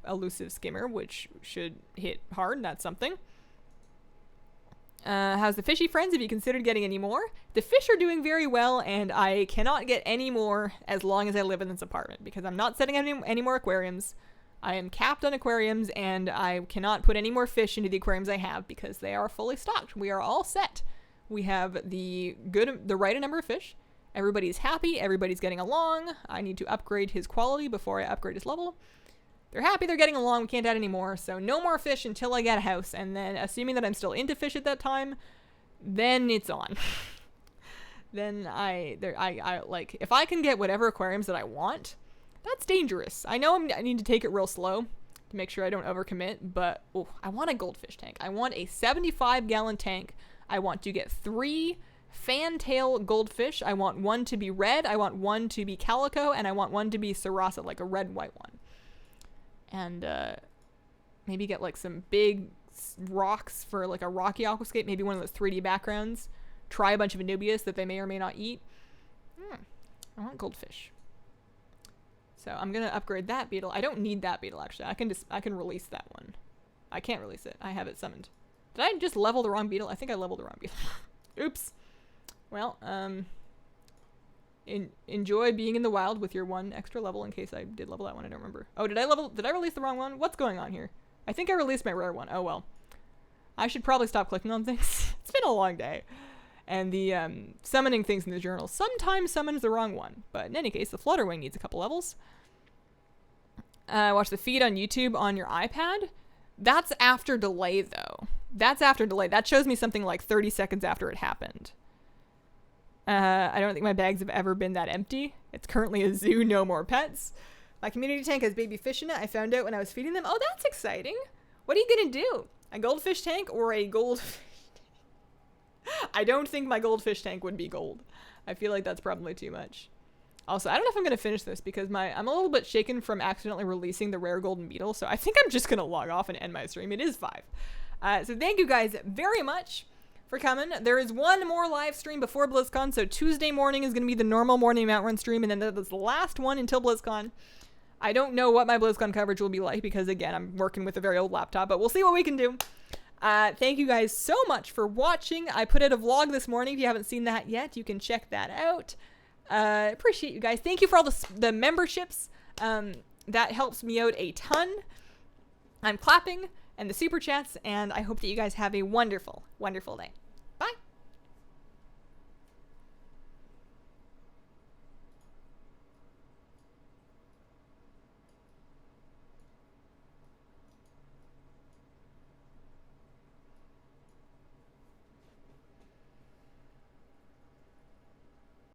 elusive skimmer, which should hit hard. That's something. How's the fishy friends? Have you considered getting any more? The fish are doing very well, and I cannot get any more as long as I live in this apartment because I'm not setting any more aquariums. I am capped on aquariums, and I cannot put any more fish into the aquariums I have because they are fully stocked. We are all set. We have the right number of fish. Everybody's happy. Everybody's getting along. I need to upgrade his quality before I upgrade his level. They're happy. They're getting along. We can't add any more. So no more fish until I get a house. And then assuming that I'm still into fish at that time, then it's on. Then I like, if I can get whatever aquariums that I want, that's dangerous. I know I need to take it real slow to make sure I don't overcommit, but I want a goldfish tank. I want a 75-gallon tank. I want to get 3 fantail goldfish. I want 1 to be red. I want 1 to be calico, and I want 1 to be sarasa, like a red-white one. And maybe get like some big rocks for like a rocky aquascape, maybe one of those 3D backgrounds. Try a bunch of Anubias that they may or may not eat. I want goldfish. So I'm gonna upgrade that beetle. I don't need that beetle actually. I can release that one. I can't release it. I have it summoned. Did I just level the wrong beetle? I think I leveled the wrong beetle. Oops. Well, enjoy being in the wild with your 1 extra level in case I did level that one. I don't remember. Oh, did I release the wrong one? What's going on here? I think I released my rare one. Oh well. I should probably stop clicking on things. It's been a long day. And the summoning things in the journal sometimes summons the wrong one. But in any case, the Flutterwing needs a couple levels. Watch the feed on YouTube on your iPad. That's after delay, though. That's after delay. That shows me something like 30 seconds after it happened. I don't think my bags have ever been that empty. It's currently a zoo, no more pets. My community tank has baby fish in it. I found out when I was feeding them. Oh, that's exciting. What are you gonna do? A goldfish tank or a goldfish? I don't think my goldfish tank would be gold. I feel like that's probably too much. Also, I don't know if I'm gonna finish this because I'm a little bit shaken from accidentally releasing the rare golden beetle, so I think I'm just gonna log off and end my stream. It is 5. So thank you guys very much for coming. There is one more live stream before BlizzCon, so Tuesday morning is gonna be the normal morning Mount Run stream, and then that's the last one until BlizzCon. I don't know what my BlizzCon coverage will be like because, again, I'm working with a very old laptop, but we'll see what we can do. Thank you guys so much for watching. I put out a vlog this morning. If you haven't seen that yet, you can check that out. Appreciate you guys. Thank you for all the memberships. That helps me out a ton. I'm clapping and the super chats, and I hope that you guys have a wonderful, wonderful day.